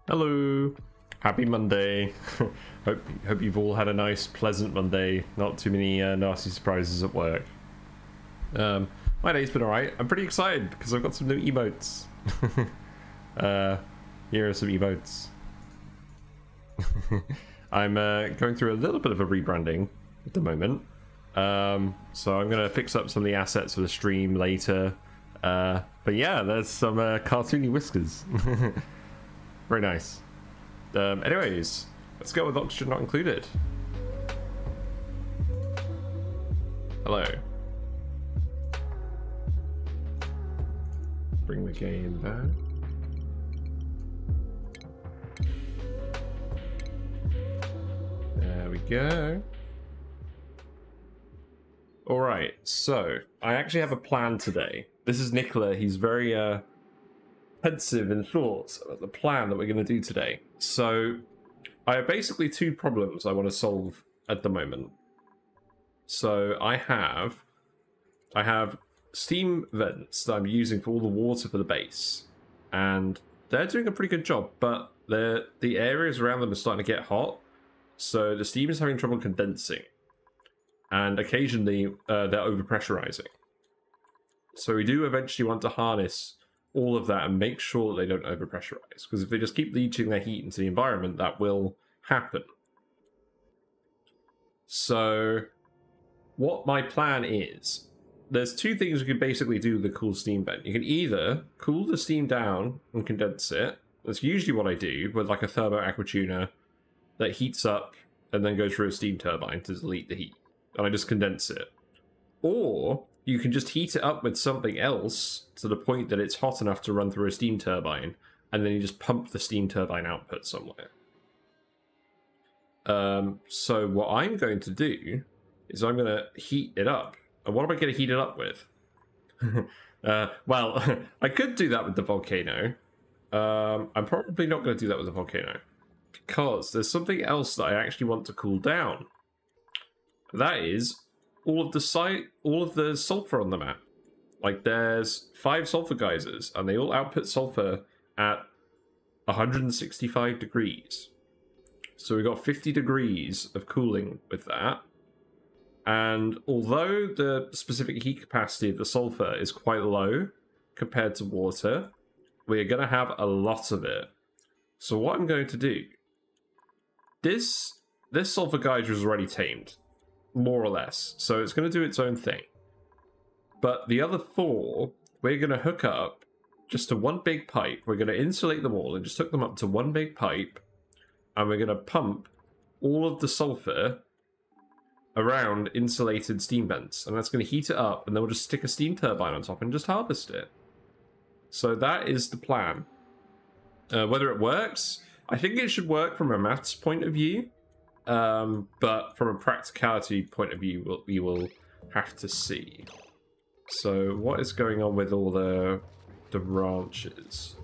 Hello, happy Monday. hope you've all had a nice pleasant Monday, not too many nasty surprises at work. My day's been alright. I'm pretty excited because I've got some new emotes. Here are some emotes. I'm going through a little bit of a rebranding at the moment, so I'm going to fix up some of the assets for the stream later, but yeah, there's some cartoony whiskers. Very nice. Anyways, let's go with oxygen not included. Hello. Bring the game back. There we go. Alright, so I actually have a plan today. This is Nicola. He's very pensive in thoughts about the plan that we're going to do today. So I have basically two problems I want to solve at the moment. So I have steam vents that I'm using for all the water for the base, and they're doing a pretty good job, but the areas around them are starting to get hot, so the steam is having trouble condensing, and occasionally they're overpressurizing. So we do eventually want to harness all of that and make sure that they don't overpressurize, because if they just keep leaching their heat into the environment, that will happen. So what my plan is, there's two things you can basically do with the cool steam vent. You can either cool the steam down and condense it. That's usually what I do with like a thermo aquatuner that heats up and then goes through a steam turbine to delete the heat, and I just condense it. Or you can just heat it up with something else to the point that it's hot enough to run through a steam turbine, and then you just pump the steam turbine output somewhere. So what I'm going to do is I'm going to heat it up. And what am I going to heat it up with? Well, I could do that with the volcano. I'm probably not going to do that with the volcano, because there's something else that I actually want to cool down. That is all of the sulfur on the map. Like, there's 5 sulfur geysers, and they all output sulfur at 165 degrees. So we've got 50 degrees of cooling with that. And although the specific heat capacity of the sulfur is quite low compared to water, we're going to have a lot of it. So what I'm going to do, this sulfur geyser is already tamed, more or less, so it's going to do its own thing. But the other 4, we're going to hook up just to one big pipe. We're going to insulate them all and just hook them up to one big pipe, and we're going to pump all of the sulfur around insulated steam vents, and that's going to heat it up, and then we'll just stick a steam turbine on top and just harvest it. So that is the plan. Whether it works, I think it should work from a maths point of view, but from a practicality point of view, we will have to see. So what is going on with all the branches?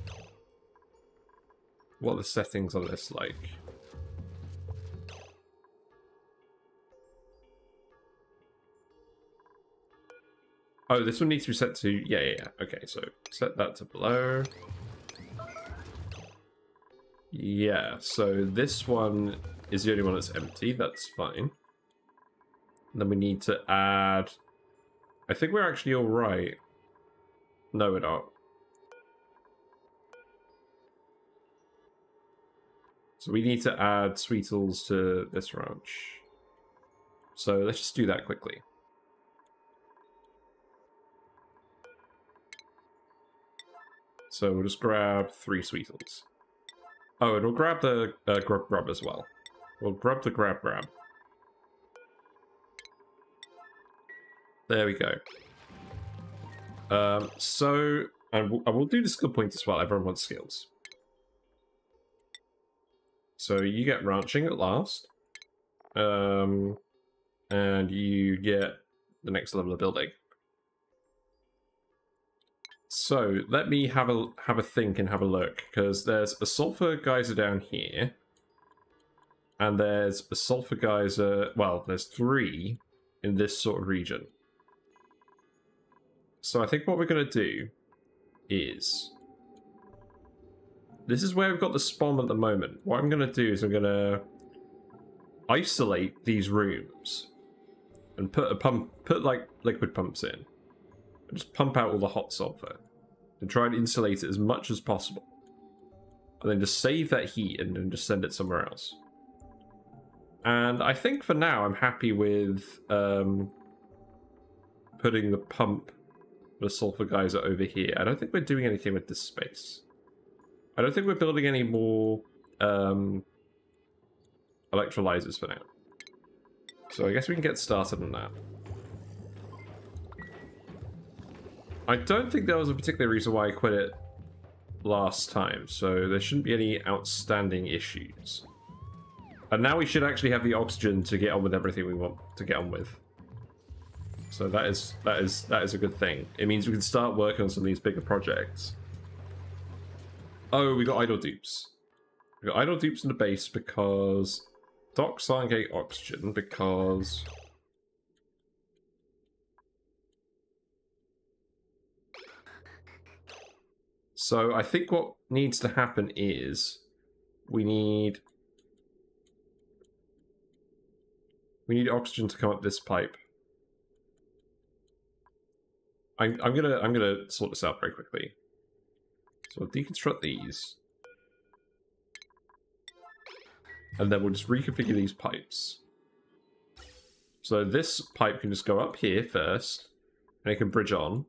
What are the settings on this like? Oh, this one needs to be set to... Yeah. Okay, so set that to below. Yeah, so this one is the only one that's empty. That's fine. And then we need to add... I think we're actually all right. No, we're not. So we need to add Sweetles to this ranch. So let's just do that quickly. So we'll just grab 3 Sweetles. Oh, and we'll grab the grub as well. We'll grab the grab. There we go. And we'll do the skill points as well. Everyone wants skills. So you get ranching at last. And you get the next level of building. So let me have a think and have a look, because there's a sulfur geyser down here, and there's a sulfur geyser. Well, there's 3 in this sort of region. So I think what we're going to do is, this is where we've got the spawn at the moment. What I'm going to do is I'm going to isolate these rooms and put like liquid pumps in. And just pump out all the hot sulfur and try and insulate it as much as possible. And then just save that heat and then just send it somewhere else. And I think for now I'm happy with putting the sulfur geyser over here. I don't think we're doing anything with this space. I don't think we're building any more electrolyzers for now. So I guess we can get started on that. I don't think there was a particular reason why I quit it last time, so there shouldn't be any outstanding issues. And now we should actually have the oxygen to get on with everything we want to get on with. So that is a good thing. It means we can start working on some of these bigger projects. Oh, we got idle dupes. We got idle dupes in the base because docks aren't getting oxygen because... So I think what needs to happen is we need oxygen to come up this pipe. I'm gonna sort this out very quickly. So I'll deconstruct these, and then we'll just reconfigure these pipes. So this pipe can just go up here first, and it can bridge on.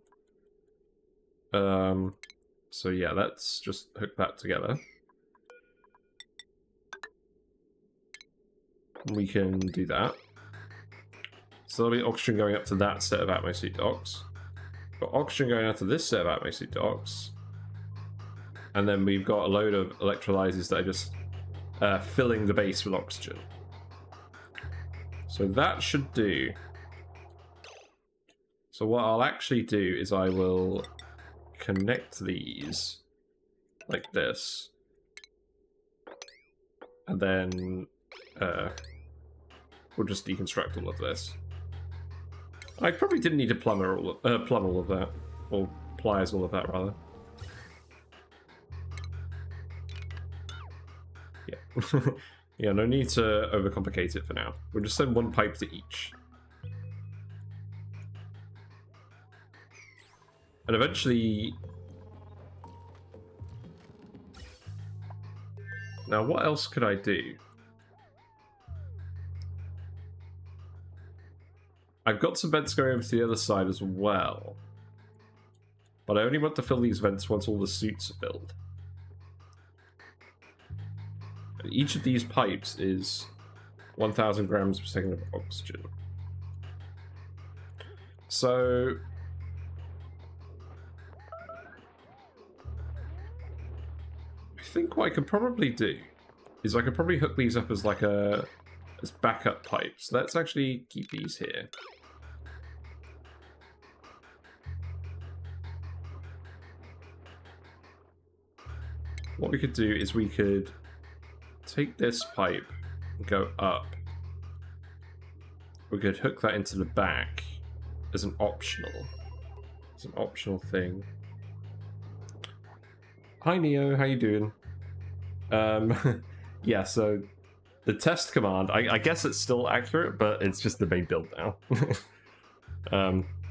So yeah, let's just hook that together. We can do that. So there'll be oxygen going up to that set of atmosphere docks. Got oxygen going out to this set of atmosphere docks. And then we've got a load of electrolyzers that are just filling the base with oxygen. So that should do. So what I'll actually do is I will connect these like this, and then we'll just deconstruct all of this. I probably didn't need to plumb all of that, or pliers all of that rather. Yeah, yeah, no need to overcomplicate it for now. We'll just send 1 pipe to each. And eventually... Now, what else could I do? I've got some vents going over to the other side as well. But I only want to fill these vents once all the suits are filled. And each of these pipes is 1,000 grams per second of oxygen. So... I think what I could probably do is I could probably hook these up as like as backup pipes. Let's actually keep these here. What we could do is we could take this pipe and go up. We could hook that into the back as an optional. It's an optional thing. Hi Neo, how you doing? Yeah, so the test command, I guess it's still accurate, but it's just the main build now.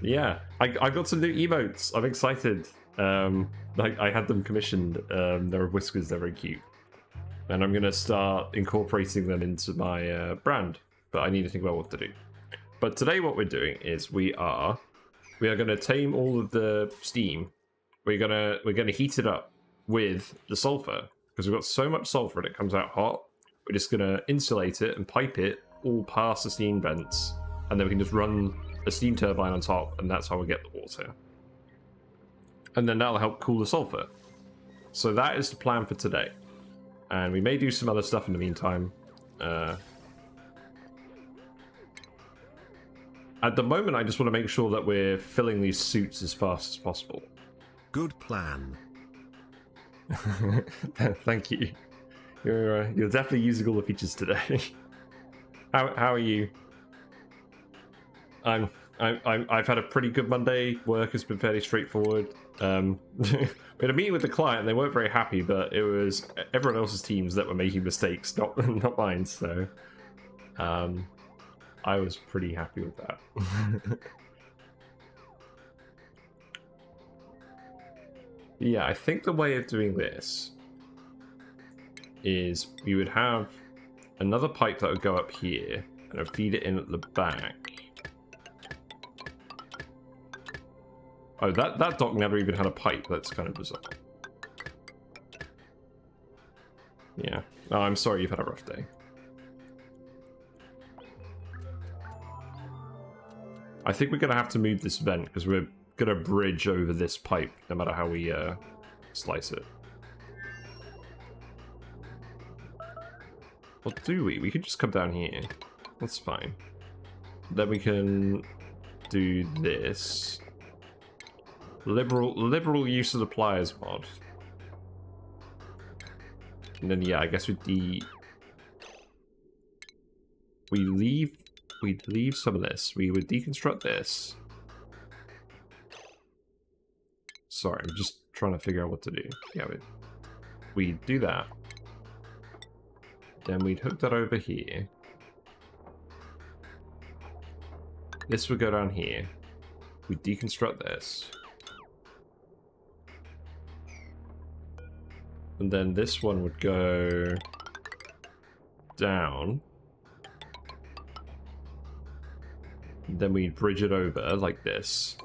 Yeah, I got some new emotes. I'm excited. I had them commissioned. They're whiskers, they're very cute. And I'm gonna start incorporating them into my brand, but I need to think about what to do. But today what we're doing is we are gonna tame all of the steam. We're gonna heat it up with the sulfur, because we've got so much sulfur and it comes out hot. We're just gonna insulate it and pipe it all past the steam vents, and then we can just run a steam turbine on top, and that's how we get the water. And then that'll help cool the sulfur. So that is the plan for today. And we may do some other stuff in the meantime. At the moment, I just want to make sure that we're filling these suits as fast as possible. Good plan. Thank you. You're definitely using all the features today. How are you? I've had a pretty good Monday. Work has been fairly straightforward. We had a meeting with the client, and they weren't very happy, but it was everyone else's teams that were making mistakes, not mine. So, I was pretty happy with that. Yeah, I think the way of doing this is we would have another pipe that would go up here and I'd feed it in at the back. Oh, that dock never even had a pipe. That's kind of bizarre. Yeah. Oh, I'm sorry you've had a rough day. I think we're going to have to move this vent because we're going to bridge over this pipe no matter how we slice it. Or do we? We could just come down here. That's fine. Then we can do this. Liberal use of the pliers mod. And then yeah, I guess we'd leave some of this. We would deconstruct this. Sorry, I'm just trying to figure out what to do. Yeah, we'd do that. Then we'd hook that over here. This would go down here. We'd deconstruct this. And then this one would go down. Then we'd bridge it over like this.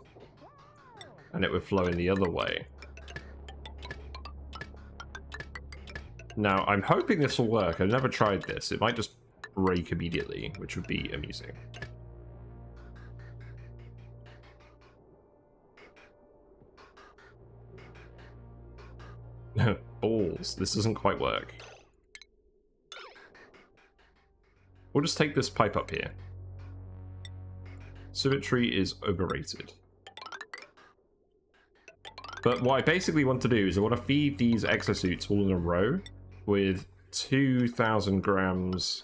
And it would flow in the other way. Now, I'm hoping this will work. I've never tried this. It might just break immediately, which would be amusing. Balls. This doesn't quite work. We'll just take this pipe up here. Symmetry is overrated. But what I basically want to do is I want to feed these exosuits all in a row with 2,000 grams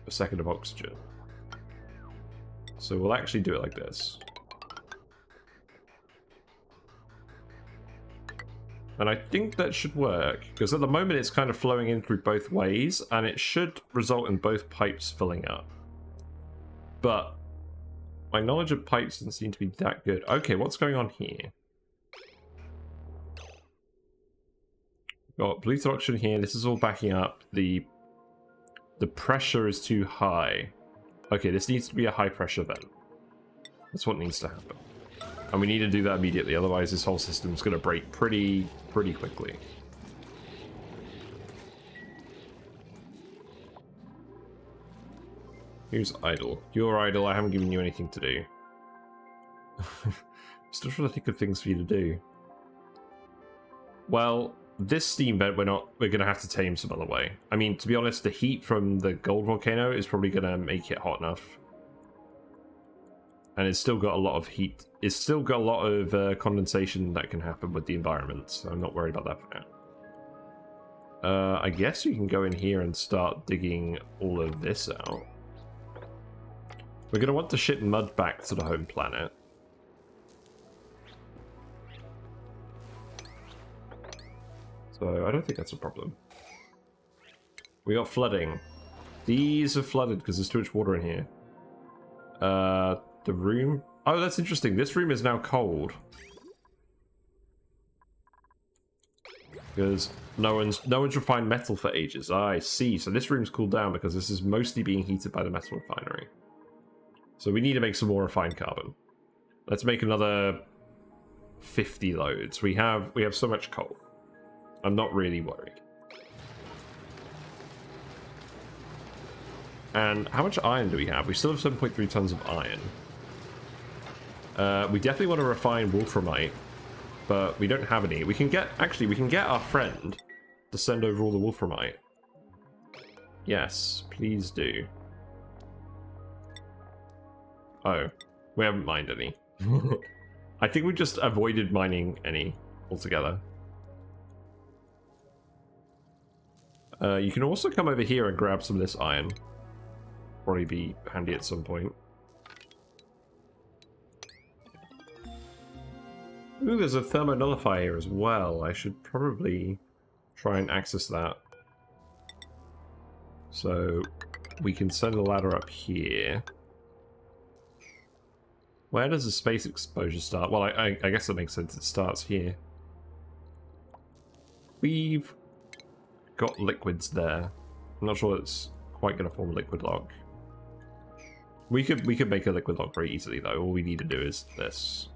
a second of oxygen. So we'll actually do it like this. And I think that should work, because at the moment it's kind of flowing in through both ways, and it should result in both pipes filling up. But my knowledge of pipes doesn't seem to be that good. Okay, what's going on here? Got blue oxygen here. This is all backing up. The pressure is too high. Okay, this needs to be a high pressure vent. That's what needs to happen. And we need to do that immediately, otherwise this whole system's going to break pretty quickly. Who's idle? You're idle, I haven't given you anything to do. Still trying to think of things for you to do. Well, this steam vent we're going to have to tame some other way. I mean, to be honest, the heat from the gold volcano is probably going to make it hot enough. And it's still got a lot of heat. It's still got a lot of condensation that can happen with the environment, so I'm not worried about that for now. I guess you can go in here and start digging all of this out. We're going to want to ship mud back to the home planet. So I don't think that's a problem. We got flooding. These are flooded because there's too much water in here. The room... Oh, that's interesting. This room is now cold. Because no one's refined metal for ages. I see. So this room's cooled down because this is mostly being heated by the metal refinery. So we need to make some more refined carbon. Let's make another 50 loads. We have so much coal. I'm not really worried. And how much iron do we have? We still have 7.3 tons of iron. We definitely want to refine wolframite, but we don't have any. We can get our friend to send over all the wolframite. Yes, please do. Oh, we haven't mined any. I think we just avoided mining any altogether. You can also come over here and grab some of this iron. Probably be handy at some point. Ooh, there's a thermonullifier here as well. I should probably try and access that. So we can send a ladder up here. Where does the space exposure start? Well, I guess that makes sense. It starts here. We've got liquids there. I'm not sure it's quite going to form a liquid lock. We could make a liquid lock very easily though. All we need to do is this.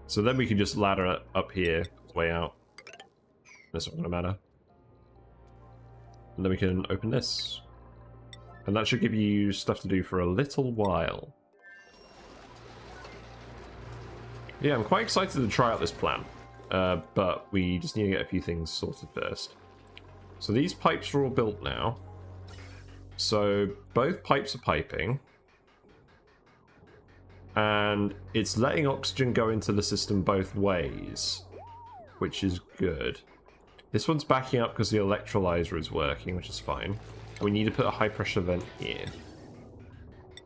So then we can just ladder it up here, way out. That's not going to matter. And then we can open this. And that should give you stuff to do for a little while. Yeah, I'm quite excited to try out this plan. But we just need to get a few things sorted first. So these pipes are all built now. So both pipes are piping. And it's letting oxygen go into the system both ways, which is good. This one's backing up because the electrolyzer is working, which is fine. We need to put a high pressure vent here.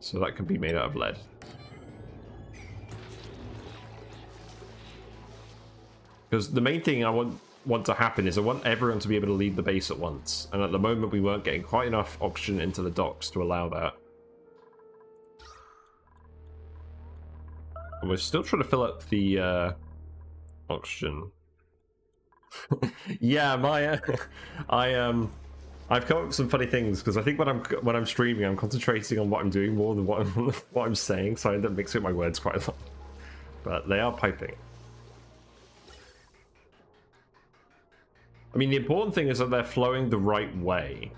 So that can be made out of lead. Because the main thing I want to happen is I want everyone to be able to leave the base at once. And at the moment we weren't getting quite enough oxygen into the docks to allow that. And we're still trying to fill up the oxygen. Yeah, I've come up with some funny things because I think when I'm streaming, I'm concentrating on what I'm doing more than what I'm saying, so I end up mixing up my words quite a lot. But they are piping. I mean, the important thing is that they're flowing the right way.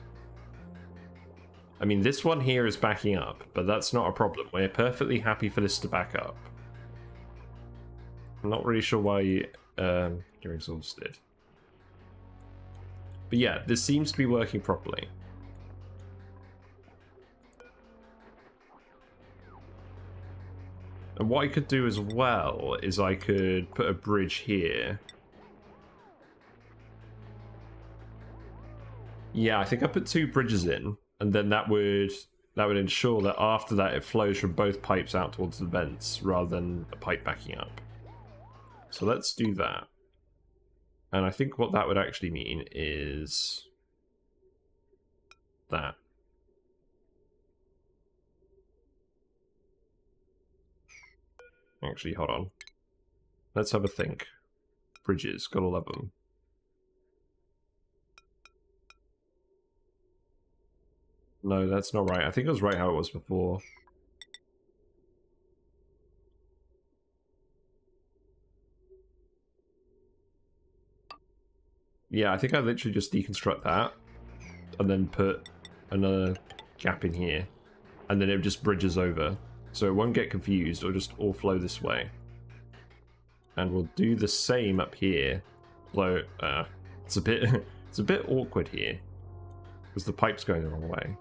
I mean, this one here is backing up, but that's not a problem. We're perfectly happy for this to back up. I'm not really sure why you're exhausted. But yeah, this seems to be working properly. And what I could do as well is I could put a bridge here. Yeah, I think I put 2 bridges in, and then that would ensure that after that it flows from both pipes out towards the vents rather than a pipe backing up. So let's do that. And I think what that would actually mean is that. Actually, hold on. Let's have a think. Bridges, gotta love them. No, that's not right. I think it was right how it was before. Yeah, I think I literally just deconstruct that and then put another gap in here, and then it just bridges over. So it won't get confused, it'll just all flow this way. And we'll do the same up here. Although it's a bit awkward here because the pipe's going the wrong way.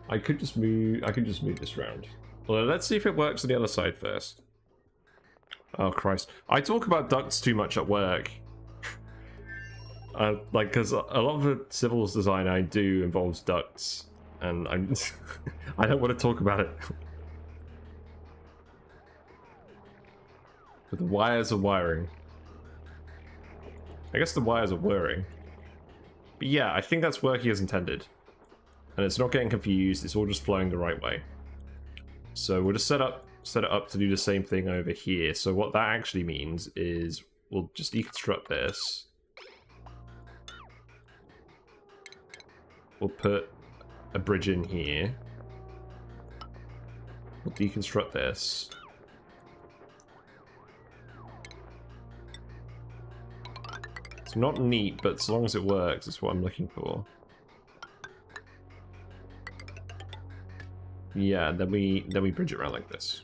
I could just move this round. Well, let's see if it works on the other side first. Oh Christ. I talk about ducts too much at work. Like, because a lot of the civils design I do involves ducts. and I'm I don't want to talk about it. But the wires are wiring. I guess the wires are whirring. But yeah, I think that's working as intended. And it's not getting confused, it's all just flowing the right way. So we'll just set it up to do the same thing over here. So what that actually means is we'll just deconstruct this. We'll put a bridge in here. We'll deconstruct this. It's not neat, but as long as it works, it's what I'm looking for. Yeah, then we bridge it around like this.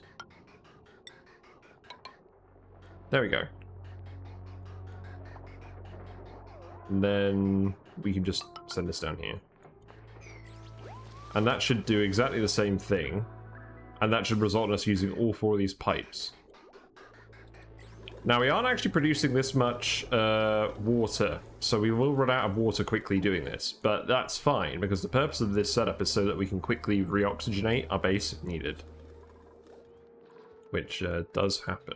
There we go. And then we can just send this down here. And that should do exactly the same thing. And that should result in us using all 4 of these pipes. Now, we aren't actually producing this much water, so we will run out of water quickly doing this. But that's fine, because the purpose of this setup is so that we can quickly reoxygenate our base if needed. Which does happen.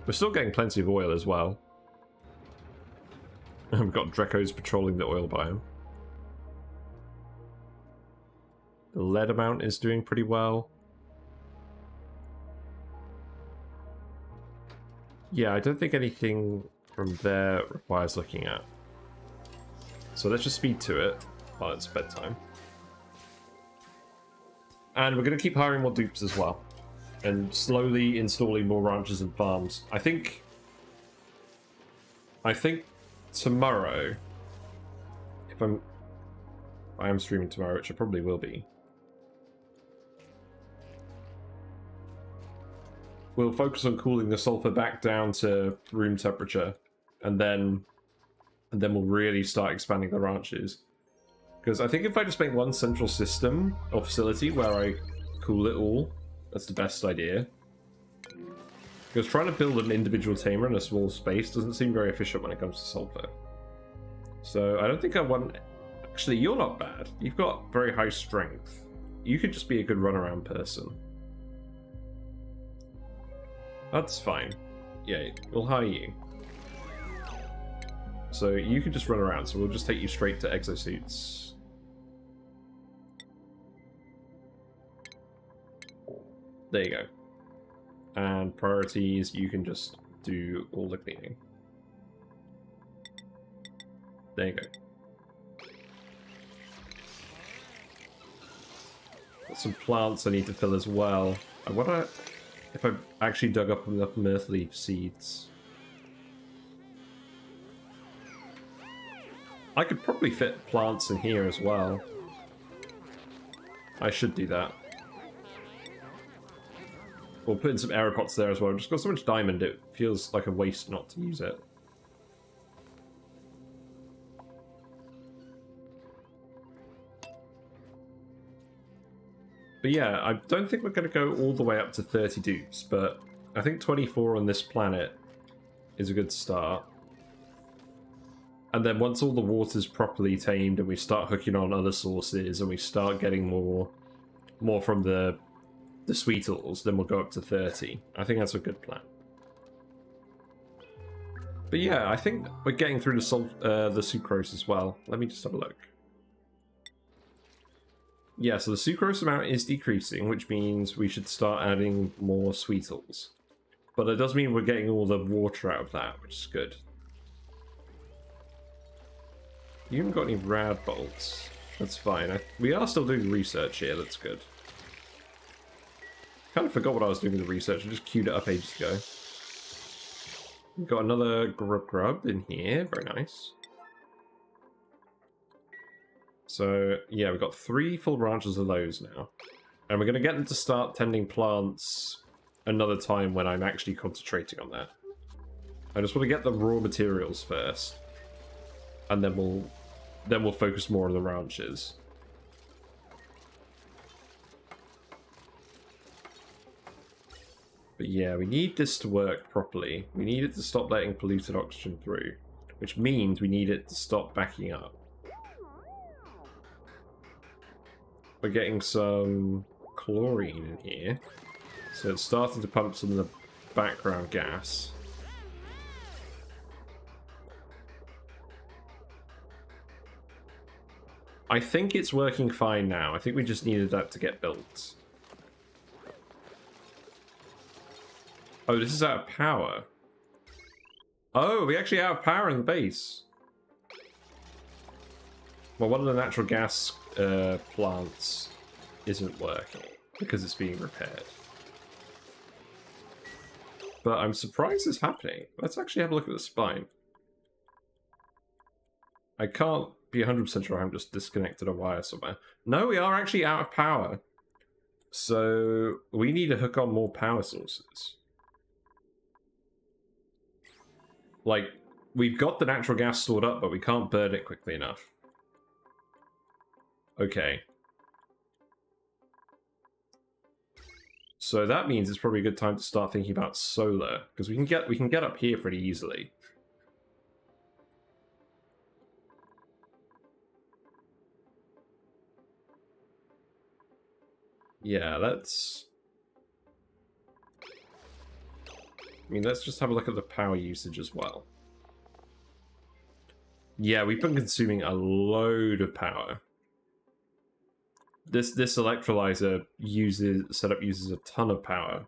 We're still getting plenty of oil as well. We've got Drecos patrolling the oil biome. The lead amount is doing pretty well. Yeah, I don't think anything from there requires looking at. So let's just speed to it while it's bedtime. And we're going to keep hiring more dupes as well. And slowly installing more ranches and farms. I think tomorrow, if I am streaming tomorrow, which I probably will be. We'll focus on cooling the sulfur back down to room temperature, and then we'll really start expanding the ranches. Because I think if I just make one central system or facility where I cool it all, that's the best idea. Because trying to build an individual tamer in a small space doesn't seem very efficient when it comes to sulfur. So I don't think I want... Actually, you're not bad. You've got very high strength. You could just be a good runaround person. That's fine. Yeah, we'll hire you. So you can just run around, so we'll just take you straight to exosuits. There you go. And priorities, you can just do all the cleaning. There you go. Got some plants I need to fill as well. I wonder if I've actually dug up enough mirth leaf seeds. I could probably fit plants in here as well. I should do that. We'll put in some aeropods there as well. I've just got so much diamond, it feels like a waste not to use it. But yeah, I don't think we're going to go all the way up to 30 dupes, but I think 24 on this planet is a good start. And then once all the water's properly tamed and we start hooking on other sources and we start getting more from the sweetles, then we'll go up to 30. I think that's a good plan. But yeah, I think we're getting through the sucrose as well. Let me just have a look. Yeah, so the sucrose amount is decreasing, which means we should start adding more sweetles. But it does mean we're getting all the water out of that, which is good. You haven't got any rad bolts. That's fine. We are still doing research here, that's good. Kind of forgot what I was doing with the research, I just queued it up ages ago. We've got another grub in here, very nice. So, yeah, we've got 3 full ranches of those now. And we're going to get them to start tending plants another time when I'm actually concentrating on that. I just want to get the raw materials first. And then we'll focus more on the ranches. But yeah, we need this to work properly. We need it to stop letting polluted oxygen through. Which means we need it to stop backing up. we're getting some chlorine in here. So it's starting to pump some of the background gas. I think it's working fine now. I think we just needed that to get built. Oh, this is out of power. Oh, we actually out of power in the base. Well, one of the natural gas plants isn't working because it's being repaired. But I'm surprised it's happening. Let's actually have a look at the spine. I can't be 100% sure I'm just disconnected a wire somewhere. No, we are actually out of power. So we need to hook on more power sources. Like, we've got the natural gas stored up, but we can't burn it quickly enough. Okay. So that means it's probably a good time to start thinking about solar, because we can get up here pretty easily. Yeah, let's just have a look at the power usage as well. Yeah, we've been consuming a load of power. This electrolyzer setup uses a ton of power.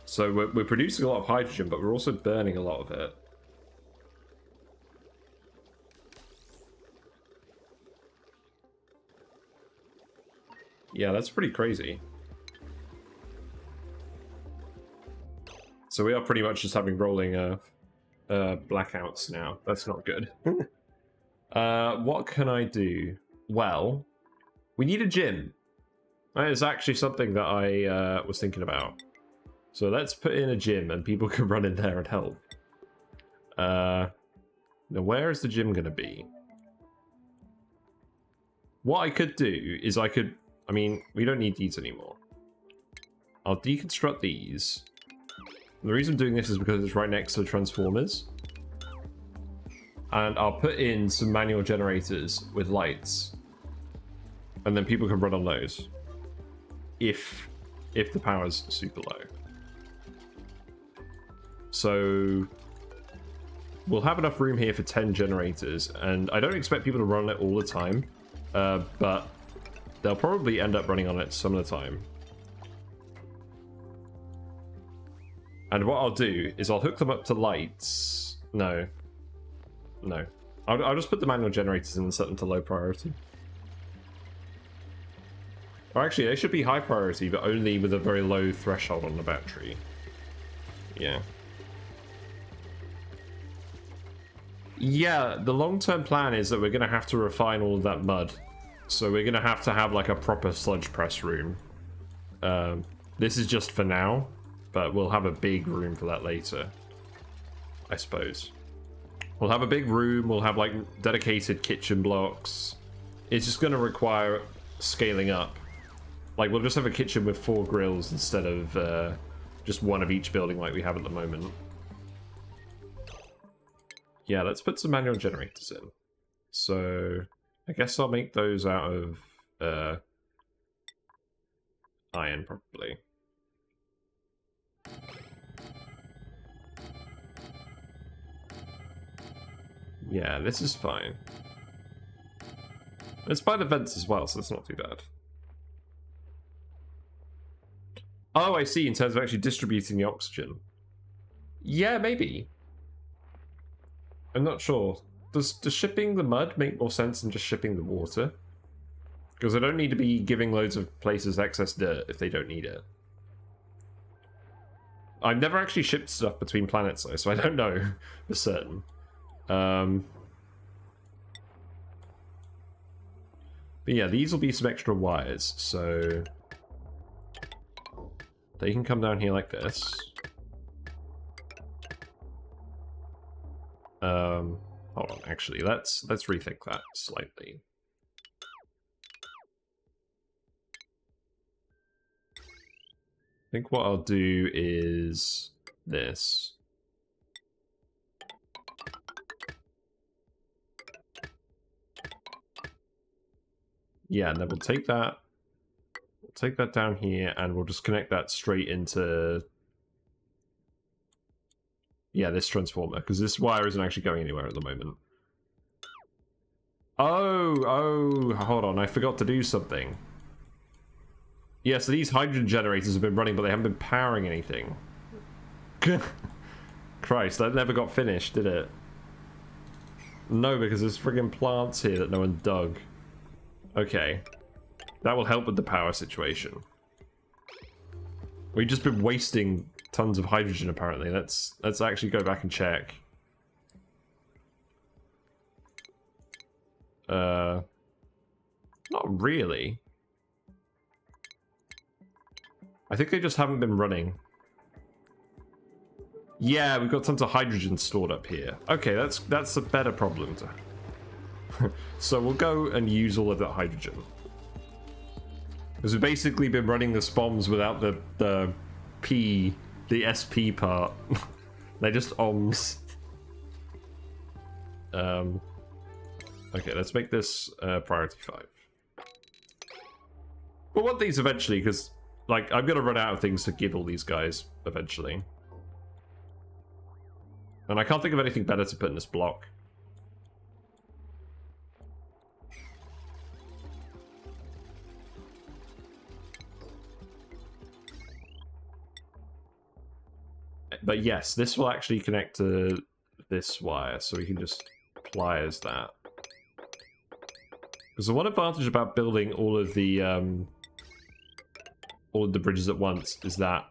So we're producing a lot of hydrogen, but we're also burning a lot of it. Yeah, that's pretty crazy. So we are pretty much just having rolling blackouts now. That's not good. What can I do? Well, we need a gym. That is actually something that I was thinking about. So let's put in a gym and people can run in there and help. Now, where is the gym going to be? What I could do is I mean, we don't need these anymore. I'll deconstruct these. The reason I'm doing this is because it's right next to the transformers. And I'll put in some manual generators with lights. And then people can run on those. If the power's super low. So we'll have enough room here for 10 generators. And I don't expect people to run on it all the time. But they'll probably end up running on it some of the time. And what I'll do is I'll hook them up to lights. No. I'll just put the manual generators in and set them to low priority. Or actually, they should be high priority, but only with a very low threshold on the battery. Yeah. Yeah, the long-term plan is that we're going to have to refine all of that mud. So we're going to have like a proper sludge press room. This is just for now, but we'll have a big room for that later, I suppose. We'll have a big room, we'll have like dedicated kitchen blocks. It's just going to require scaling up. Like, we'll just have a kitchen with 4 grills instead of just one of each building like we have at the moment. Yeah, let's put some manual generators in. So I guess I'll make those out of iron, probably. Yeah, this is fine. It's by the vents as well, so it's not too bad. Oh, I see, in terms of actually distributing the oxygen. Yeah, maybe. I'm not sure. Does shipping the mud make more sense than just shipping the water? Because I don't need to be giving loads of places excess dirt if they don't need it. I've never actually shipped stuff between planets though, so I don't know for certain. But yeah, these will be some extra wires, so they can come down here like this. Hold on, actually, let's rethink that slightly. I think what I'll do is this. Yeah, and then we'll take that. We'll take that down here, and we'll just connect that straight into... Yeah, this transformer, because this wire isn't actually going anywhere at the moment. Oh, hold on, I forgot to do something. Yeah, so these hydrogen generators have been running, but they haven't been powering anything. Christ, that never got finished, did it? No, because there's friggin' plants here that no one dug. Okay. That will help with the power situation. We've just been wasting tons of hydrogen, apparently. Let's actually go back and check. Not really. I think they just haven't been running. Yeah, we've got tons of hydrogen stored up here. Okay, that's a better problem to... So we'll go and use all of that hydrogen. Because we've basically been running the SPOMs without the SP part. They're just OMs. Okay, let's make this priority 5. We'll want these eventually, because like I'm gonna run out of things to give all these guys eventually. And I can't think of anything better to put in this block. But yes, this will actually connect to this wire, so we can just pliers that. Because the one advantage about building all of the bridges at once is that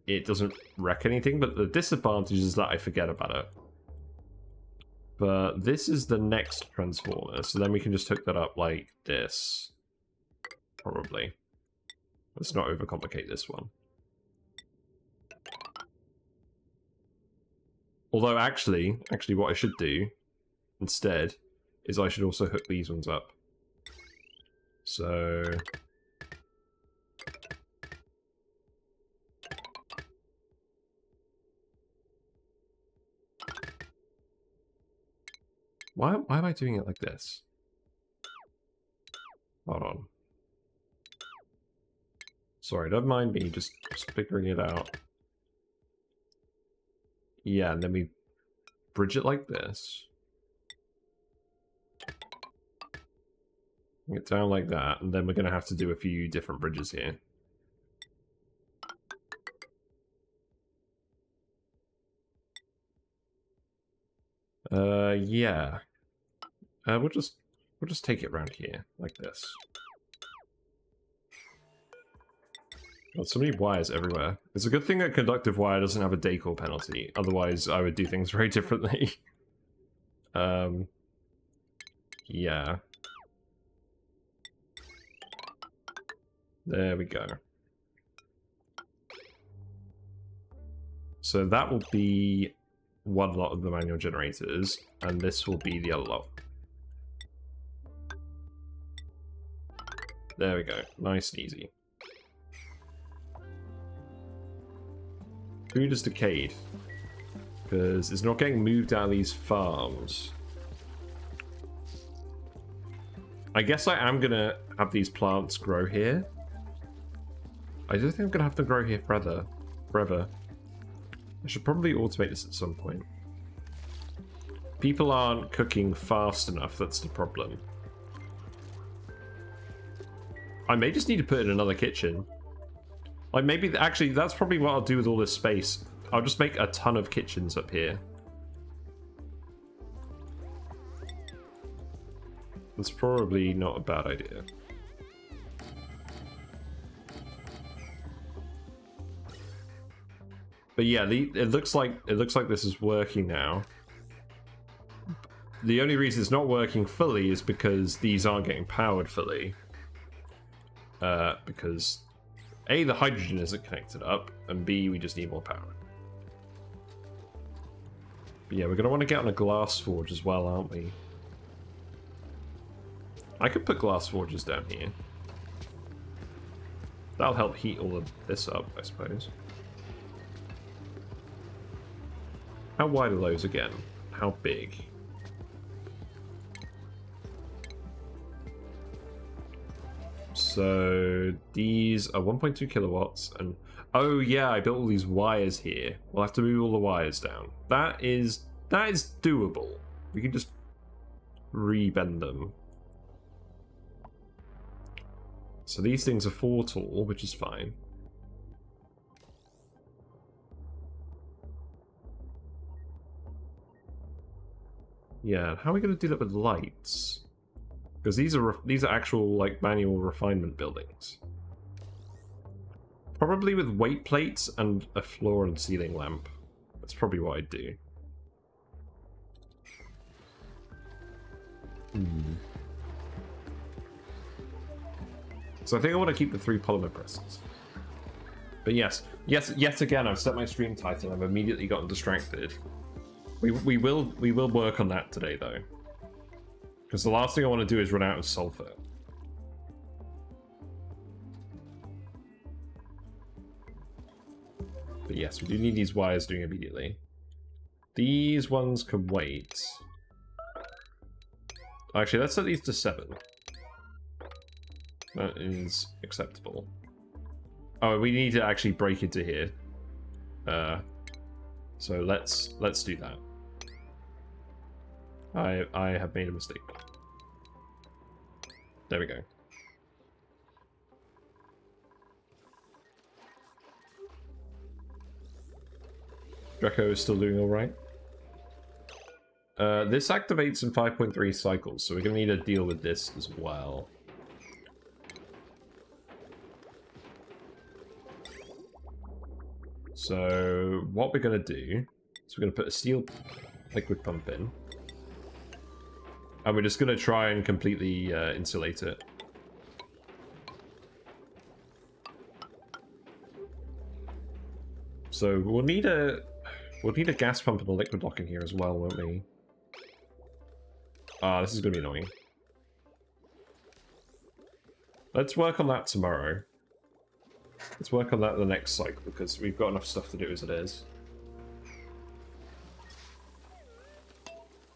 it doesn't wreck anything, but the disadvantage is that I forget about it. But this is the next transformer, so then we can just hook that up like this. Probably. Let's not overcomplicate this one. Although actually what I should do instead is I should also hook these ones up. So... Why am I doing it like this? Hold on. Sorry, don't mind me, just figuring it out. Yeah, and then we bridge it like this. Get down like that, and then we're going to have to do a few different bridges here. Yeah. We'll just take it around here, like this. Got so many wires everywhere. It's a good thing that conductive wire doesn't have a decor penalty, otherwise I would do things very differently. Yeah. There we go. So that will be one lot of the manual generators, and this will be the other lot. There we go. Nice and easy. Food is decayed. Because it's not getting moved out of these farms. I guess I am going to have these plants grow here. I don't think I'm going to have them grow here forever. I should probably automate this at some point. People aren't cooking fast enough, that's the problem. I may just need to put in another kitchen. Like maybe, actually that's probably what I'll do with all this space. I'll just make a ton of kitchens up here. That's probably not a bad idea. But yeah, it looks like this is working now. The only reason it's not working fully is because these aren't getting powered fully. Because A, the hydrogen isn't connected up, and B, we just need more power. But yeah, we're going to want to get on a glass forge as well, aren't we? I could put glass forges down here. That'll help heat all of this up, I suppose. How wide are those again? How big? So these are 1.2 kilowatts, and oh yeah, I built all these wires here. We'll have to move all the wires down. That is doable. We can just rebend them. So these things are 4 tall, which is fine. Yeah, how are we going to do that with lights? Because these are actual like manual refinement buildings. Probably with weight plates and a floor and ceiling lamp. That's probably what I'd do. So I think I want to keep the 3 polymer presses. But yes, yet again, I've set my stream title. I've immediately gotten distracted. We will work on that today though, because the last thing I want to do is run out of sulfur. But yes, we do need these wires doing immediately. These ones can wait. Actually, let's set these to 7. That is acceptable. Oh, we need to actually break into here. So let's do that. I have made a mistake. There we go. Draco is still doing all right. This activates in 5.3 cycles, so we're gonna need to deal with this as well. So what we're gonna do is we're gonna put a steel liquid pump in, and we're just gonna try and completely insulate it. So we'll need a gas pump and a liquid lock in here as well, won't we? Ah, this is gonna be annoying. Let's work on that tomorrow. Let's work on that the next cycle, because we've got enough stuff to do as it is.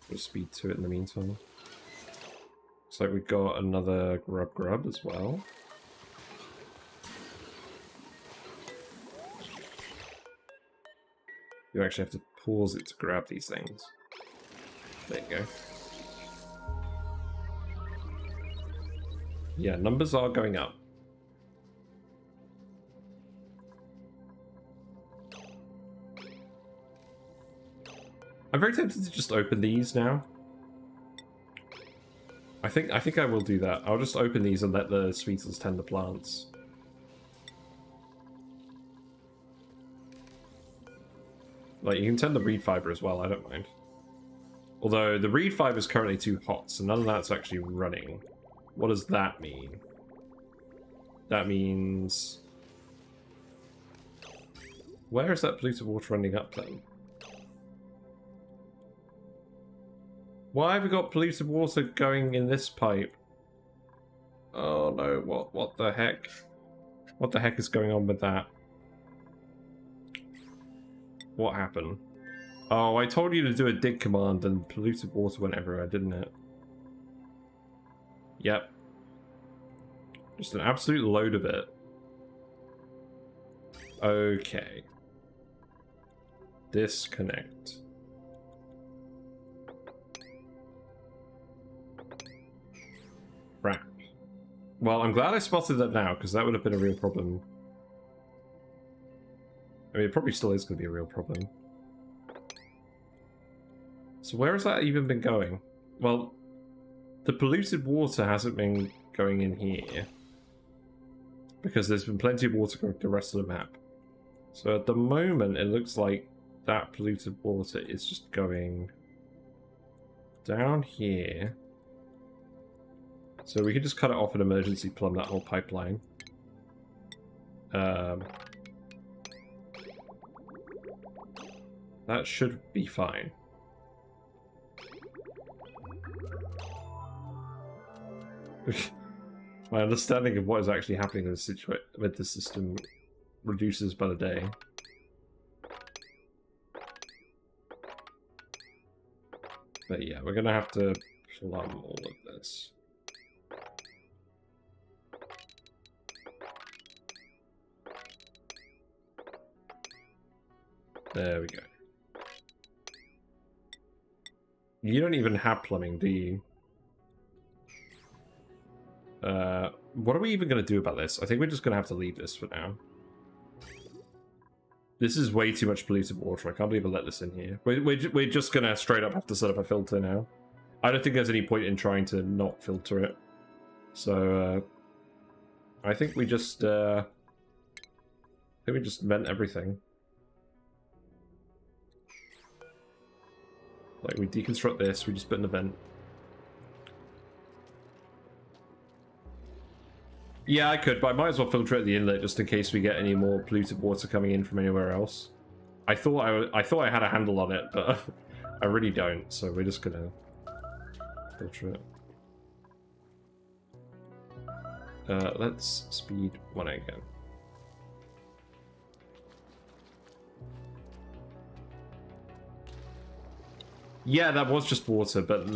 We'll speed to it in the meantime. Looks like we've got another grub as well. You actually have to pause it to grab these things. There you go. Yeah, numbers are going up. I'm very tempted to just open these now. I think I will do that. I'll just open these and let the sweeters tend the plants. Like, you can tend the reed fiber as well, I don't mind. Although, the reed fiber is currently too hot, so none of that's actually running. What does that mean? That means... Where is that polluted water ending up then? Why have we got polluted water going in this pipe? Oh no, what the heck? What the heck is going on with that? What happened? Oh, I told you to do a dig command and polluted water went everywhere, didn't it? Yep. Just an absolute load of it. Okay. Disconnect. Crap. Well, I'm glad I spotted that now, because that would have been a real problem. I mean, it probably still is going to be a real problem. So where has that even been going? Well, the polluted water hasn't been going in here, because there's been plenty of water going to the rest of the map. So at the moment, it looks like that polluted water is just going down here. So we could just cut it off and emergency plumb that whole pipeline. That should be fine. My understanding of what is actually happening in with the system reduces by the day. But yeah, we're gonna have to plumb all of this. There we go. You don't even have plumbing, do you? What are we even going to do about this? I think we're just going to have to leave this for now. This is way too much polluted water. I can't believe I let this in here. We're just going to straight up have to set up a filter now. I don't think there's any point in trying to not filter it. So, I think we just vent everything. Like, we deconstruct this, we just put in a vent. Yeah, I could, but I might as well filter it at the inlet just in case we get any more polluted water coming in from anywhere else. I thought I had a handle on it, but I really don't, so we're just gonna filter it. Let's speed 1 again. Yeah, that was just water, but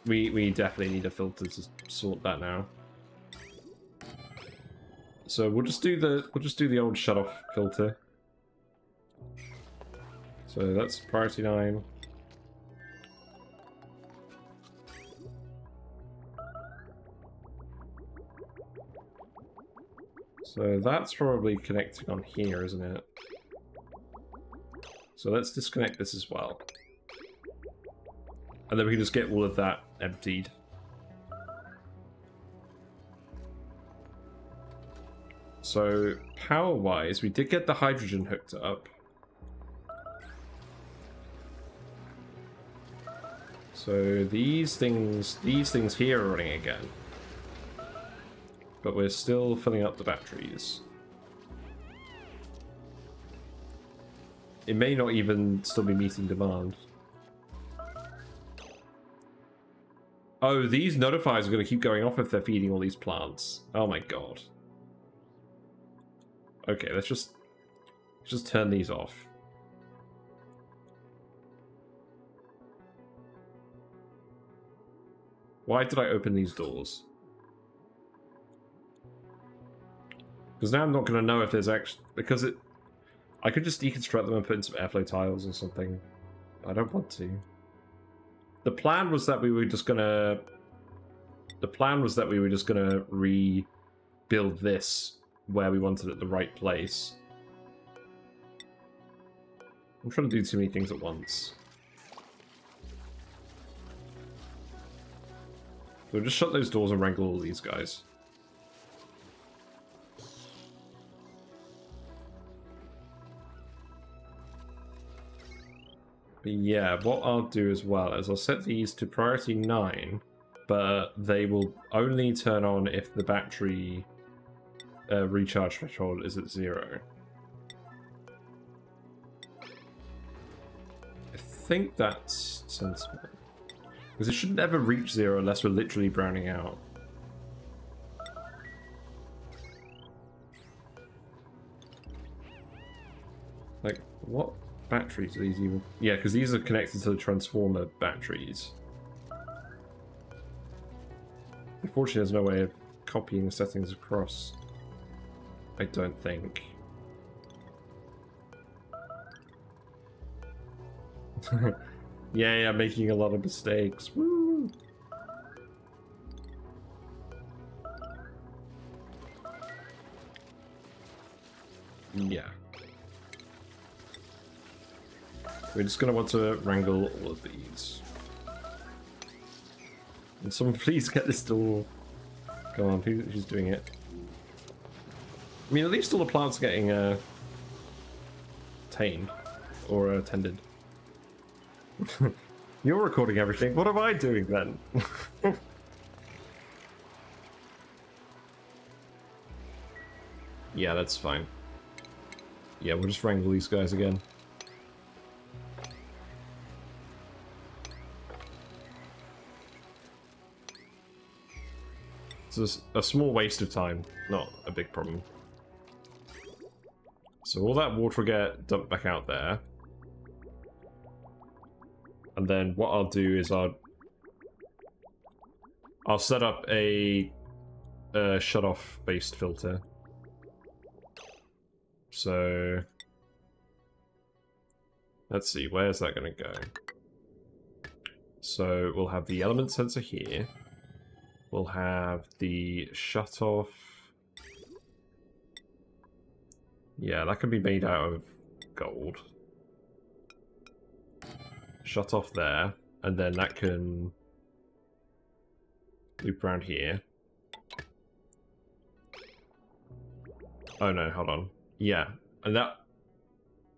we definitely need a filter to sort that now. So we'll just do the old shut off filter. So that's priority 9. So that's probably connecting on here, isn't it? So let's disconnect this as well. And then we can just get all of that emptied. So, power-wise, we did get the hydrogen hooked up. So these things here are running again. But we're still filling up the batteries. It may not even still be meeting demand. Oh, these notifiers are going to keep going off if they're feeding all these plants. Oh my god. Okay, let's just turn these off. Why did I open these doors? Because now I'm not going to know if there's actually... Because it... I could just deconstruct them and put in some airflow tiles or something. I don't want to. The plan was that we were just gonna... The plan was that we were just gonna rebuild this where we wanted it the right place. I'm trying to do too many things at once. So we'll just shut those doors and wrangle all these guys. But yeah, what I'll do as well is I'll set these to priority 9, but they will only turn on if the battery recharge threshold is at 0. I think that's sensible. Because it should never reach 0 unless we're literally browning out. Like, what batteries are these even? Yeah, because these are connected to the transformer batteries. Unfortunately, there's no way of copying the settings across. I don't think. Yeah, making a lot of mistakes. Woo! Yeah. We're just going to want to wrangle all of these. And someone please get this door. Come on, who's doing it? I mean, at least all the plants are getting tamed. Or tended. You're recording everything. What am I doing then? Yeah, that's fine. Yeah, we'll just wrangle these guys again. It's a small waste of time, not a big problem. So all that water will get dumped back out there. And then what I'll do is I'll set up a shut-off based filter. So Let's see, where's that going to go? So we'll have the element sensor here. We'll have the shut-off. Yeah, that can be made out of gold. Shut off there, and then that can loop around here. Oh no, hold on. Yeah, and that...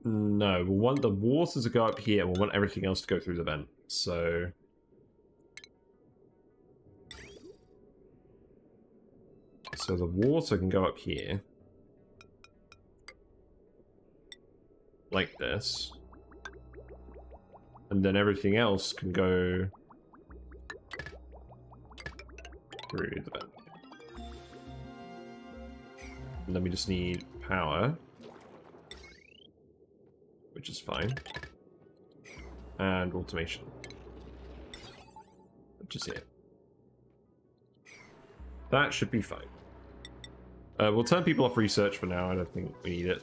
No, we want the water to go up here, and we want everything else to go through the vent. So... So the water can go up here. Like this. And then everything else can go through the vent. And then we just need power, which is fine. And automation, which is it. That should be fine. We'll turn people off research for now. I don't think we need it.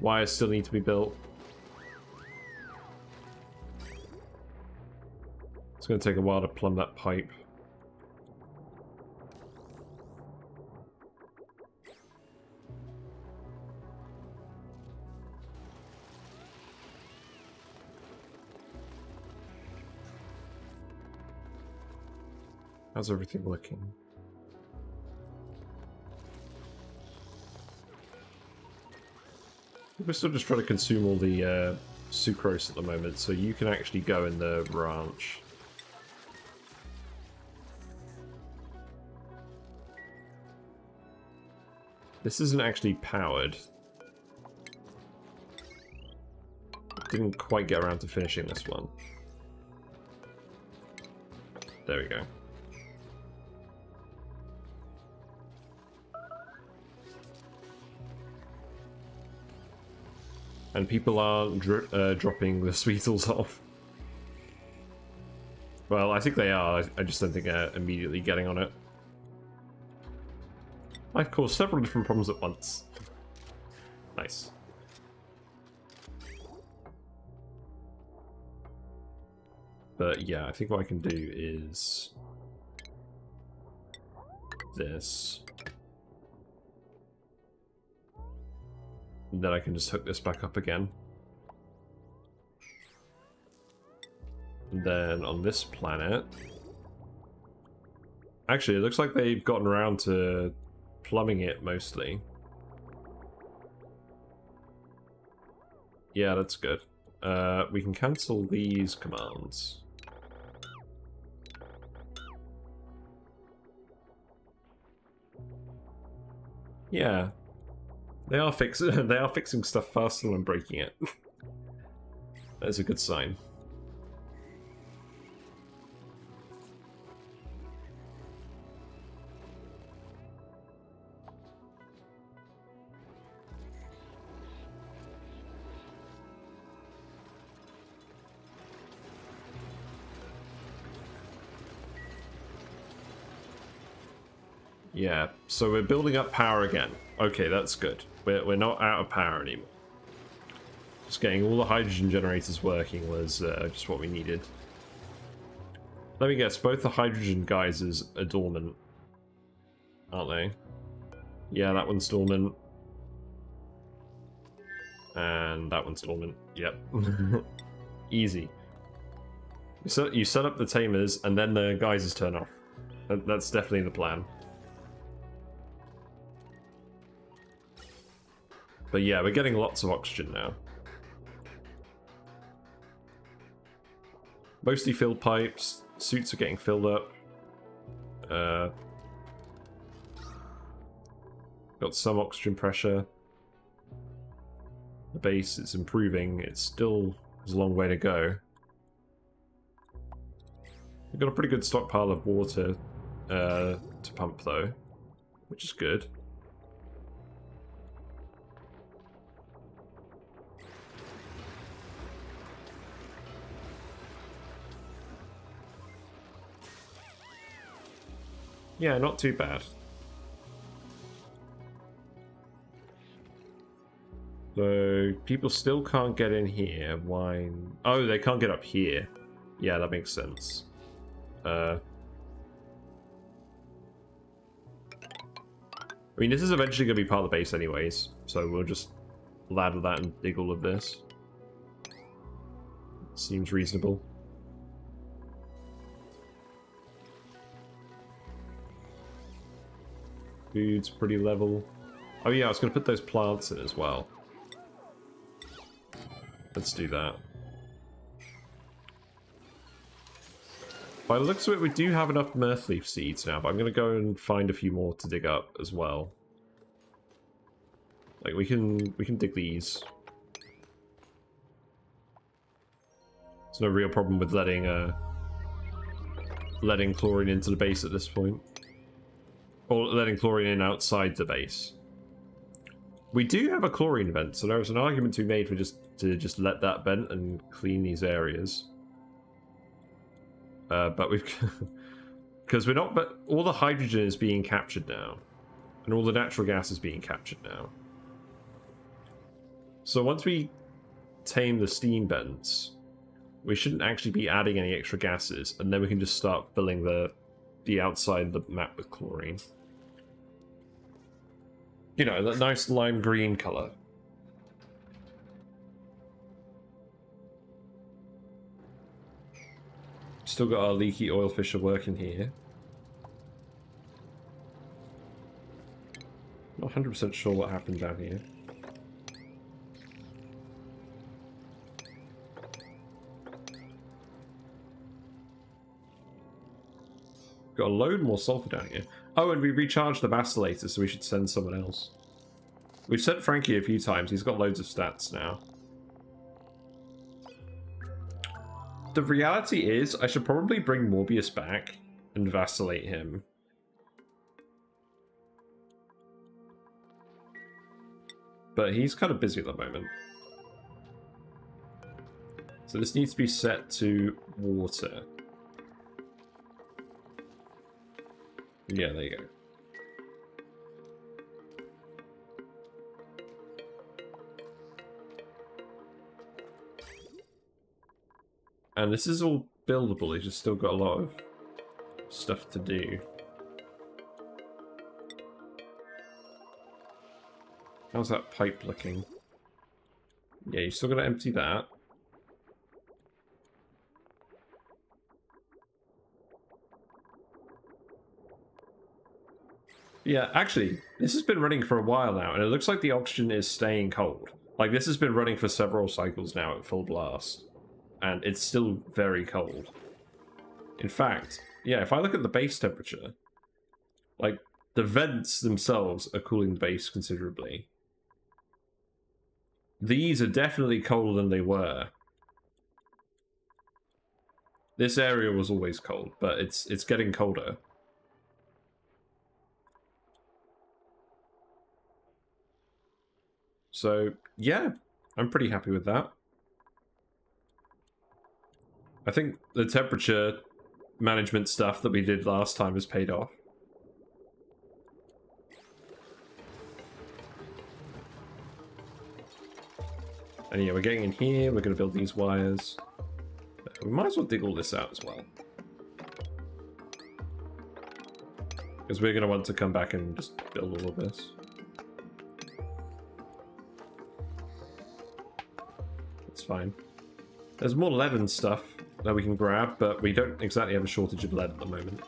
Wires still need to be built. It's going to take a while to plumb that pipe. How's everything looking? We're still just trying to consume all the sucrose at the moment, so you can actually go in the ranch. This isn't actually powered. Didn't quite get around to finishing this one. There we go. And people are dropping the Sweetles off. Well, I think they are. I just don't think they're immediately getting on it. I've caused several different problems at once. Nice. But yeah, I think what I can do is this. And then I can just hook this back up again. And then on this planet... Actually, it looks like they've gotten around to plumbing it mostly. Yeah, that's good. We can cancel these commands. Yeah. They are fixing stuff faster than breaking it. That's a good sign. Yeah, so we're building up power again. Okay, that's good. We're not out of power anymore. Just getting all the hydrogen generators working was just what we needed. Let me guess, both the hydrogen geysers are dormant, aren't they? Yeah, that one's dormant. And that one's dormant. Yep. Easy. You set up the tamers, and then the geysers turn off. That's definitely the plan. But yeah, we're getting lots of oxygen now. Mostly filled pipes. Suits are getting filled up. Got some oxygen pressure. The base is improving. It still has a long way to go. We've got a pretty good stockpile of water to pump though, which is good. Yeah, not too bad. So people still can't get in here. Wine. Oh, they can't get up here. Yeah, that makes sense. I mean, this is eventually going to be part of the base anyways, so we'll just ladder that and dig all of this. Seems reasonable. Food's pretty level. Oh yeah, I was going to put those plants in as well. Let's do that. By the looks of it, we do have enough mirthleaf seeds now, but I'm going to go and find a few more to dig up as well. Like, we can dig these. There's no real problem with letting chlorine into the base at this point. Or letting chlorine in outside the base. We do have a chlorine vent, so there's an argument to be made for just let that vent and clean these areas. But we've... because we're not... But all the hydrogen is being captured now. And all the natural gas is being captured now. So once we tame the steam vents, we shouldn't actually be adding any extra gases, and then we can just start filling the outside of the map with chlorine. You know, that nice lime green colour. Still got our leaky oil fissure working here. Not 100% sure what happened down here. Got a load more sulfur down here. Oh, and we recharged the vacillator, so we should send someone else. We've sent Frankie a few times. He's got loads of stats now. The reality is, I should probably bring Morbius back and vacillate him. But he's kind of busy at the moment. So this needs to be set to water. Yeah, there you go. And this is all buildable, it's just still got a lot of stuff to do. How's that pipe looking? Yeah, you still gotta empty that. Yeah, actually, this has been running for a while now, and it looks like the oxygen is staying cold. Like, this has been running for several cycles now at full blast, and it's still very cold. In fact, yeah, if I look at the base temperature, like, the vents themselves are cooling the base considerably. These are definitely colder than they were. This area was always cold, but it's getting colder. So, yeah, I'm pretty happy with that. I think the temperature management stuff that we did last time has paid off. And yeah, we're getting in here, we're going to build these wires. We might as well dig all this out as well. Because we're going to want to come back and just build all of this. It's fine. There's more lead and stuff that we can grab, but we don't exactly have a shortage of lead at the moment.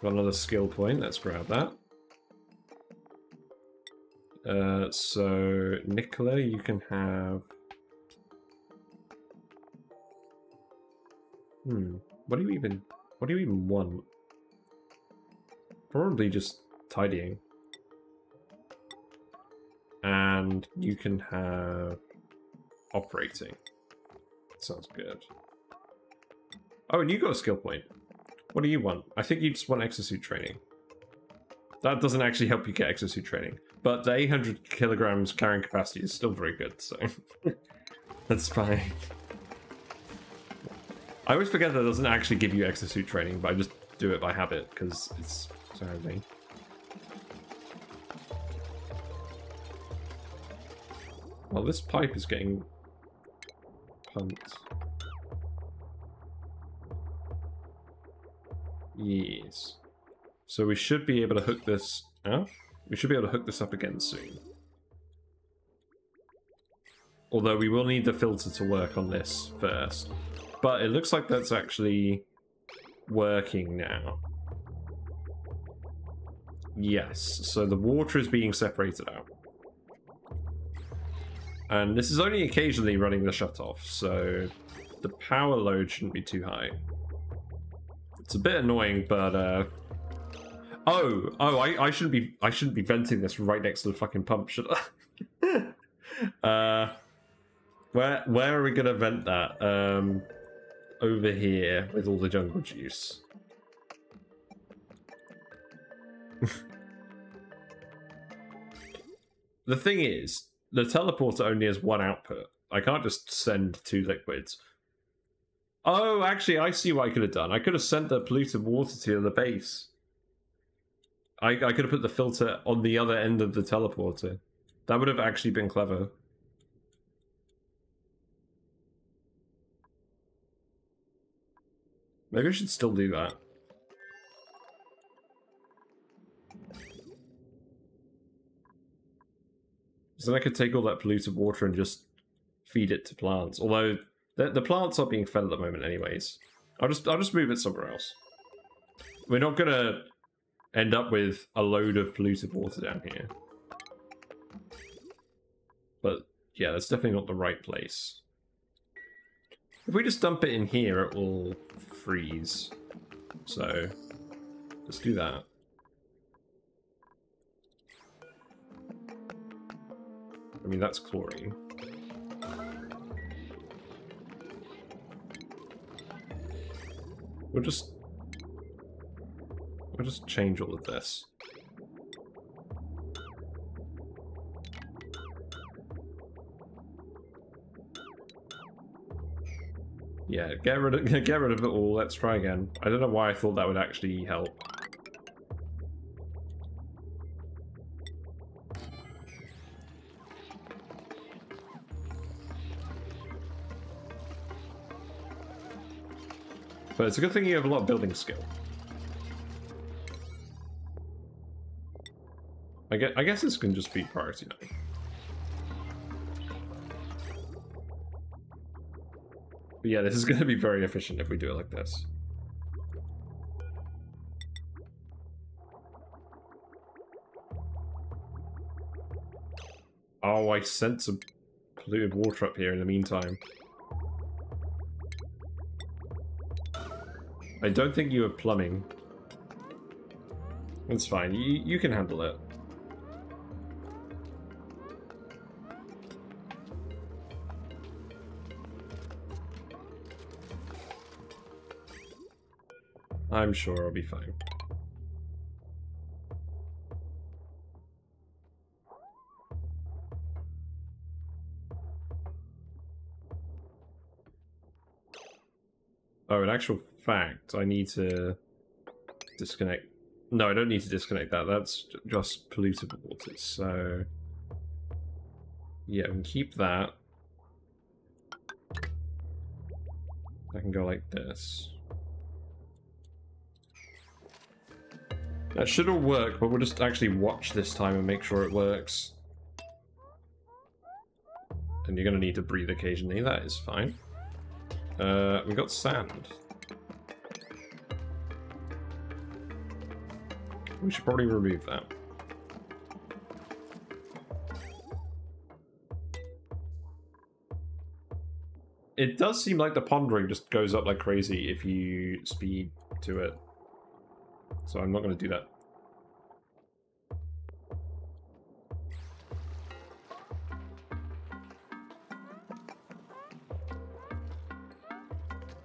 Got another skill point, let's grab that. So, Nicola, you can have... What do you even want? Probably just tidying. And you can have operating. Sounds good. Oh, and you got a skill point. What do you want? I think you just want exosuit training. That doesn't actually help you get exosuit training. But the 800 kilograms carrying capacity is still very good, so... That's fine. I always forget that it doesn't actually give you exosuit training, but I just do it by habit, because it's Sadly. Well, this pipe is getting pumped. Yes. So we should be able to hook this up. We should be able to hook this up again soon. Although we will need the filter to work on this first. But it looks like that's actually working now. Yes, so the water is being separated out. And this is only occasionally running the shutoff, so the power load shouldn't be too high. It's a bit annoying, but I shouldn't be venting this right next to the fucking pump, should I? Where are we gonna vent that? Over here with all the jungle juice. The thing is, the teleporter only has one output. I can't just send 2 liquids. Oh, actually, I see what I could have done. I could have sent the polluted water to the base. I could have put the filter on the other end of the teleporter. That would have actually been clever. Maybe I should still do that. So then I could take all that polluted water and just feed it to plants. Although the plants are being fed at the moment, anyways. I'll just move it somewhere else. We're not gonna end up with a load of polluted water down here. But yeah, that's definitely not the right place. If we just dump it in here, it will freeze. So let's do that. I mean, that's chlorine. We'll just change all of this. Yeah, get rid of it all. Let's try again. I don't know why I thought that would actually help. But it's a good thing you have a lot of building skill. I guess this can just be priority now. But yeah, this is going to be very efficient if we do it like this. Oh, I sent some polluted water up here in the meantime. I don't think you have plumbing. It's fine. You can handle it. I'm sure I'll be fine. Oh, in actual fact, I need to disconnect. No, I don't need to disconnect that. That's just polluted water. So, yeah, we can keep that. I can go like this. That should all work, but we'll just actually watch this time and make sure it works. And you're going to need to breathe occasionally. That is fine. We got sand. We should probably remove that. It does seem like the pondering just goes up like crazy if you speed to it. So I'm not going to do that.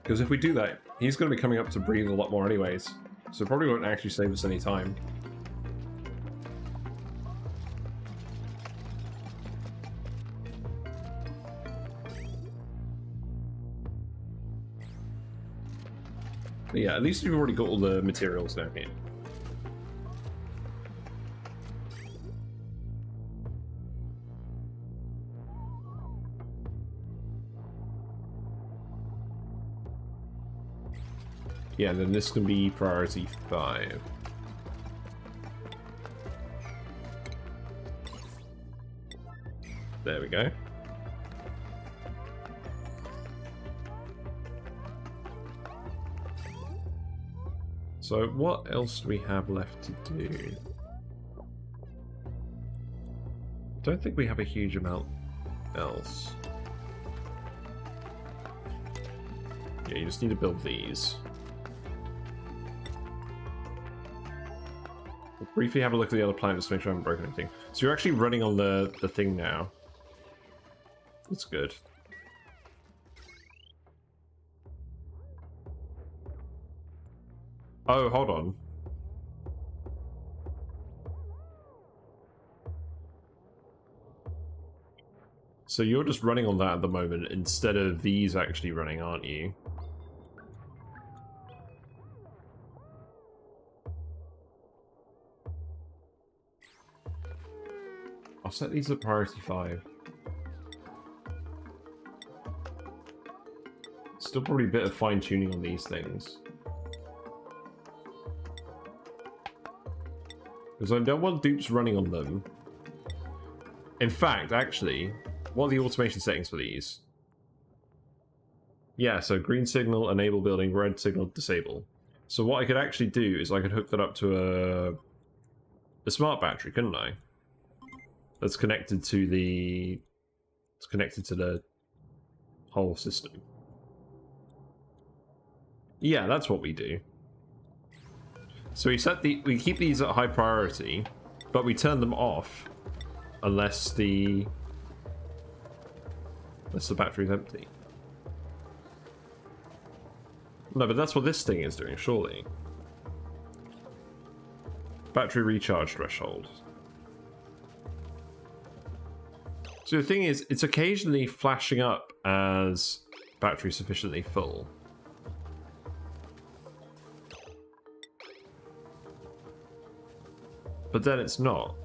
Because if we do that, he's going to be coming up to breathe a lot more anyways. So it probably won't actually save us any time. But yeah, at least we've already got all the materials down here. Yeah, then this can be priority 5. There we go. So what else do we have left to do? Don't think we have a huge amount else. Yeah, you just need to build these. We'll briefly have a look at the other planet just to make sure I haven't broken anything. So you're actually running on the thing now. That's good. Oh, hold on. So you're just running on that at the moment instead of these actually running, aren't you? I'll set these at priority 5. Still probably a bit of fine-tuning on these things. Because I don't want dupes running on them. In fact, actually, what are the automation settings for these? Yeah, so green signal, enable building, red signal, disable. So what I could actually do is I could hook that up to a smart battery, couldn't I? That's connected to the... It's connected to the whole system. Yeah, that's what we do. So we keep these at high priority, but we turn them off unless the battery's empty. No, but that's what this thing is doing, surely. Battery recharge threshold. So the thing is, it's occasionally flashing up as battery sufficiently full. But then it's not.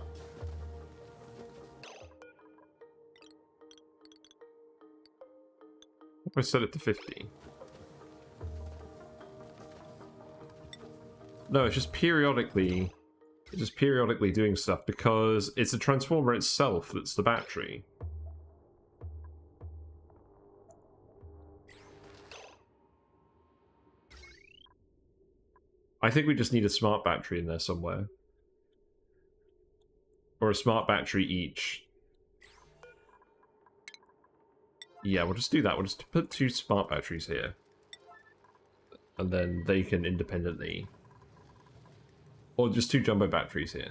If I set it to 50. No, it's just periodically doing stuff because it's a transformer itself that's the battery. I think we just need a smart battery in there somewhere. Or a smart battery each. Yeah, we'll just do that. We'll just put 2 smart batteries here. And then they can independently... Or just 2 jumbo batteries here.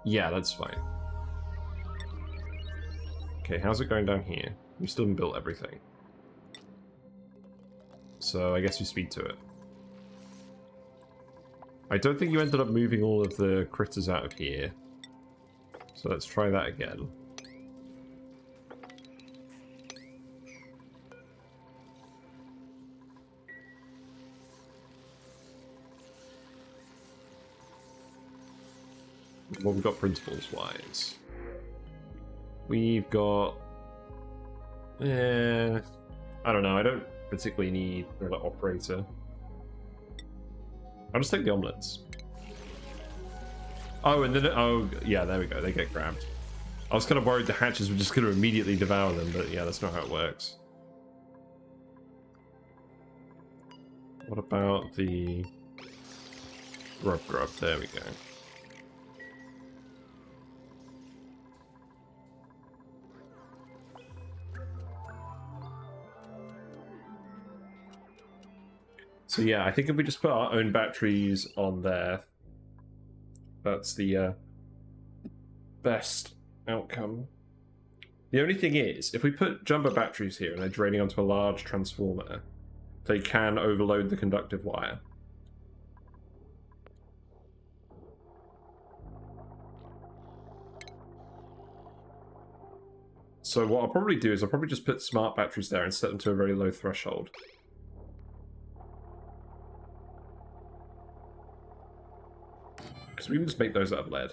Yeah, that's fine. Okay, how's it going down here? We still haven't built everything. So I guess we speed to it. I don't think you ended up moving all of the critters out of here. So let's try that again. What we've got principles-wise. We've got... I don't know, I don't particularly need another operator. I'll just take the omelets. Oh, and then... Oh, yeah, there we go. They get grabbed. I was kind of worried the hatches were just going to immediately devour them, but yeah, that's not how it works. What about the... Grub? There we go. So yeah, I think if we just put our own batteries on there, that's the best outcome. The only thing is, if we put jumbo batteries here and they're draining onto a large transformer, they can overload the conductive wire. So what I'll probably do is I'll probably just put smart batteries there and set them to a very low threshold. Because we can just make those out of lead.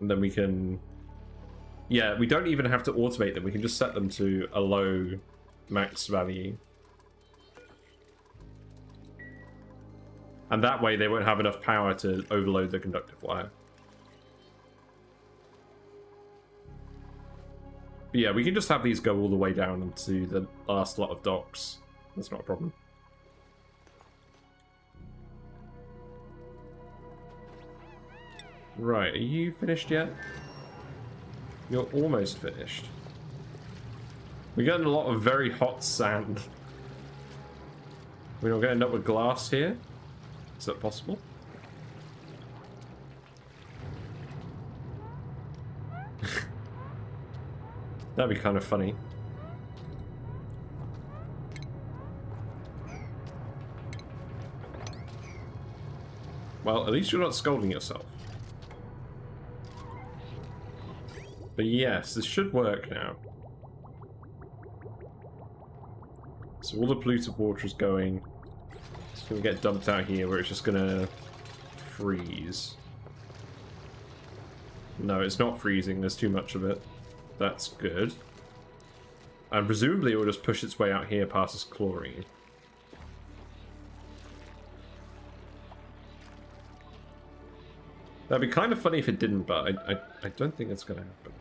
And then we can... Yeah, we don't even have to automate them. We can just set them to a low max value. And that way they won't have enough power to overload the conductive wire. But yeah, we can just have these go all the way down into the last lot of docks. That's not a problem. Right, are you finished yet? You're almost finished. We're getting a lot of very hot sand. We're not going to end up with glass here? Is that possible? That'd be kind of funny. Well, at least you're not scolding yourself. But yes, this should work now. So all the polluted water is going. It's going to get dumped out here where it's just going to freeze. No, it's not freezing. There's too much of it. That's good. And presumably it will just push its way out here past this chlorine. That'd be kind of funny if it didn't, but I don't think it's going to happen.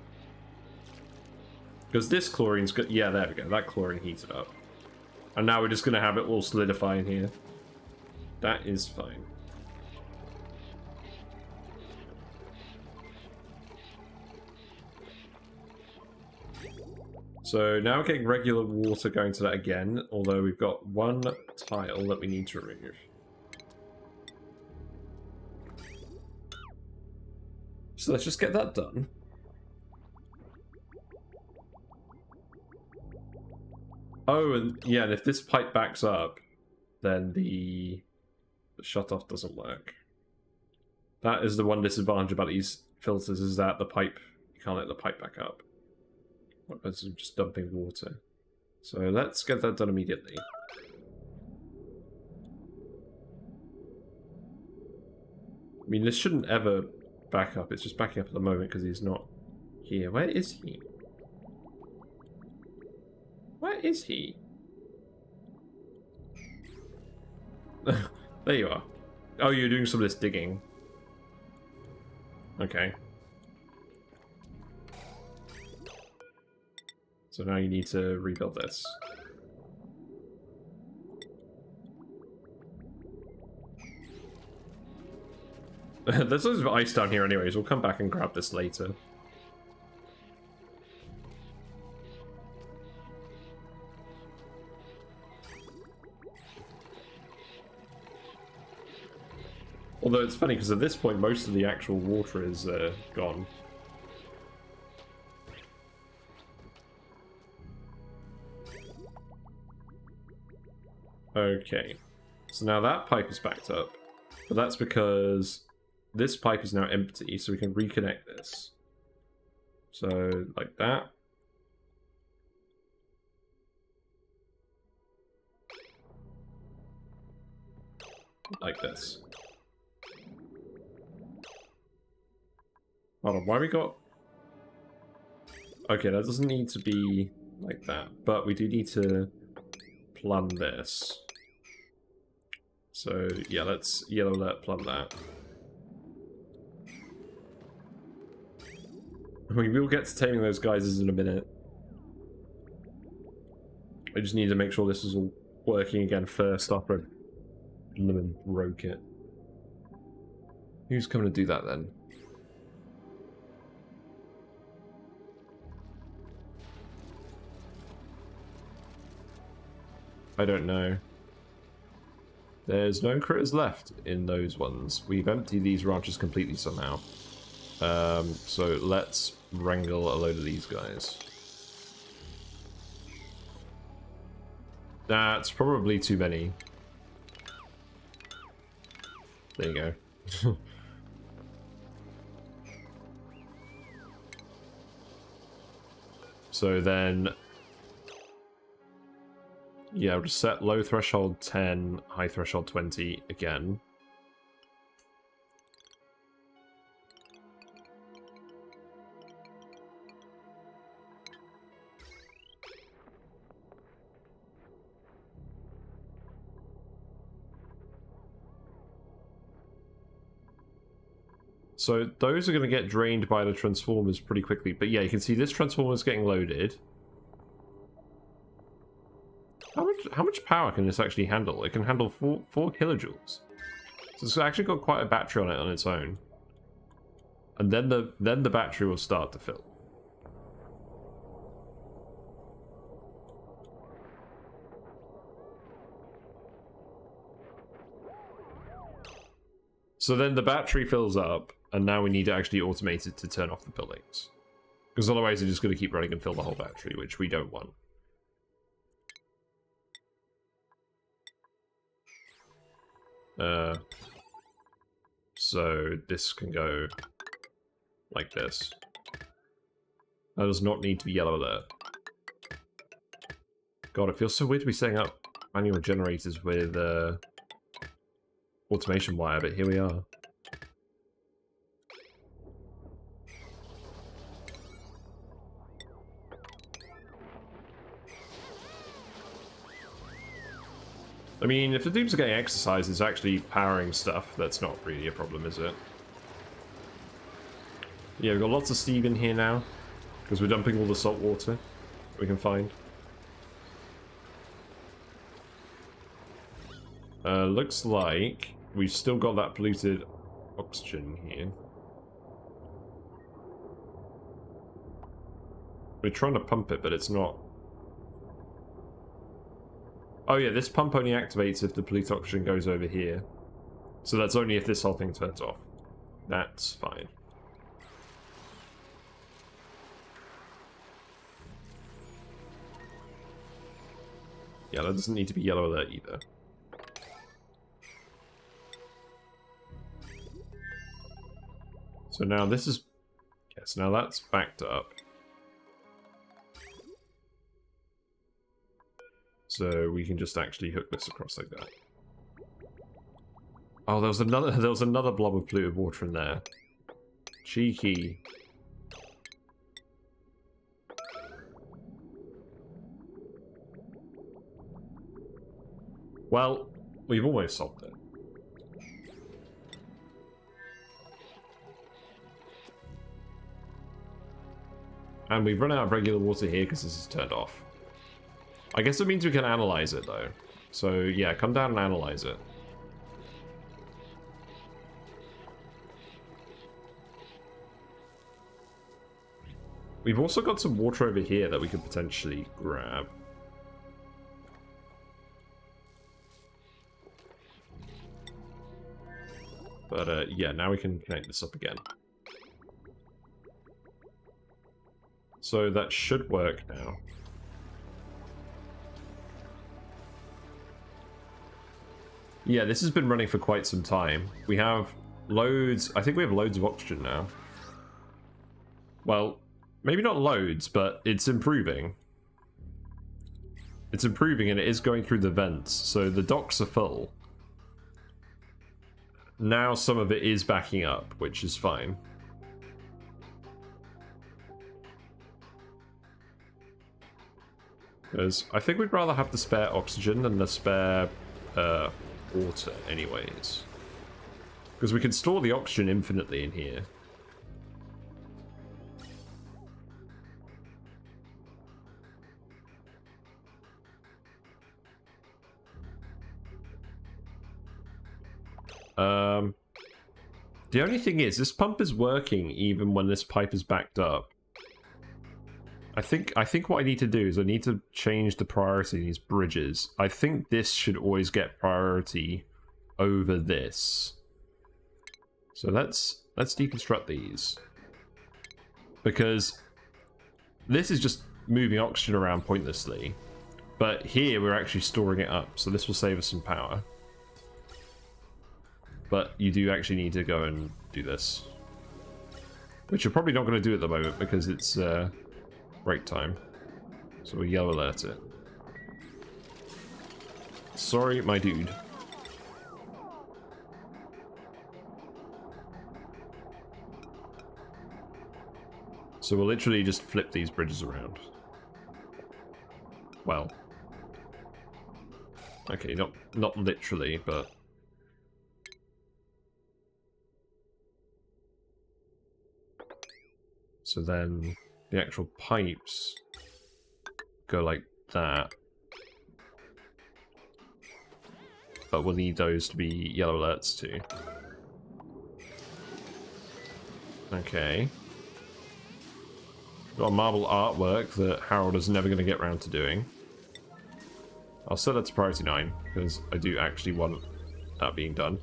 Because this chlorine's good. Yeah, there we go. That chlorine heated up. And now we're just going to have it all solidify in here. That is fine. So now we're getting regular water going to that again, although we've got one tile that we need to remove. So let's just get that done. Oh, and yeah, and if this pipe backs up, then the shutoff doesn't work. That is the one disadvantage about these filters, is that the pipe, you can't let the pipe back up. It's just dumping water. So let's get that done immediately. I mean, this shouldn't ever back up. It's just backing up at the moment because he's not here. Where is he? Where is he? There you are. Oh, you're doing some of this digging. Okay. So now you need to rebuild this. There's loads of ice down here anyways. We'll come back and grab this later. Although it's funny because at this point most of the actual water is gone. Okay, so now that pipe is backed up, but that's because this pipe is now empty, so we can reconnect this. So, like that. Like this. Hold on, why we got... Okay, that doesn't need to be like that, but we do need to plumb this. So, yeah, let's yellow alert plumb that. We will get to taming those geysers in a minute. I just need to make sure this is all working again first after I lemon broke it. Who's coming to do that then? I don't know. There's no critters left in those ones. We've emptied these ranches completely somehow. So let's wrangle a load of these guys. That's probably too many. There you go. So then... Yeah, we'll just set low threshold 10, high threshold 20 again. So those are going to get drained by the transformers pretty quickly. But yeah, you can see this transformer is getting loaded. How much power can this actually handle? It can handle 4 kilojoules. So it's actually got quite a battery on it on its own. And then the battery will start to fill. So then the battery fills up, and now we need to actually automate it to turn off the buildings. Because otherwise it's just going to keep running and fill the whole battery, which we don't want. So this can go like this. That does not need to be yellow alert. God, it feels so weird to be setting up manual generators with automation wire, but here we are. I mean, if the dudes are getting exercise, it's actually powering stuff. That's not really a problem, is it? Yeah, we've got lots of steam in here now, because we're dumping all the salt water we can find. Looks like we've still got that polluted oxygen here. We're trying to pump it, but it's not. Oh yeah, this pump only activates if the polluted oxygen goes over here. So that's only if this whole thing turns off. That's fine. Yeah, that doesn't need to be yellow alert either. So now this is... Yes, now that's backed up. So we can just actually hook this across like that. Oh, there was another blob of polluted water in there. Cheeky. Well, we've almost solved it. And we've run out of regular water here because this is turned off. I guess it means we can analyze it though. So yeah, come down and analyze it. We've also got some water over here that we could potentially grab. But yeah, now we can connect this up again. So that should work now. Yeah, this has been running for quite some time. We have loads... I think we have loads of oxygen now. Well, maybe not loads, but it's improving. It's improving and it is going through the vents, so the docks are full. Now some of it is backing up, which is fine. Because I think we'd rather have the spare oxygen than the spare water anyways. Because we can store the oxygen infinitely in here. The only thing is, this pump is working even when this pipe is backed up. I think what I need to do is I need to change the priority of these bridges. I think this should always get priority over this. So let's deconstruct these. Because this is just moving oxygen around pointlessly. But here we're actually storing it up, so this will save us some power. But you do actually need to go and do this. Which you're probably not going to do at the moment because it's break time. So we yellow alert it. Sorry, my dude. So we'll literally just flip these bridges around. Well. Okay, not literally, but... So then the actual pipes go like that. But we'll need those to be yellow alerts too. Okay. Got a marble artwork that Harold is never going to get around to doing. I'll set that to priority 9, because I do actually want that being done.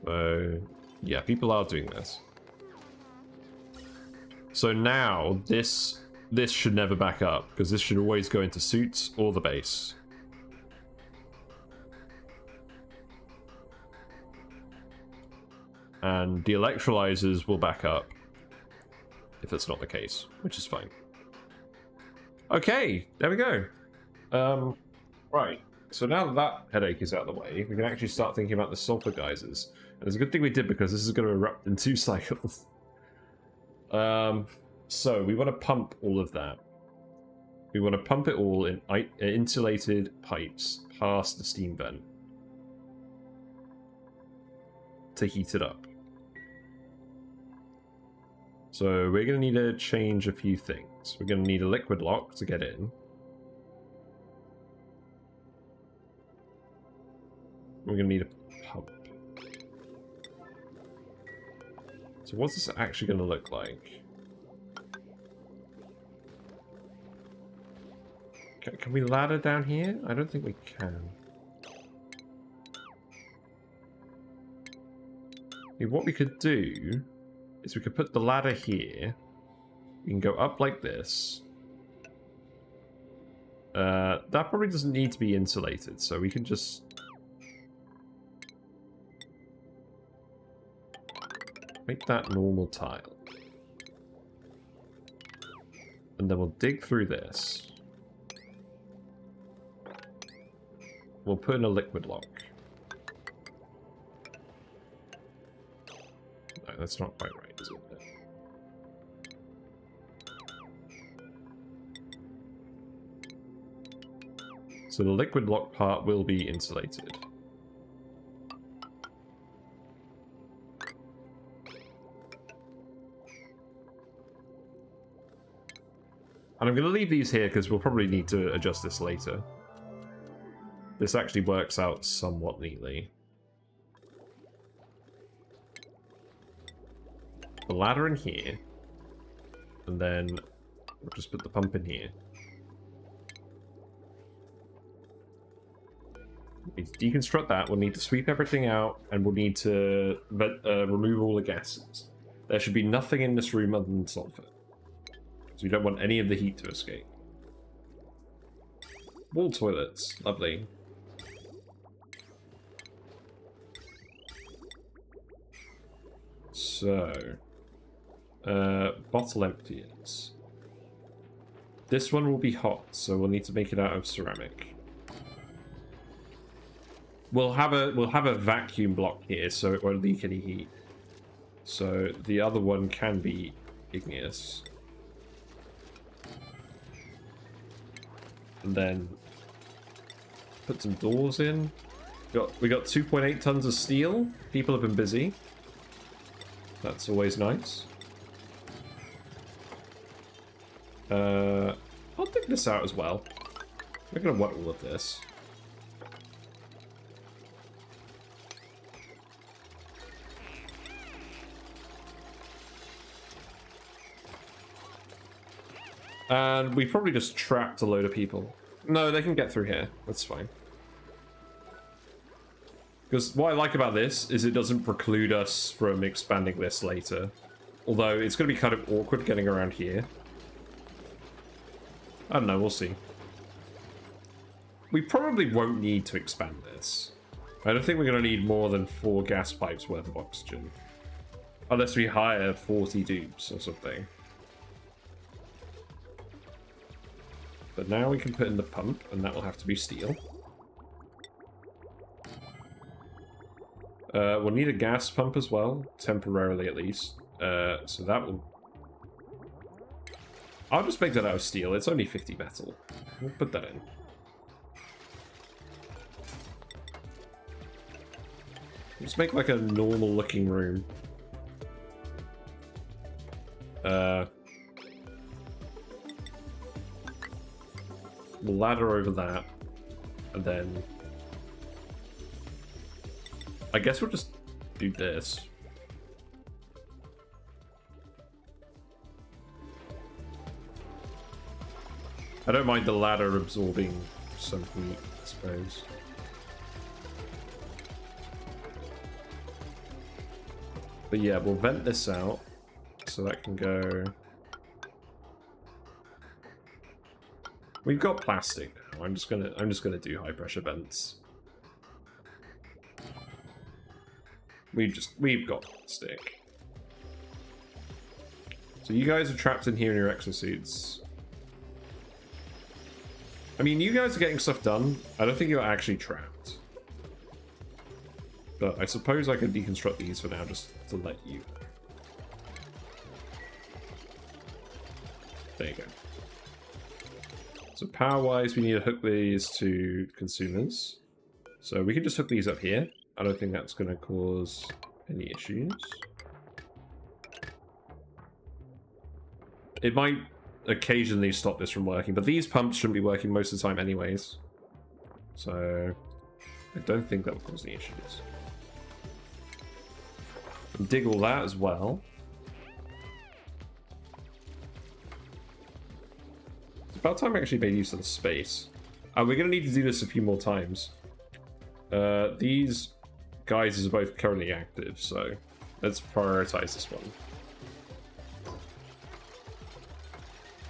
So, yeah, people are doing this. So now, this should never back up, because this should always go into suits or the base. And the electrolyzers will back up if it's not the case, which is fine. Okay, there we go. Right, so now that that headache is out of the way, we can actually start thinking about the sulfur geysers. And it's a good thing we did, because this is going to erupt in 2 cycles. So we want to pump all of that. We want to pump it all in insulated pipes past the steam vent to heat it up. So we're going to need to change a few things. We're going to need a liquid lock to get in. We're going to need a pump. So what's this actually going to look like? Can we ladder down here? I don't think we can. What we could do is we could put the ladder here. We can go up like this. That probably doesn't need to be insulated, so we can just... make that normal tile. And then we'll dig through this. We'll put in a liquid lock. No, that's not quite right, is it? So the liquid lock part will be insulated. And I'm going to leave these here because we'll probably need to adjust this later. This actually works out somewhat neatly. The ladder in here. And then we'll just put the pump in here. We need to deconstruct that. We'll need to sweep everything out. And we'll need to remove all the gases. There should be nothing in this room other than sulfur. So we don't want any of the heat to escape. Wall toilets. Lovely. So, bottle emptiers. This one will be hot, so we'll need to make it out of ceramic. We'll have a vacuum block here, so it won't leak any heat. So the other one can be igneous. And then put some doors in. We got 2.8 tons of steel. People have been busy. That's always nice. I'll dig this out as well. We're gonna want all of this. And we probably just trapped a load of people. No, they can get through here. That's fine. Because what I like about this is it doesn't preclude us from expanding this later. Although it's going to be kind of awkward getting around here. I don't know, we'll see. We probably won't need to expand this. I don't think we're going to need more than 4 gas pipes worth of oxygen. Unless we hire 40 dupes or something. But now we can put in the pump, and that will have to be steel. We'll need a gas pump as well, temporarily at least. So that will... I'll just make that out of steel. It's only 50 metal. We'll put that in. Just make like a normal looking room. We'll ladder over that, and then I guess we'll just do this. I don't mind the ladder absorbing some heat, I suppose. But yeah, we'll vent this out so that can go. We've got plastic now. I'm just gonna do high pressure vents. We've got plastic. So you guys are trapped in here in your exosuits. I mean, you guys are getting stuff done. I don't think you're actually trapped. But I suppose I could deconstruct these for now just to let you. There you go. So power-wise, we need to hook these to consumers. So we can just hook these up here. I don't think that's going to cause any issues. It might occasionally stop this from working, but these pumps shouldn't be working most of the time anyways. So I don't think that will cause any issues. Dig all that as well. It's about time I actually made use of the space. We're going to need to do this a few more times. These geysers are both currently active, so let's prioritize this one.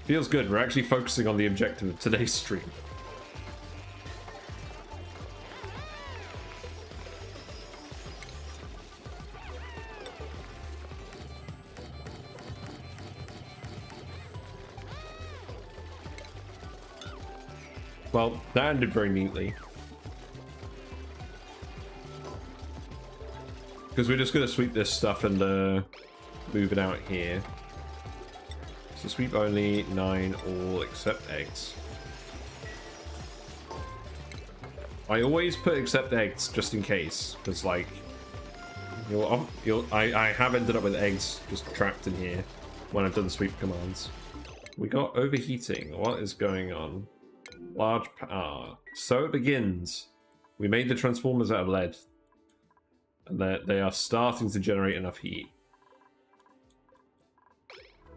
Feels good, we're actually focusing on the objective of today's stream. Well, that ended very neatly. Because we're just going to sweep this stuff and move it out here. So sweep only, 9 all except eggs. I always put except eggs just in case, because like I have ended up with eggs just trapped in here when I've done the sweep commands. We got overheating. What is going on? Large power. So it begins. We made the transformers out of lead, and they are starting to generate enough heat.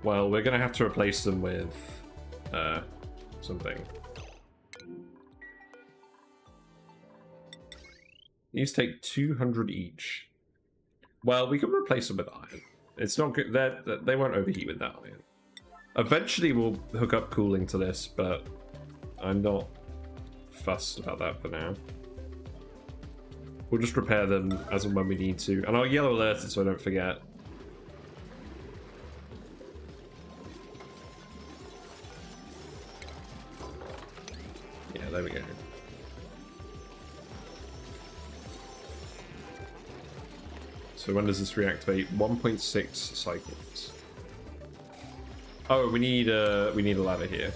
Well, we're going to have to replace them with something. These take 200 each. Well, we can replace them with iron. It's not good. They won't overheat with that iron. Eventually, we'll hook up cooling to this, but I'm not fussed about that for now. We'll just repair them as and when we need to. And I'll yellow alert it so I don't forget. Yeah, there we go. So when does this reactivate? 1.6 cycles. Oh, we need a ladder here.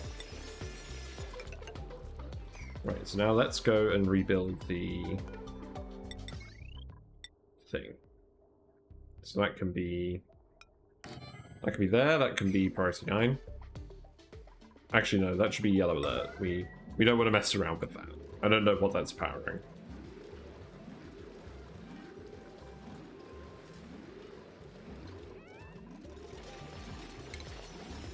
Right, so now let's go and rebuild the thing. So that can be there, that can be priority 9. Actually no, that should be yellow alert. We don't want to mess around with that. I don't know what that's powering.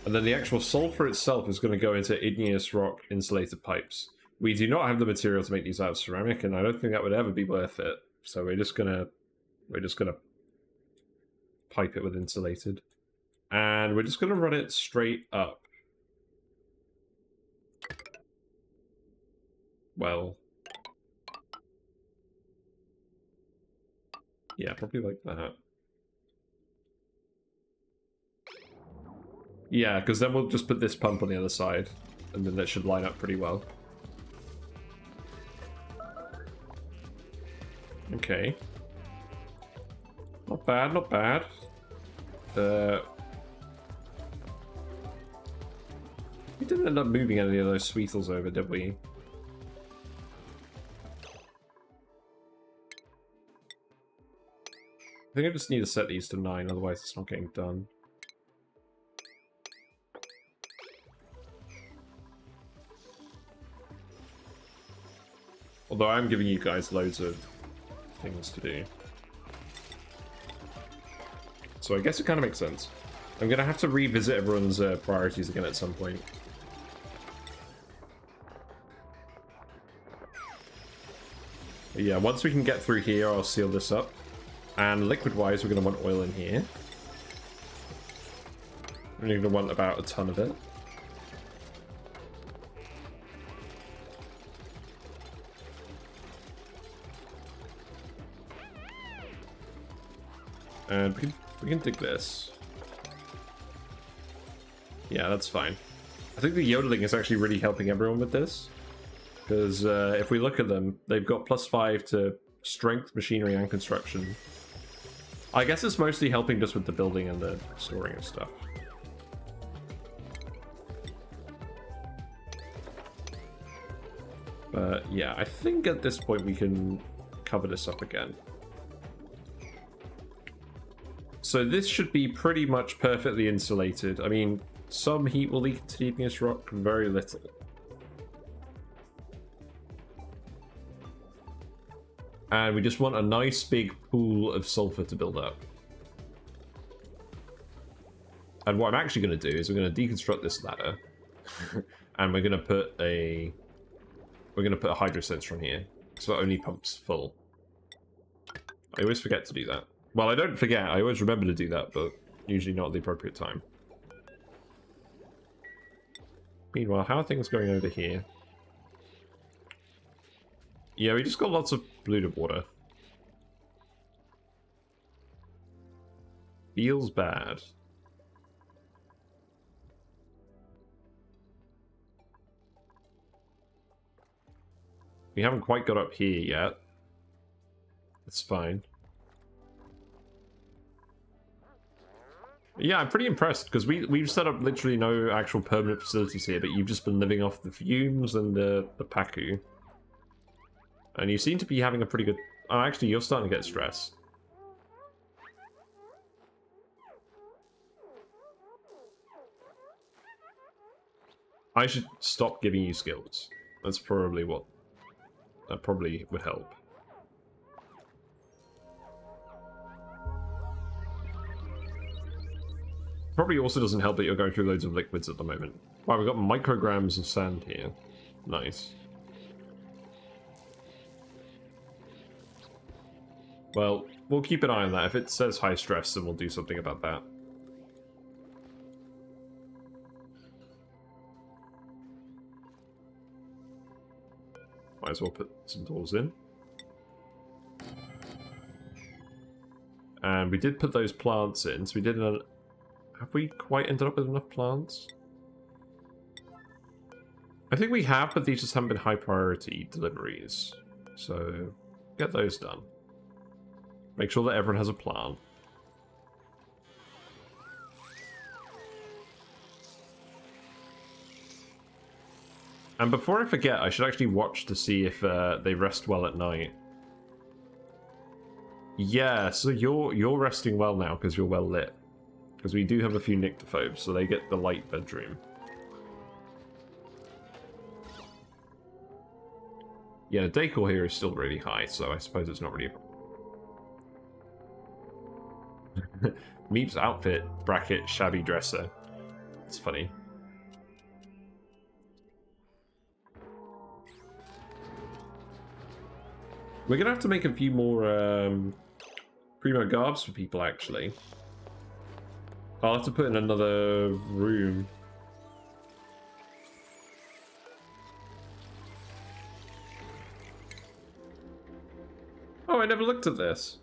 And then the actual sulfur itself is going to go into igneous rock insulated pipes. We do not have the material to make these out of ceramic, and I don't think that would ever be worth it. So we're just gonna pipe it with insulated, and we're just gonna run it straight up. Well, yeah, probably like that. Yeah, because then we'll just put this pump on the other side, and then that should line up pretty well. Okay. Not bad, not bad. We didn't end up moving any of those sweetles over, did we? I think I just need to set these to 9, otherwise it's not getting done. Although I'm giving you guys loads of things to do. So I guess it kind of makes sense. I'm going to have to revisit everyone's priorities again at some point. But yeah, once we can get through here, I'll seal this up. And liquid-wise, we're going to want oil in here. We're going to want about a ton of it. And we can dig this. Yeah, that's fine. I think the yodeling is actually really helping everyone with this. Because if we look at them, they've got +5 to strength, machinery, and construction. I guess it's mostly helping just with the building and the storing of stuff. But yeah, I think at this point we can cover this up again. So this should be pretty much perfectly insulated. I mean, some heat will leak into the igneous rock, very little. And we just want a nice big pool of sulfur to build up. And what I'm actually going to do is we're going to deconstruct this ladder. And we're going to put a hydro sensor on here. So it only pumps full. I always forget to do that. Well, I don't forget, I always remember to do that, but usually not at the appropriate time. Meanwhile, how are things going over here? Yeah, we just got lots of polluted water. Feels bad. We haven't quite got up here yet. It's fine. Yeah, I'm pretty impressed, because we've set up literally no actual permanent facilities here, but you've just been living off the fumes and the paku. And you seem to be having a pretty good... Oh, actually, you're starting to get stressed. I should stop giving you skills. That's probably what... That probably would help. Probably also doesn't help that you're going through loads of liquids at the moment. Wow, we've got micrograms of sand here. Nice. Well, we'll keep an eye on that. If it says high stress, then we'll do something about that. Might as well put some tools in. And we did put those plants in, so we did an... Have we quite ended up with enough plants? I think we have, but these just haven't been high priority deliveries. So, get those done. Make sure that everyone has a plan. And before I forget, I should actually watch to see if they rest well at night. Yeah, so you're resting well now because you're well lit. Because we do have a few nyctophobes, so they get the light bedroom. Yeah, the decor here is still really high, so I suppose it's not really a... Meep's outfit, bracket, shabby dresser. It's funny. We're gonna have to make a few more primo garbs for people, actually. I'll have to put in another room. Oh, I never looked at this.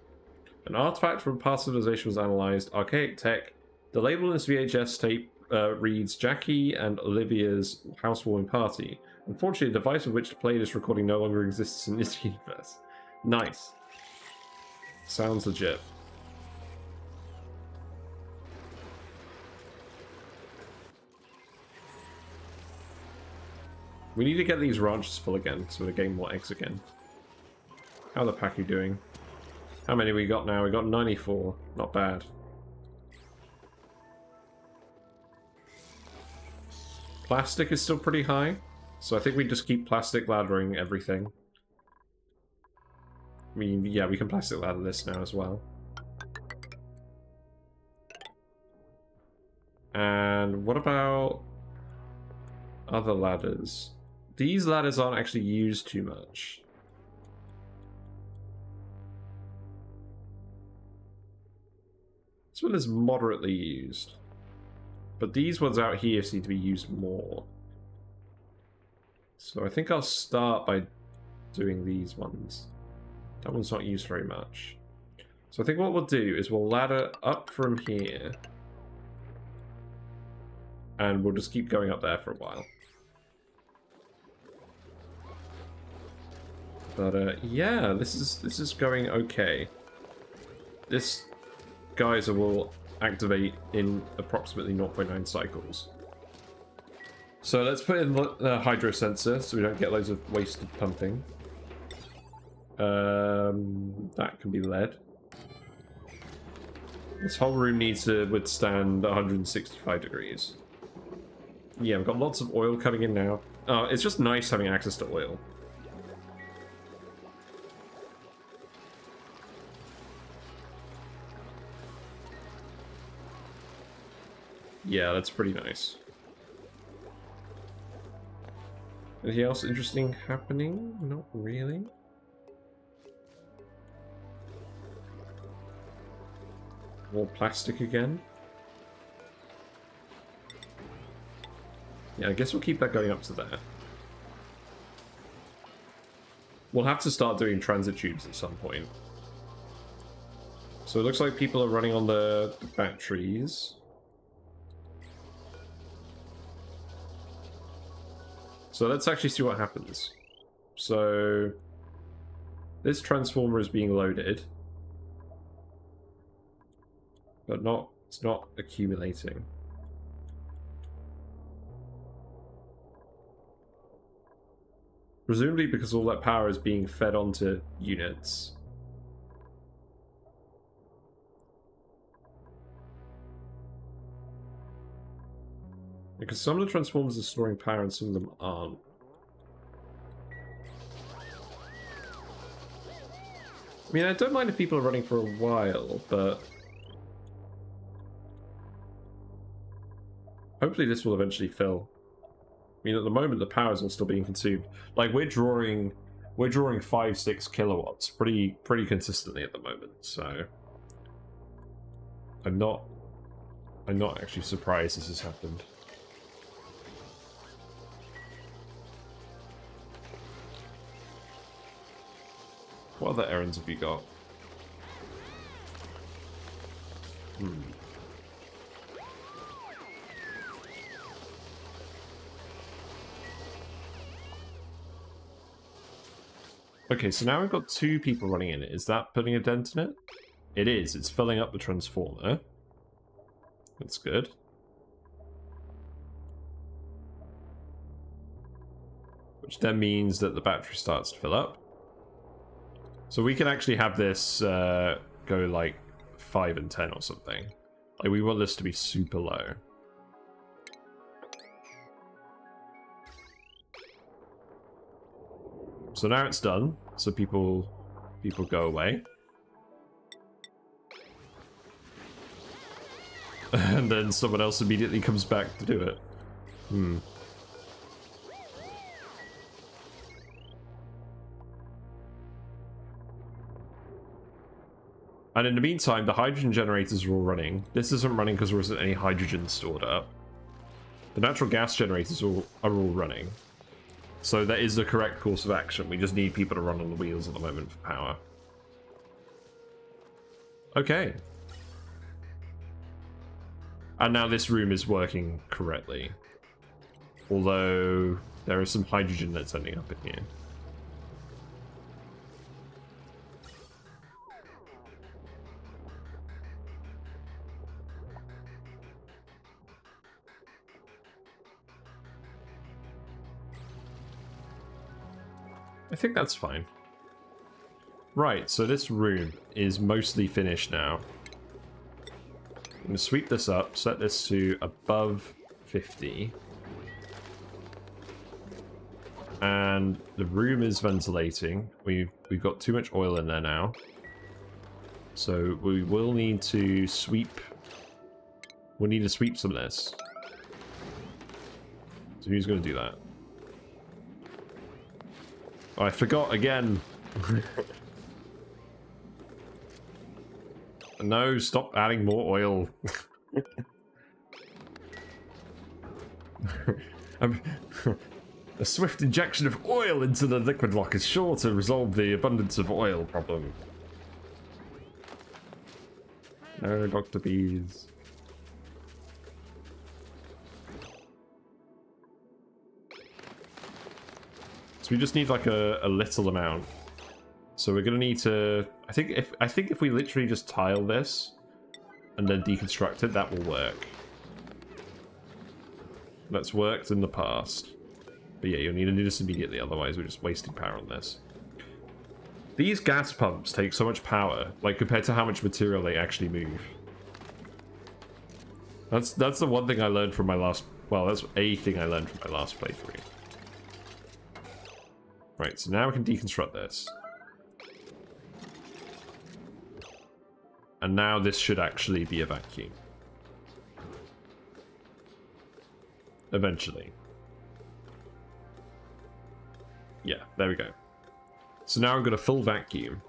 An artifact from past civilization was analysed. Archaic tech. The label in this VHS tape reads Jackie and Olivia's housewarming party. Unfortunately, the device with which to play this recording no longer exists in this universe. Nice. Sounds legit. We need to get these ranches full again, so we're getting more eggs again. How are the Paku doing? How many we got now? We got 94. Not bad. Plastic is still pretty high, so I think we just keep plastic laddering everything. I mean, yeah, we can plastic ladder this now as well. And what about other ladders? These ladders aren't actually used too much. This one is moderately used. But these ones out here seem to be used more. So I think I'll start by doing these ones. That one's not used very much. So I think what we'll do is we'll ladder up from here. And we'll just keep going up there for a while. But yeah, this is going okay. This geyser will activate in approximately 0.9 cycles. So let's put in the hydro sensor so we don't get loads of wasted pumping. That can be lead. This whole room needs to withstand 165 degrees. Yeah, we've got lots of oil coming in now. It's just nice having access to oil. Yeah, that's pretty nice. Anything else interesting happening? Not really. More plastic again. Yeah, I guess we'll keep that going up to there. We'll have to start doing transit tubes at some point. So it looks like people are running on the batteries. So let's actually see what happens. So this transformer is being loaded, but it's not accumulating. Presumably because all that power is being fed onto units. Because some of the transformers are storing power and some of them aren't. I mean, I don't mind if people are running for a while, but hopefully this will eventually fill. I mean, at the moment the power is all still being consumed. Like we're drawing 5-6 kilowatts pretty consistently at the moment. So I'm not actually surprised this has happened. What other errands have you got? Okay, so now we've got 2 people running in it. Is that putting a dent in it? It is. It's filling up the transformer. That's good. Which then means that the battery starts to fill up. So we can actually have this go like 5 and 10 or something. Like we want this to be super low. So now it's done. So people go away. And then someone else immediately comes back to do it. And in the meantime, the hydrogen generators are all running. This isn't running because there isn't any hydrogen stored up. The natural gas generators are all running. So that is the correct course of action. We just need people to run on the wheels at the moment for power. Okay. And now this room is working correctly. Although there is some hydrogen that's ending up in here. I think that's fine. Right, so this room is mostly finished now. I'm going to sweep this up, set this to above 50. And the room is ventilating. We've got too much oil in there now. So we will need to sweep... We'll need to sweep some of this. So who's going to do that? Oh, I forgot again. No, stop adding more oil. A swift injection of oil into the liquid lock is sure to resolve the abundance of oil problem. No, Dr. Bees. So we just need like a little amount. So we're gonna need to. I think if we literally just tile this and then deconstruct it, that will work. That's worked in the past. But yeah, you'll need to do this immediately, otherwise we're just wasting power on this. These gas pumps take so much power, like compared to how much material they actually move. That's the one thing I learned from my last. Well, that's a thing I learned from my last playthrough. Right, so now we can deconstruct this. And now this should actually be a vacuum. Eventually. Yeah, there we go. So now I've got a full vacuum.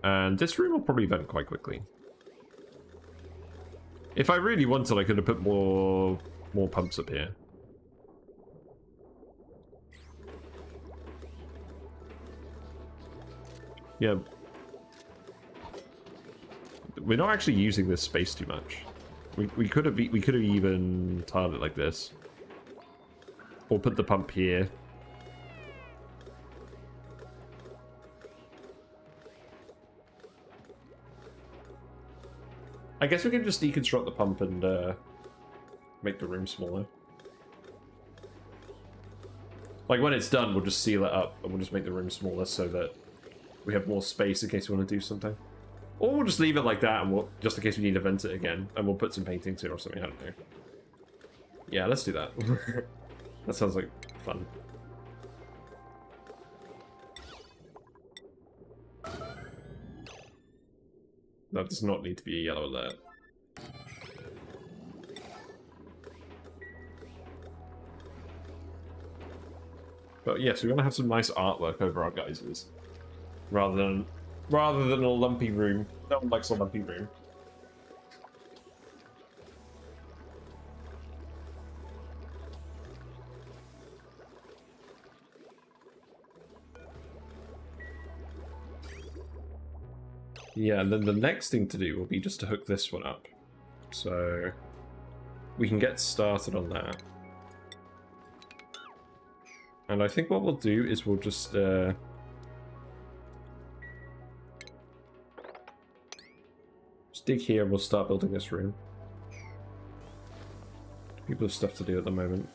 And this room will probably vent quite quickly. If I really wanted, I could have put more pumps up here. Yeah. We're not actually using this space too much. We could have even tiled it like this. Or put the pump here. I guess we can just deconstruct the pump and make the room smaller. Like when it's done, we'll just seal it up and we'll just make the room smaller so that we have more space in case we want to do something. Or we'll just leave it like that and we'll, just in case we need to vent it again, and we'll put some paintings here or something, I don't know. Yeah, let's do that. That sounds like fun. That does not need to be a yellow alert. But yes, we're gonna have some nice artwork over our geysers. Rather than a lumpy room. No one likes a lumpy room. Yeah, and then the next thing to do will be just to hook this one up. So we can get started on that. And I think what we'll do is we'll just dig here and we'll start building this room. People have stuff to do at the moment.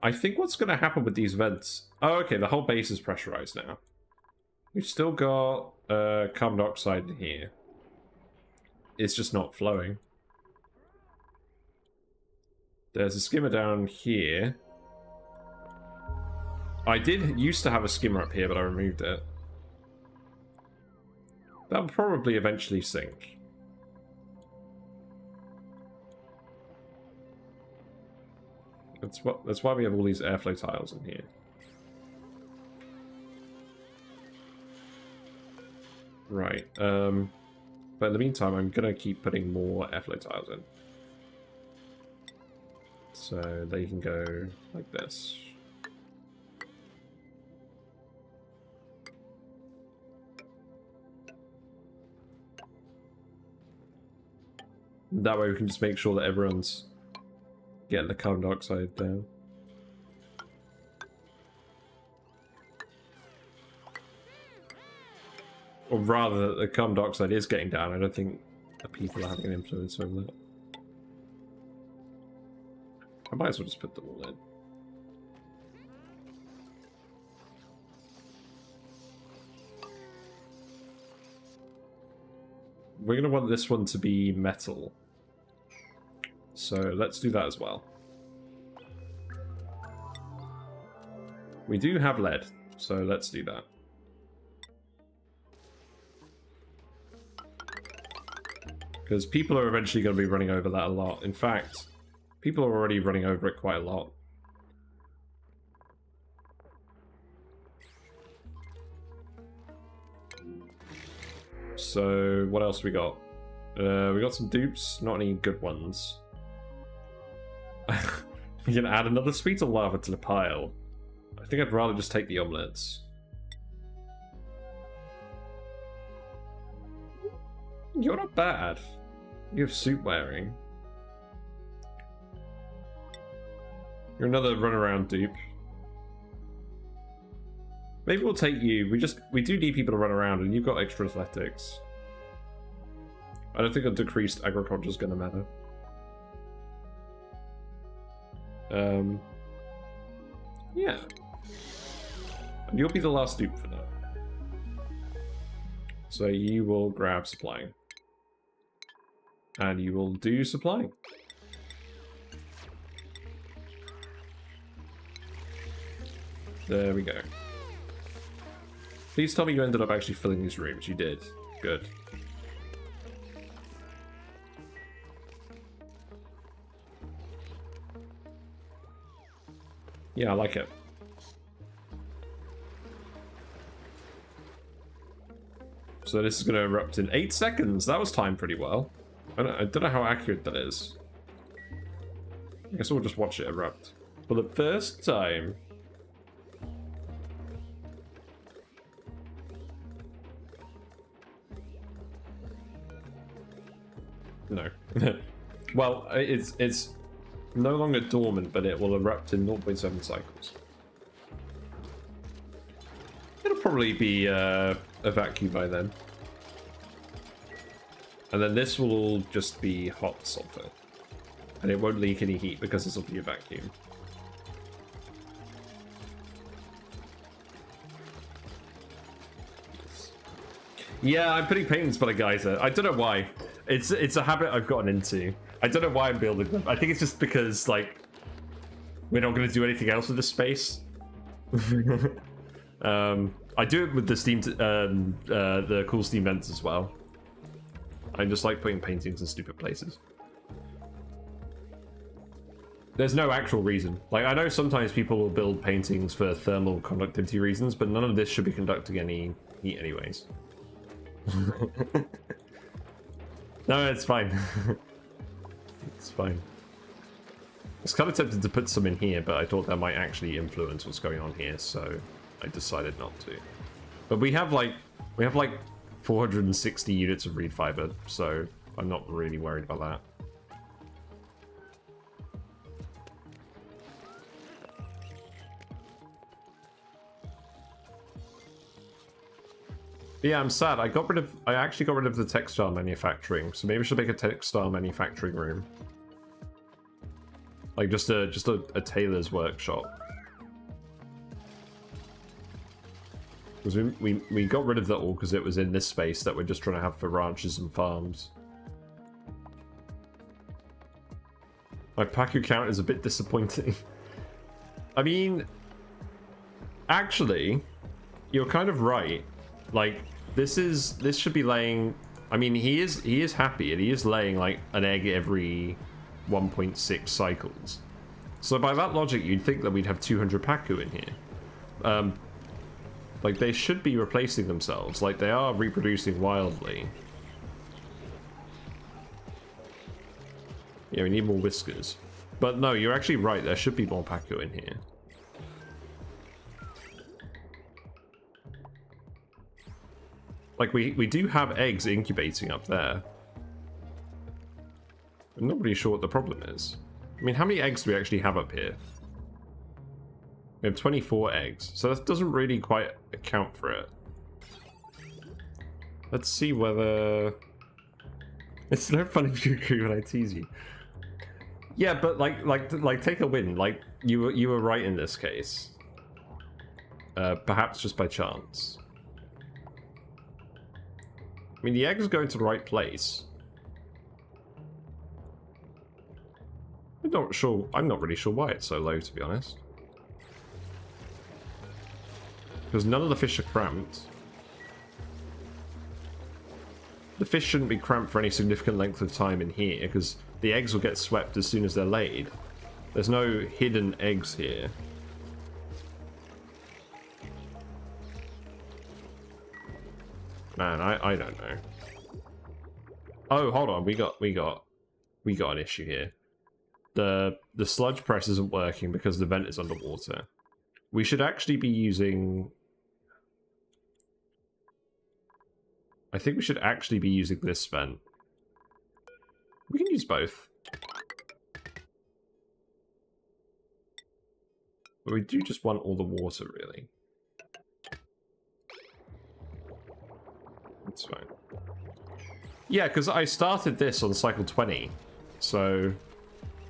I think what's going to happen with these vents... Oh, okay, the whole base is pressurized now. We've still got carbon dioxide in here. It's just not flowing. There's a skimmer down here. I did used to have a skimmer up here, but I removed it. That'll probably eventually sink. That's why we have all these airflow tiles in here. Right. But in the meantime, I'm gonna keep putting more airflow tiles in. So they can go like this. That way we can just make sure that everyone's getting the carbon dioxide down. Or rather, the carbon dioxide is getting down. I don't think the people are having an influence over that. I might as well just put them all in. we're going to want this one to be metal. So let's do that as well. We do have lead, so let's do that. Because people are eventually going to be running over that a lot. In fact, people are already running over it quite a lot. So, what else we got? We got some dupes, not any good ones. We can add another sweet of lava to the pile. I think I'd rather just take the omelets. You're not bad. You have suit wearing. You're another runaround dupe. Maybe we'll take you. We do need people to run around, and you've got extra athletics. I don't think a decreased agriculture is going to matter. Yeah. And you'll be the last dupe for now. So you will grab supplying. And you will do supplying. There we go. Please tell me you ended up actually filling these rooms. You did. Good. Yeah, I like it. So this is going to erupt in 8 seconds. That was timed pretty well. I don't know how accurate that is. I guess we'll just watch it erupt. For the first time. No. Well, it's no longer dormant, but it will erupt in 0.7 cycles. It'll probably be a vacuum by then. And then this will all just be hot sulfur. And it won't leak any heat because this will be a vacuum. Yeah, I'm putting paintings by the geyser. I don't know why. It's a habit I've gotten into. I don't know why I'm building them. I think it's just because, like, we're not going to do anything else with this space. I do it with the Steam, the cool Steam vents as well. I just like putting paintings in stupid places. There's no actual reason. Like, I know sometimes people will build paintings for thermal conductivity reasons, but none of this should be conducting any heat anyways. No, it's fine. It's fine. I was kind of tempted to put some in here, but I thought that might actually influence what's going on here, so I decided not to. But we have like 460 units of reed fiber, so I'm not really worried about that. But yeah, I'm sad. I actually got rid of the textile manufacturing, so maybe I should make a textile manufacturing room. Like just a tailor's workshop. Because we got rid of that all because it was in this space that we're just trying to have for ranches and farms. My Paku count is a bit disappointing. I mean, actually, you're kind of right. Like, this should be laying. I mean, he is happy and he is laying like an egg every 1.6 cycles. So by that logic, you'd think that we'd have 200 Paku in here. Like, they should be replacing themselves. Like, they are reproducing wildly. Yeah, we need more whiskers. But no, you're actually right. There should be more Paku in here. Like, we do have eggs incubating up there. I'm not really sure what the problem is. I mean, how many eggs do we actually have up here? We have 24 eggs, so that doesn't really quite account for it. Let's see whether... It's no fun if you agree when I tease you. Yeah, but like take a win. Like, you were right in this case. Perhaps just by chance. I mean, the eggs go to the right place. I'm not really sure why it's so low, to be honest. Because none of the fish are cramped. The fish shouldn't be cramped for any significant length of time in here, because the eggs will get swept as soon as they're laid. There's no hidden eggs here. Man, I don't know. Oh, hold on, we got an issue here. The sludge press isn't working because the vent is underwater. We should actually be using... I think we should actually be using this vent. We can use both. But we do just want all the water, really. That's fine. Yeah, because I started this on cycle 20, so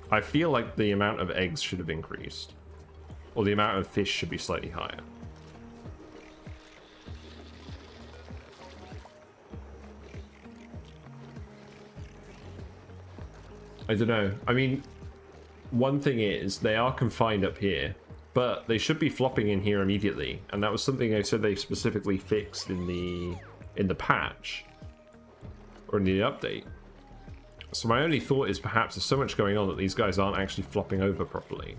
I feel like the amount of eggs should have increased. Or the amount of fish should be slightly higher. I don't know. I mean, one thing is, they are confined up here, but they should be flopping in here immediately, and that was something I said they specifically fixed in the patch, or in the update. So my only thought is perhaps there's so much going on that these guys aren't actually flopping over properly.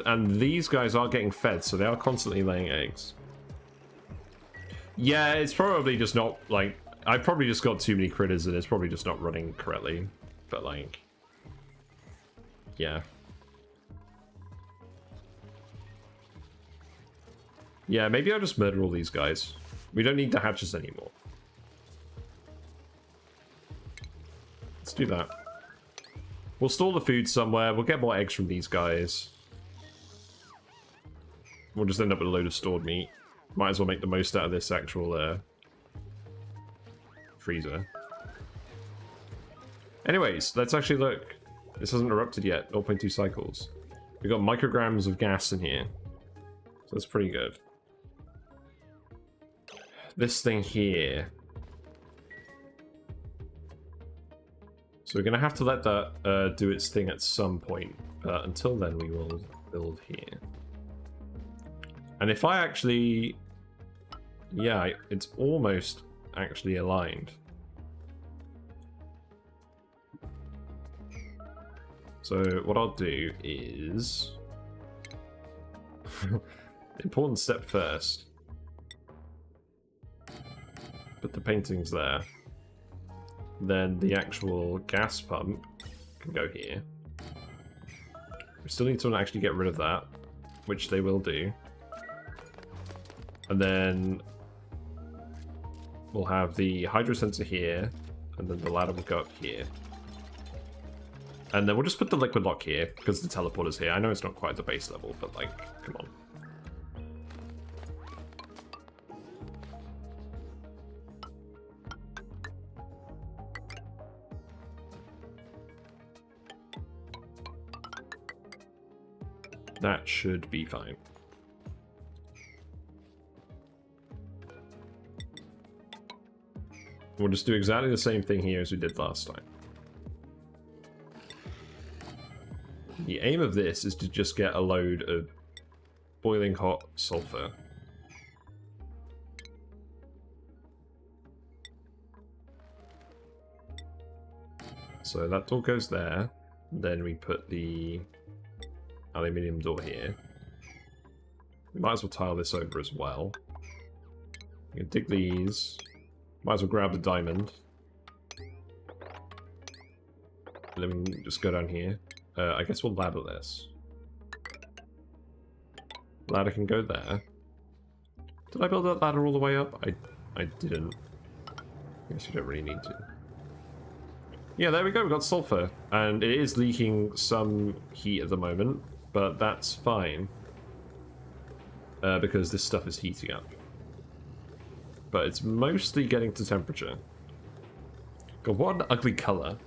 And these guys are getting fed, so they are constantly laying eggs. Yeah, it's probably just not, like... I probably just got too many critters and it's probably just not running correctly. But, like... yeah. Yeah, maybe I'll just murder all these guys. We don't need the hatches anymore. Let's do that. We'll store the food somewhere. We'll get more eggs from these guys. We'll just end up with a load of stored meat. Might as well make the most out of this actual freezer. Anyways, let's actually look. This hasn't erupted yet. 0.2 cycles. We've got micrograms of gas in here. So that's pretty good. This thing here. So we're going to have to let that do its thing at some point. But until then, we will build here. And if I actually... yeah, it's almost actually aligned. So what I'll do is... important step first. Put the paintings there. Then the actual gas pump can go here. We still need to actually get rid of that, which they will do. And then we'll have the hydro sensor here, and then the ladder will go up here. And then we'll just put the liquid lock here, because the teleporter's here. I know it's not quite the base level, but like, come on. That should be fine. We'll just do exactly the same thing here as we did last time. The aim of this is to just get a load of boiling hot sulfur. So that door goes there. Then we put the aluminium door here. We might as well tile this over as well. You can dig these. Might as well grab the diamond. And then we can just go down here. I guess we'll ladder this. Ladder can go there. Did I build that ladder all the way up? I didn't. I guess you don't really need to. Yeah, there we go. We've got sulfur. And it is leaking some heat at the moment. But that's fine. Because this stuff is heating up. But it's mostly getting to temperature. God, what an ugly color.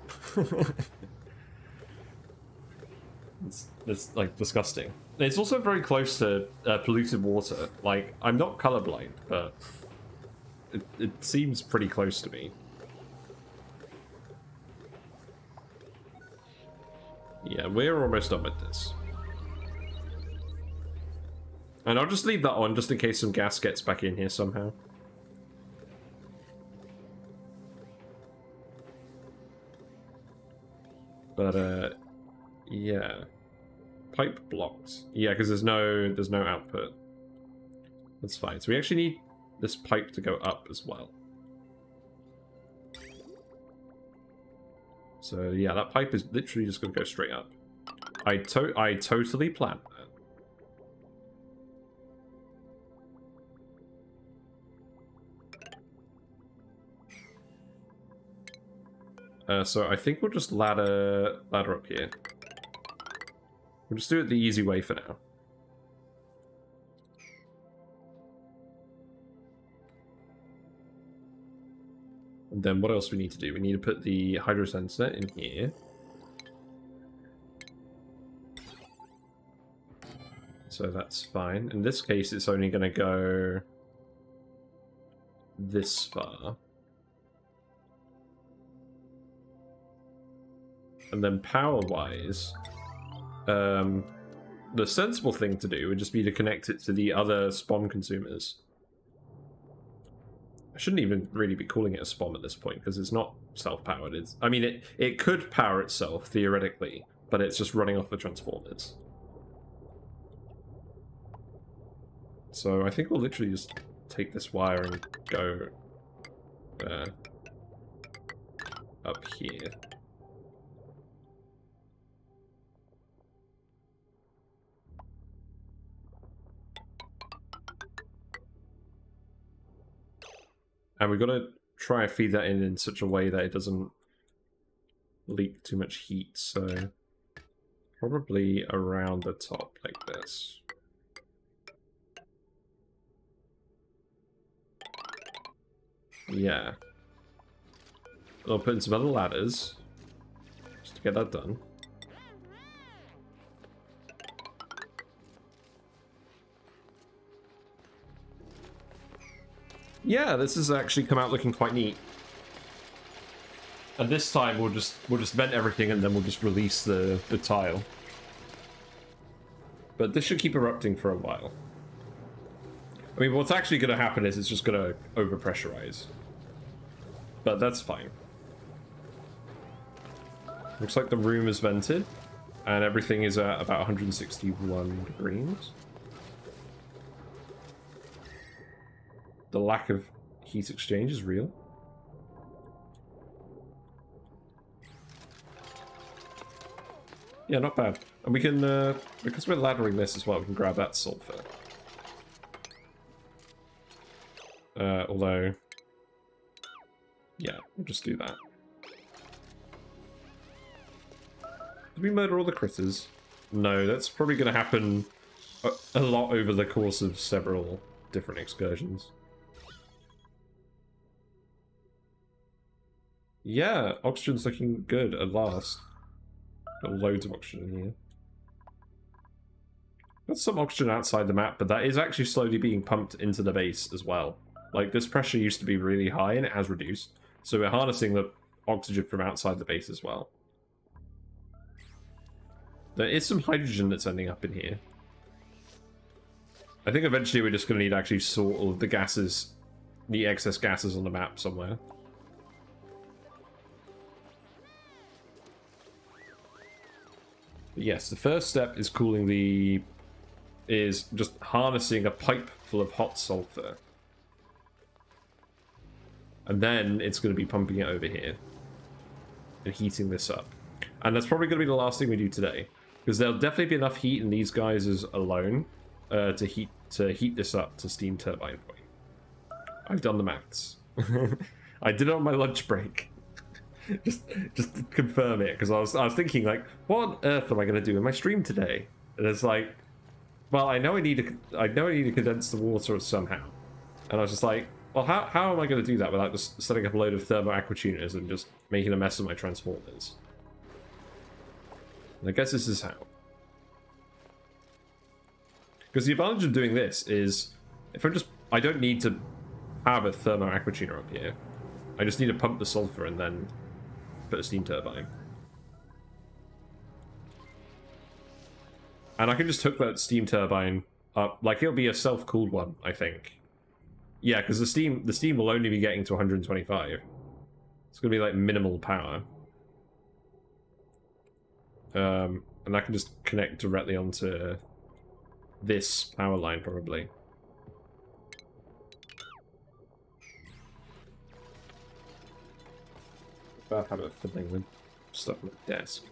it's like disgusting. It's also very close to polluted water. Like, I'm not colorblind, but it seems pretty close to me. Yeah, we're almost done with this. And I'll just leave that on just in case some gas gets back in here somehow. But yeah. Pipe blocked. Yeah, because there's no output. That's fine. So we actually need this pipe to go up as well. So yeah, that pipe is literally just going to go straight up. I totally planned that. So I think we'll just ladder up here. We'll just do it the easy way for now. And then what else we need to do? We need to put the hydro sensor in here. So that's fine. In this case, it's only going to go this far. And then power-wise, the sensible thing to do would just be to connect it to the other SPOM consumers. I shouldn't even really be calling it a SPOM at this point, because it's not self-powered. I mean, it could power itself, theoretically, but it's just running off the transformers. So I think we'll literally just take this wire and go up here. And we've got to try and feed that in such a way that it doesn't leak too much heat, so probably around the top like this. Yeah. I'll put in some other ladders just to get that done. Yeah, this has actually come out looking quite neat. And this time we'll just vent everything and then we'll just release the tile. But this should keep erupting for a while. I mean, what's actually going to happen is it's just going to overpressurize. But that's fine. Looks like the room is vented. And everything is at about 161 degrees. The lack of heat exchange is real. Yeah, not bad. And we can, because we're laddering this as well, we can grab that sulfur. Although, yeah, we'll just do that. Did we murder all the critters? No, that's probably going to happen a lot over the course of several different excursions. Yeah, oxygen's looking good at last. Got loads of oxygen here. Got some oxygen outside the map, but that is actually slowly being pumped into the base as well. Like, this pressure used to be really high and it has reduced. So we're harnessing the oxygen from outside the base as well. There is some hydrogen that's ending up in here. I think eventually we're just going to need to actually sort all of the gases, the excess gases on the map somewhere. But yes, the first step is is just harnessing a pipe full of hot sulfur. And then it's going to be pumping it over here and heating this up. And that's probably going to be the last thing we do today, because there'll definitely be enough heat in these geysers alone to heat this up to steam turbine point. I've done the maths. I did it on my lunch break. just to confirm it, because I was thinking, like, what on earth am I going to do in my stream today? And it's like, well, I know I need to condense the water somehow. And I was just like, Well, how am I going to do that without just setting up a load of thermo aquatuners and just making a mess of my transformers? And I guess this is how. Because the advantage of doing this is, if I don't need to have a thermo aquatuner up here. I just need to pump the sulfur and then put a steam turbine. And I can just hook that steam turbine up, like it'll be a self-cooled one, I think. Yeah, because the steam will only be getting to 125. It's gonna be like minimal power. And I can just connect directly onto this power line, probably. Bad habit of fiddling with stuff on the desk.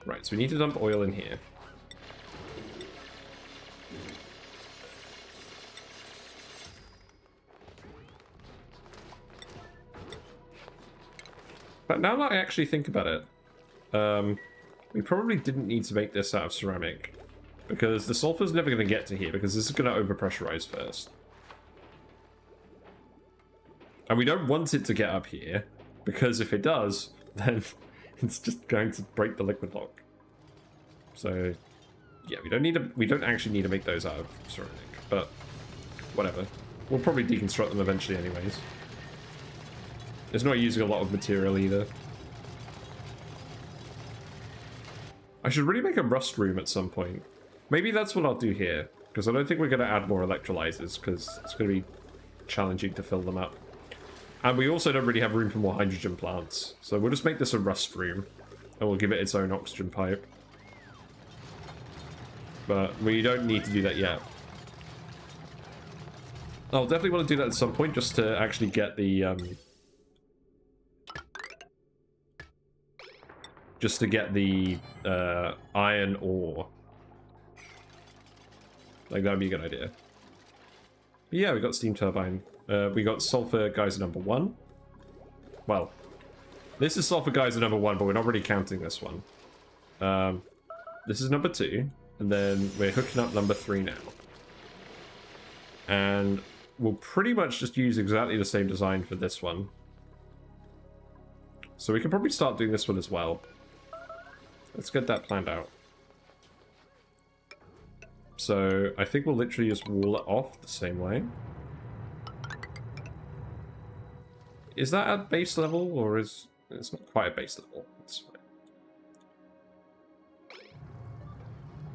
Right, so we need to dump oil in here. But now that I actually think about it, we probably didn't need to make this out of ceramic, because the sulfur's never going to get to here, because this is going to overpressurize first. And we don't want it to get up here, because if it does, then it's just going to break the liquid lock. So, yeah, we don't actually need to make those out of ceramic, but whatever. We'll probably deconstruct them eventually anyways. It's not using a lot of material either. I should really make a rust room at some point. Maybe that's what I'll do here, because I don't think we're going to add more electrolyzers, because it's going to be challenging to fill them up. And we also don't really have room for more hydrogen plants, so we'll just make this a rust room, and we'll give it its own oxygen pipe. But we don't need to do that yet. I'll definitely want to do that at some point, just to actually get the, iron ore. Like, that would be a good idea. But yeah, we got steam turbine. We got sulfur geyser number 1. Well, this is sulfur geyser number 1, but we're not really counting this one. This is number 2, and then we're hooking up number 3 now. And we'll pretty much just use exactly the same design for this one. So we can probably start doing this one as well. Let's get that planned out. So I think we'll literally just wall it off the same way. Is that at base level, or is it's not quite at base level? It's fine.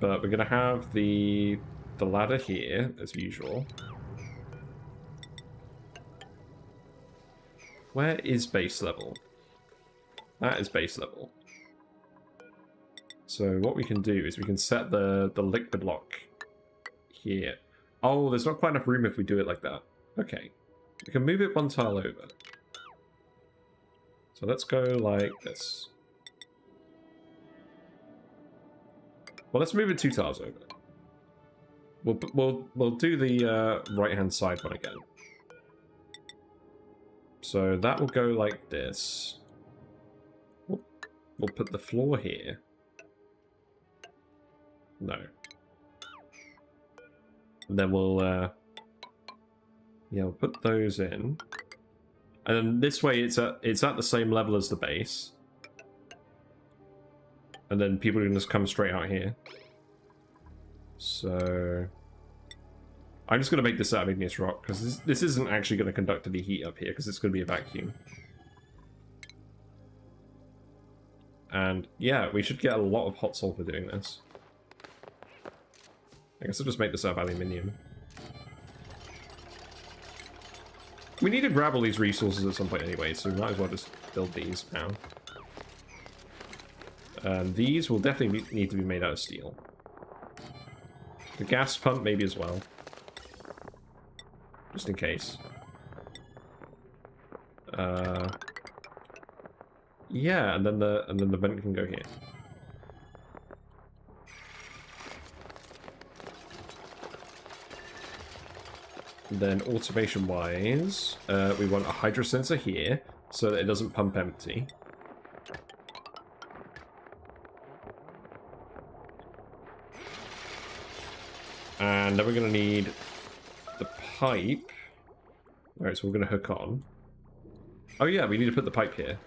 But we're gonna have the ladder here as usual. Where is base level? That is base level. So what we can do is we can set the liquid lock here. Oh, there's not quite enough room if we do it like that. Okay. We can move it one tile over. So let's go like this. Well, let's move it 2 tiles over. We'll do the right-hand side one again. So that will go like this. We'll put the floor here. No. And then we'll we'll put those in. And then this way it's at the same level as the base. And then people can just come straight out here. So I'm just going to make this out of igneous rock, because this isn't actually going to conduct any heat up here, because it's going to be a vacuum. And yeah, we should get a lot of hot sulfur doing this. I guess I'll just make this out of aluminium. We need to grab all these resources at some point anyway, so we might as well just build these now. These will definitely need to be made out of steel. The gas pump maybe as well. Just in case. Yeah, and then the vent can go here. Then automation-wise, we want a hydro sensor here, so that it doesn't pump empty. And then we're going to need the pipe. Alright, so we're going to hook on. Oh yeah, we need to put the pipe here.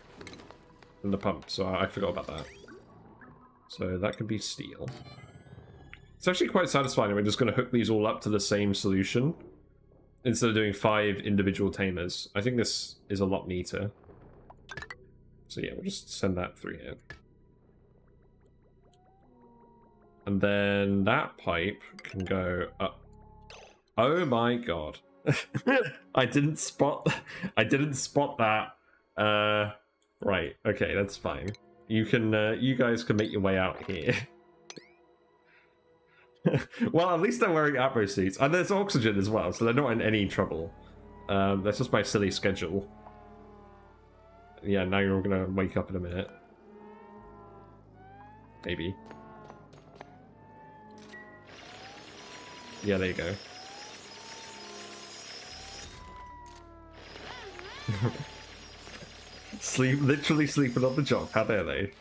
And the pump, so I forgot about that. So that can be steel. It's actually quite satisfying. We're just going to hook these all up to the same solution instead of doing 5 individual tamers. I think this is a lot neater. So yeah, we'll just send that through here. And then that pipe can go up. Oh my god. I didn't spot that. Right, okay, that's fine. You can you guys can make your way out here. Well, at least they're wearing Atmo suits. And there's oxygen as well, so they're not in any trouble. That's just my silly schedule. Yeah, now you're all gonna wake up in a minute. Maybe. Yeah, there you go. Literally sleeping on the job. How dare they?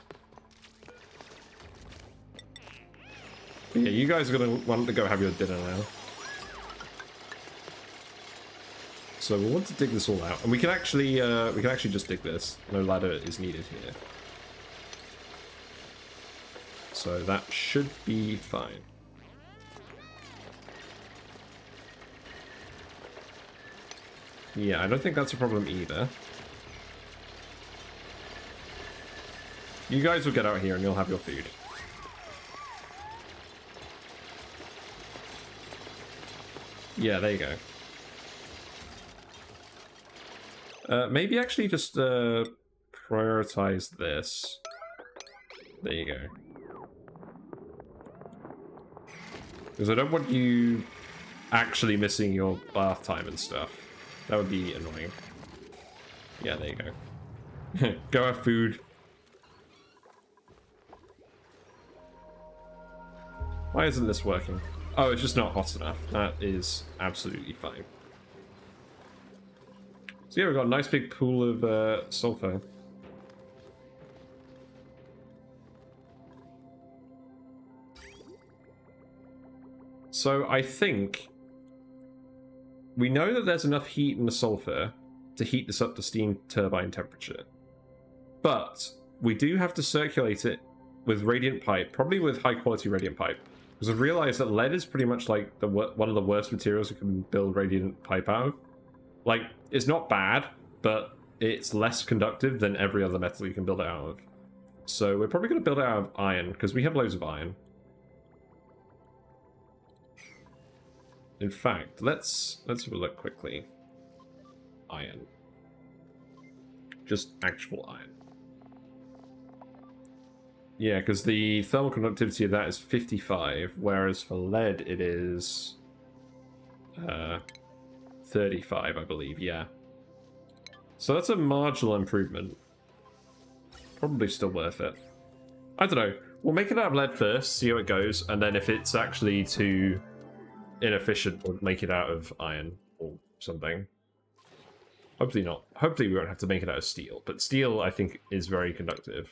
Yeah, you guys are gonna want to go have your dinner now. So we'll want to dig this all out, and we can actually just dig this. No ladder is needed here. So that should be fine. Yeah, I don't think that's a problem either. You guys will get out here and you'll have your food. Yeah, there you go. Maybe actually just prioritize this. There you go. Because I don't want you actually missing your bath time and stuff. That would be annoying. Yeah, there you go. Go have food. Why isn't this working? Oh, it's just not hot enough. That is absolutely fine. So yeah, we've got a nice big pool of sulfur. So I think we know that there's enough heat in the sulfur to heat this up to steam turbine temperature. But we do have to circulate it with radiant pipe, probably with high quality radiant pipe. Because I've realized that lead is pretty much like one of the worst materials you can build radiant pipe out of. Like, it's not bad, but it's less conductive than every other metal you can build it out of. So we're probably going to build it out of iron, because we have loads of iron. In fact, let's have a look quickly. Iron. Just actual iron. Yeah, because the thermal conductivity of that is 55, whereas for lead it is 35, I believe, yeah. So that's a marginal improvement. Probably still worth it. I don't know. We'll make it out of lead first, see how it goes, and then if it's actually too inefficient, we'll make it out of iron or something. Hopefully not. Hopefully we won't have to make it out of steel, but steel, I think, is very conductive.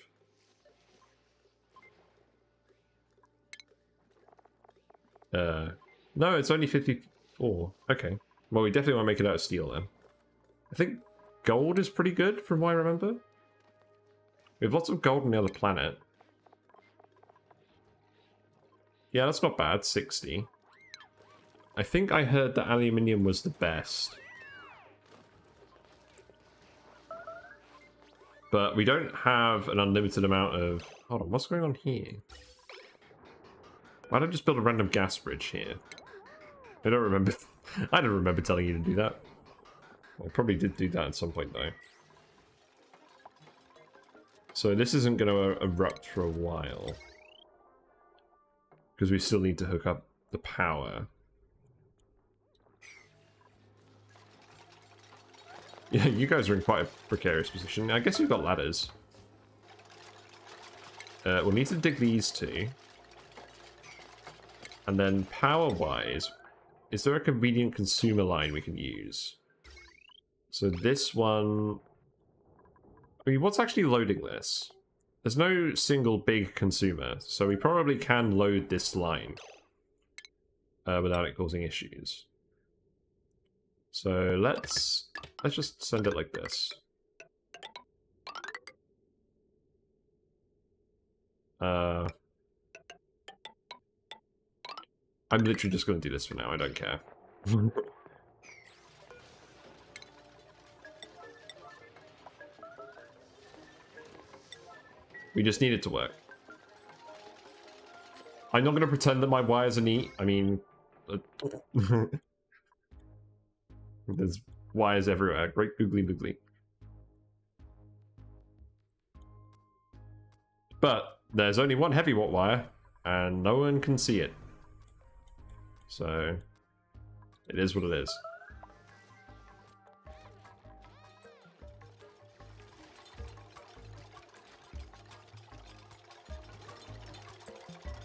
No, it's only 54. Okay. Well, we definitely want to make it out of steel then. I think gold is pretty good from what I remember. We have lots of gold on the other planet. Yeah, that's not bad. 60. I think I heard that aluminium was the best. But we don't have an unlimited amount of... Hold on, what's going on here? Why don't I just build a random gas bridge here? I don't remember. I don't remember telling you to do that. Well, I probably did do that at some point, though. So this isn't going to erupt for a while. Because we still need to hook up the power. Yeah, you guys are in quite a precarious position. I guess you've got ladders. We'll need to dig these two. And then power-wise, is there a convenient consumer line we can use? So this one... I mean, what's actually loading this? There's no single big consumer, so we probably can load this line without it causing issues. So let's just send it like this. I'm literally just going to do this for now. I don't care. We just need it to work. I'm not going to pretend that my wires are neat. I mean, there's wires everywhere. Great googly boogly. But there's only one heavy watt wire, and no one can see it. So, it is what it is.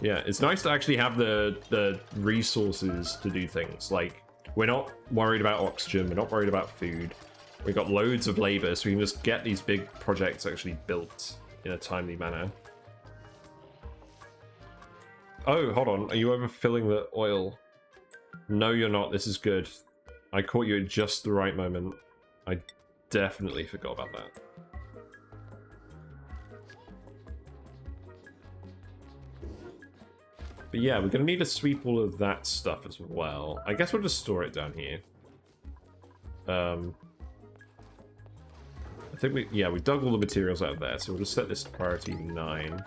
Yeah, it's nice to actually have the resources to do things. Like, we're not worried about oxygen, we're not worried about food. We've got loads of labor, so we can just get these big projects actually built in a timely manner. Oh, hold on. Are you overfilling the oil? No, you're not. This is good. I caught you at just the right moment. I definitely forgot about that. But yeah, we're going to need to sweep all of that stuff as well. I guess we'll just store it down here. I think we dug all the materials out of there, so we'll just set this to priority 9.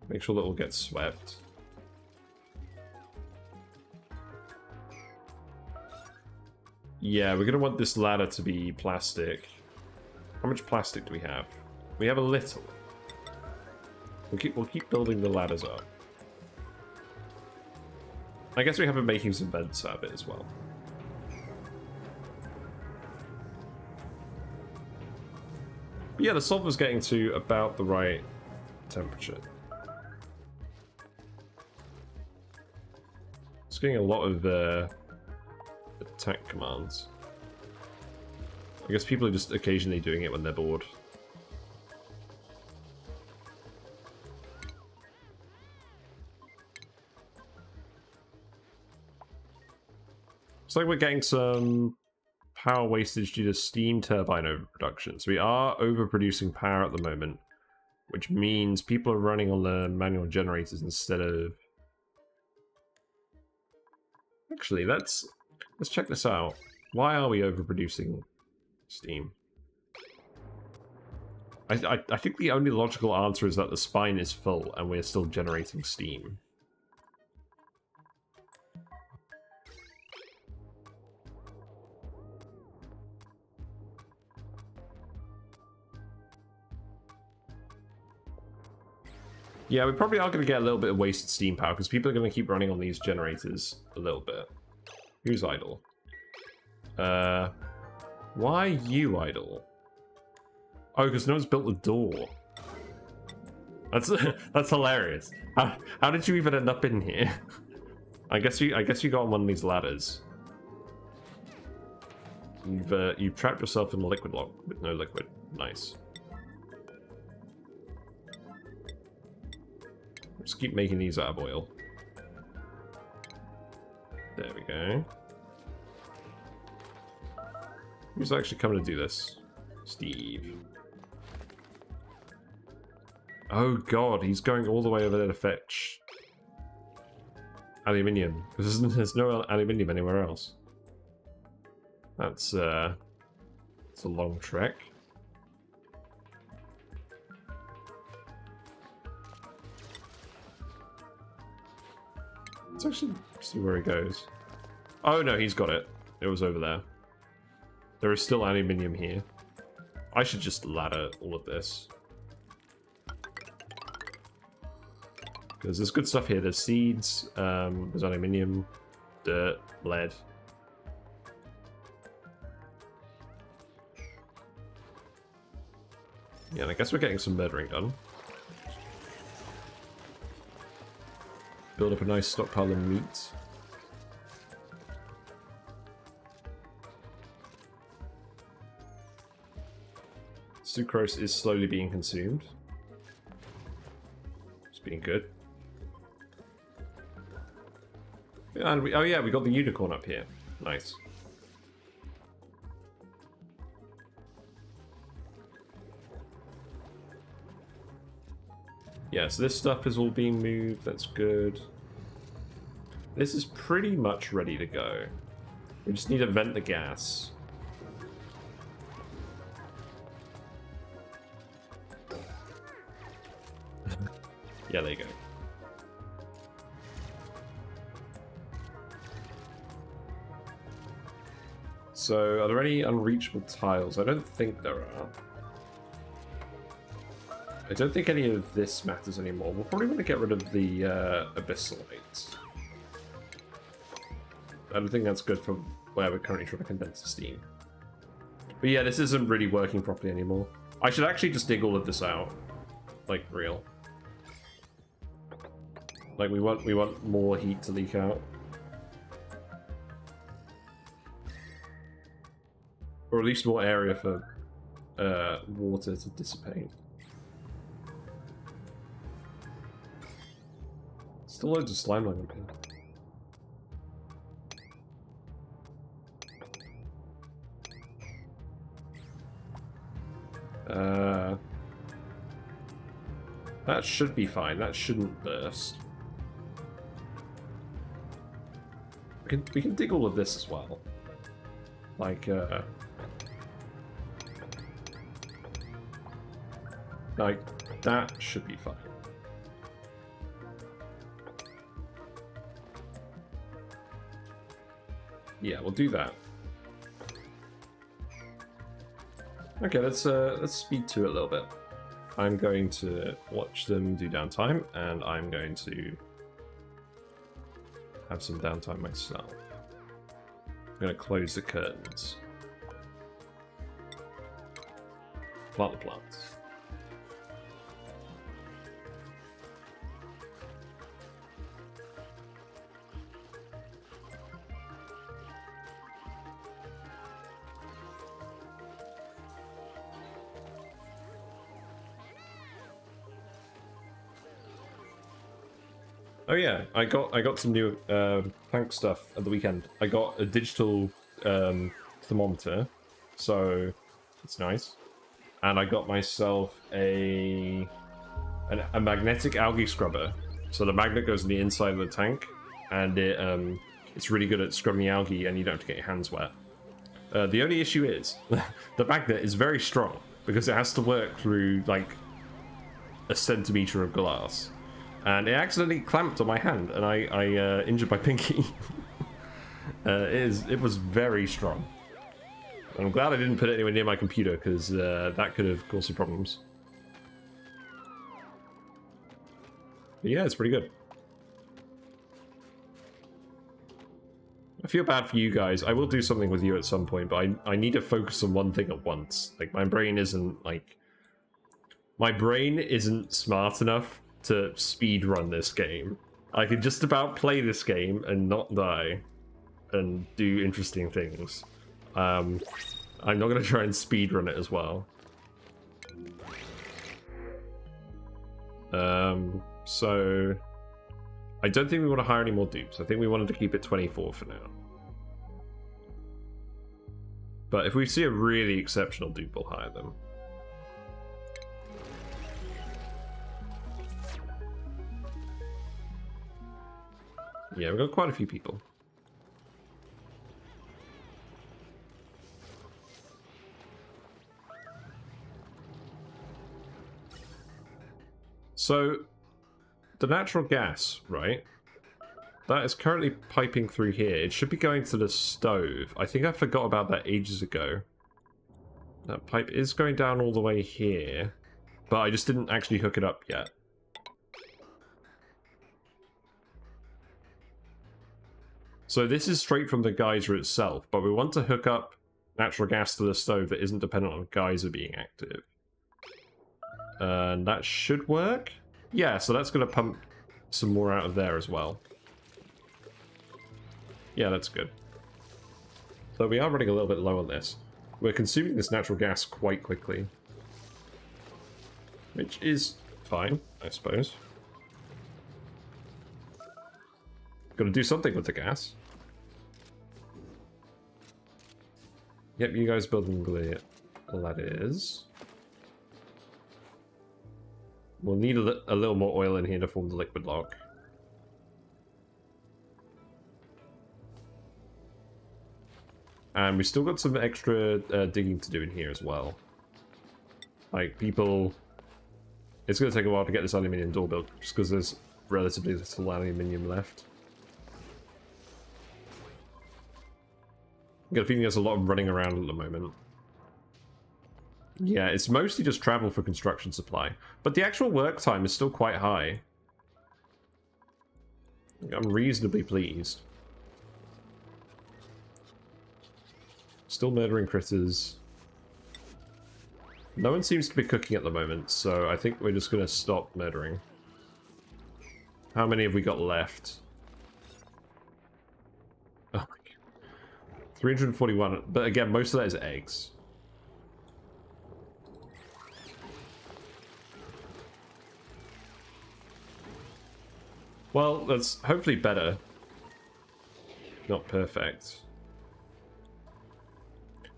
Make sure that all gets swept. Yeah, we're going to want this ladder to be plastic. How much plastic do we have? We have a little. We'll keep building the ladders up. I guess we have been making some vents out of it as well. But yeah, the sulfur's getting to about the right temperature. It's getting a lot of attack commands. I guess people are just occasionally doing it when they're bored. Looks like we're getting some power wastage due to steam turbine overproduction. So we are overproducing power at the moment, which means people are running on the manual generators instead of... Actually, let's check this out. Why are we overproducing steam? I think the only logical answer is that the spine is full and we're still generating steam. Yeah, we probably are going to get a little bit of wasted steam power because people are going to keep running on these generators a little bit. Who's idle? Why you idle? Oh, because no one's built the door. That's hilarious. How did you even end up in here? I guess you got on one of these ladders. You've trapped yourself in a liquid lock with no liquid. Nice. Just keep making these out of oil. There we go. Who's actually coming to do this? Steve. Oh god, he's going all the way over there to fetch aluminium. There's no aluminium anywhere else. It's a long trek. Let's actually see where he goes. Oh no, he's got it. It was over there. There is still aluminium here. I should just ladder all of this. Because there's good stuff here. There's seeds, there's aluminium, dirt, lead. Yeah, and I guess we're getting some murdering done. Build up a nice stockpile of meat. Sucrose is slowly being consumed. It's being good. And oh yeah, we got the unicorn up here. Nice. Yeah, so this stuff is all being moved. That's good. This is pretty much ready to go. We just need to vent the gas. Yeah, there you go. So, are there any unreachable tiles? I don't think there are. I don't think any of this matters anymore. We'll probably want to get rid of the abyssalites. I don't think that's good for where we're currently trying to condense the steam. But yeah, this isn't really working properly anymore. I should actually just dig all of this out. Like, real. Like, we want more heat to leak out. Or at least more area for water to dissipate. Still loads of slime lying up here. That should be fine. That shouldn't burst. We can dig all of this as well. Like that should be fine. Yeah, we'll do that. Okay, let's speed to it a little bit. I'm going to watch them do downtime, and I'm going to have some downtime myself. I'm going to close the curtains. Plant the plants. Oh yeah, I got some new tank stuff at the weekend. I got a digital thermometer, so it's nice. And I got myself a magnetic algae scrubber. So the magnet goes in the inside of the tank, and it's really good at scrubbing the algae, and you don't have to get your hands wet. The only issue is the magnet is very strong because it has to work through like a centimeter of glass. And it accidentally clamped on my hand, and I injured my pinky. It was very strong. I'm glad I didn't put it anywhere near my computer, because that could have caused some problems. But yeah, it's pretty good. I feel bad for you guys. I will do something with you at some point, but I need to focus on one thing at once. Like, my brain isn't, like... My brain isn't smart enough to speed run this game. I can just about play this game and not die and do interesting things. I'm not going to try and speed run it as well. So I don't think we want to hire any more dupes. I think we wanted to keep it 24 for now. But if we see a really exceptional dupe, we'll hire them. Yeah, we've got quite a few people. So, the natural gas, right? That is currently piping through here. It should be going to the stove. I think I forgot about that ages ago. That pipe is going down all the way here, but I just didn't actually hook it up yet. So this is straight from the geyser itself, but we want to hook up natural gas to the stove that isn't dependent on geyser being active. And that should work? Yeah, so that's going to pump some more out of there as well. Yeah, that's good. So we are running a little bit low on this. We're consuming this natural gas quite quickly. Which is fine, I suppose. Gotta do something with the gas. Yep, you guys building ladders. We'll need a little more oil in here to form the liquid lock. And we still got some extra digging to do in here as well. Like, people... It's going to take a while to get this aluminium door built, just because there's relatively little aluminium left. I got a feeling there's a lot of running around at the moment. Yeah, it's mostly just travel for construction supply. But the actual work time is still quite high. I'm reasonably pleased. Still murdering critters. No one seems to be cooking at the moment, so I think we're just going to stop murdering. How many have we got left? Oh my god. 341, but again, most of that is eggs. Well, that's hopefully better. Not perfect.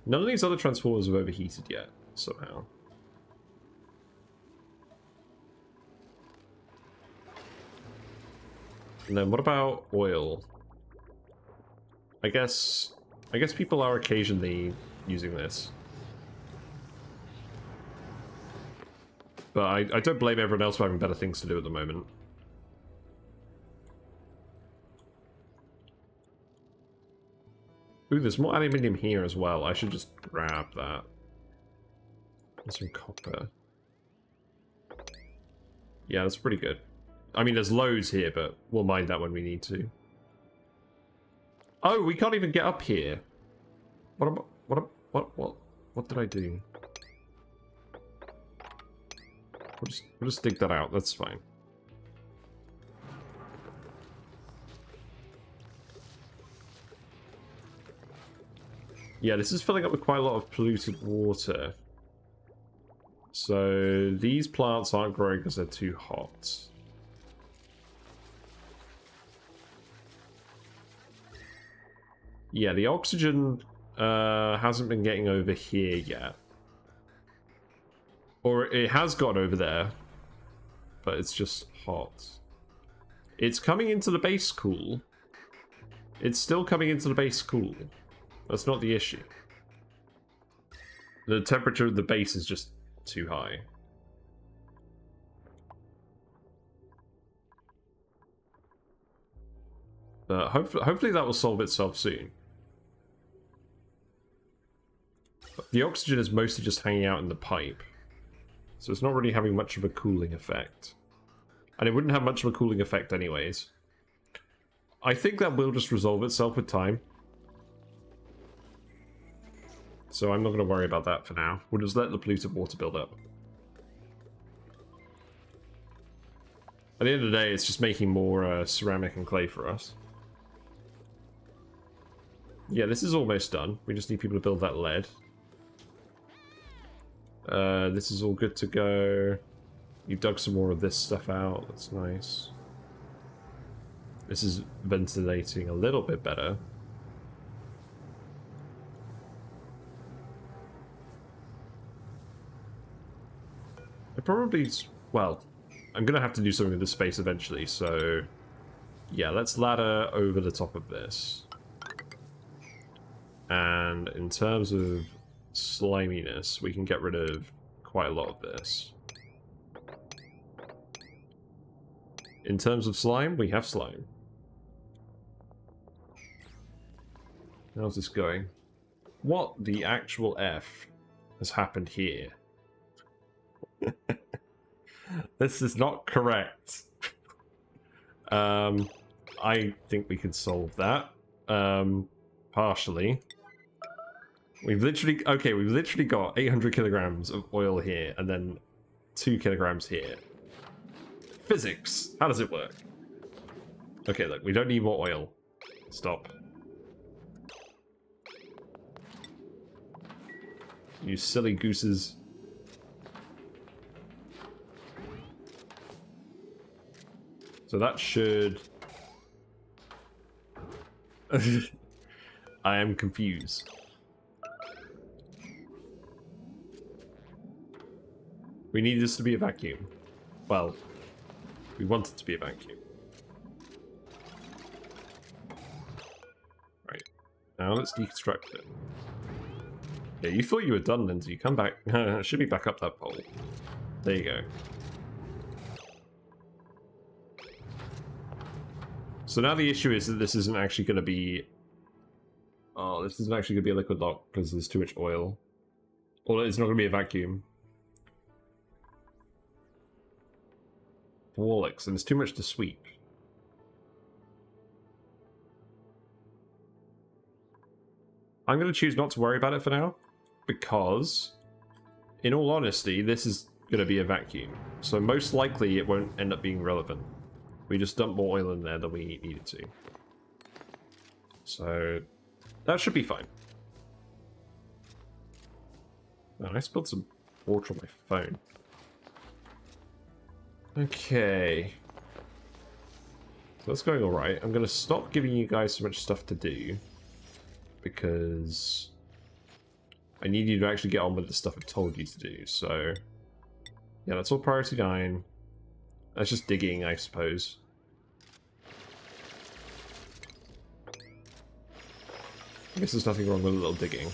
None of these other transformers have overheated yet, somehow. And then what about oil? I guess people are occasionally using this. But I don't blame everyone else for having better things to do at the moment. Ooh, there's more aluminium here as well. I should just grab that. And some copper. Yeah, that's pretty good. I mean, there's loads here, but we'll mine that when we need to. Oh, we can't even get up here. What did I do? We'll just dig that out. That's fine. Yeah, this is filling up with quite a lot of polluted water. So these plants aren't growing because they're too hot. Yeah, the oxygen hasn't been getting over here yet. Or it has got over there, but it's just hot. It's coming into the base cool. It's still coming into the base cool. That's not the issue. The temperature of the base is just too high. But hopefully that will solve itself soon. The oxygen is mostly just hanging out in the pipe. So it's not really having much of a cooling effect. And it wouldn't have much of a cooling effect anyways. I think that will just resolve itself with time. So I'm not going to worry about that for now. We'll just let the polluted water build up. At the end of the day, it's just making more ceramic and clay for us. Yeah, this is almost done. We just need people to build that lead. This is all good to go. You dug some more of this stuff out. That's nice. This is ventilating a little bit better. I probably... Well, I'm going to have to do something with this space eventually, so... Yeah, let's ladder over the top of this. And in terms of sliminess, we can get rid of quite a lot of this. In terms of slime, we have slime. How's this going? What the actual F has happened here? This is not correct. I think we could solve that. Partially. We've literally got 800 kilograms of oil here, and then 2 kilograms here. Physics! How does it work? Okay, look, we don't need more oil. Stop. You silly gooses. So that should I am confused. We need this to be a vacuum. Well, we want it to be a vacuum. Right. Now let's deconstruct it. Yeah, you thought you were done, Lindsay. Come back. It should be back up that pole. There you go. So now the issue is that this isn't actually going to be... Oh, this isn't actually going to be a liquid lock because there's too much oil. Or it's not going to be a vacuum. Bollocks, and there's too much to sweep. I'm going to choose not to worry about it for now, because, in all honesty, this is going to be a vacuum. So most likely it won't end up being relevant. We just dump more oil in there than we needed to. So that should be fine. Oh, I spilled some water on my phone. Okay. So that's going alright. I'm going to stop giving you guys so much stuff to do, because I need you to actually get on with the stuff I've told you to do. So yeah, that's all priority 9. That's just digging, I suppose. I guess there's nothing wrong with a little digging.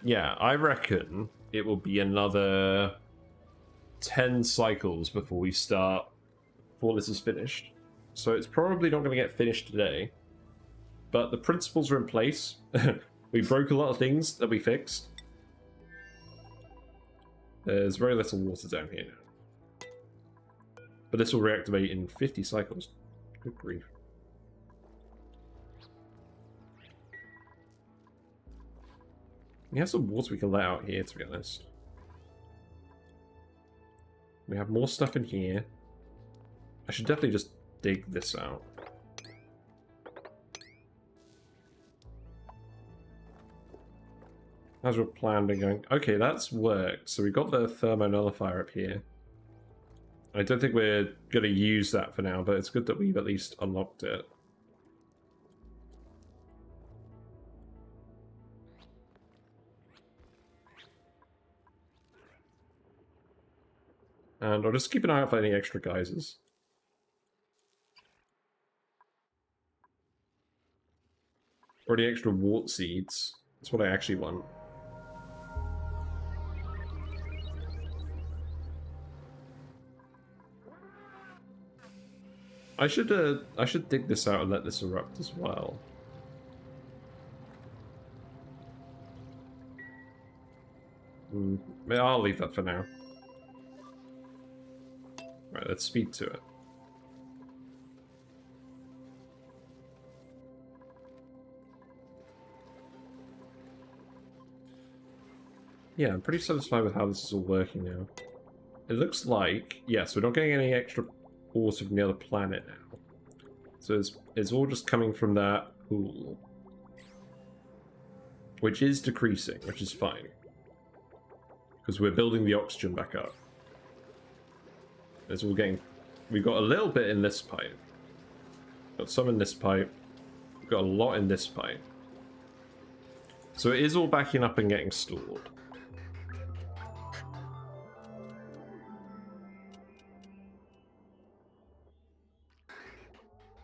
Yeah, I reckon it will be another 10 cycles before we start, before this is finished. So it's probably not going to get finished today. But the principles are in place. We broke a lot of things that we fixed. There's very little water down here now. But this will reactivate in 50 cycles. Good grief. We have some water we can let out here, to be honest. We have more stuff in here. I should definitely just dig this out. How's your plan been going? Okay, that's worked. So we've got the thermo nullifier up here. I don't think we're going to use that for now, but it's good that we've at least unlocked it. And I'll just keep an eye out for any extra geysers. Or any extra wart seeds. That's what I actually want. I should dig this out and let this erupt as well. I'll leave that for now. Right, let's speed to it. Yeah, I'm pretty satisfied with how this is all working now. It looks like, yes, we're not getting any extra water from the other planet now. So it's all just coming from that pool. Which is decreasing, which is fine. Because we're building the oxygen back up. It's all getting... We've got a little bit in this pipe. Got some in this pipe. We've got a lot in this pipe. So it is all backing up and getting stored.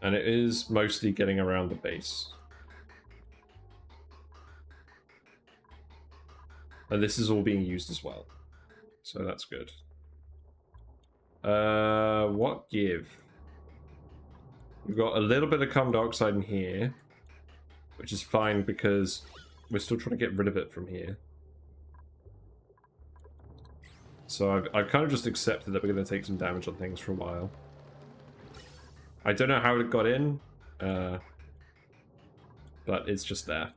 And it is mostly getting around the base. And this is all being used as well. So that's good. What give? We've got a little bit of carbon dioxide in here, which is fine because we're still trying to get rid of it from here. So I've kind of just accepted that we're going to take some damage on things for a while. I don't know how it got in, but it's just there.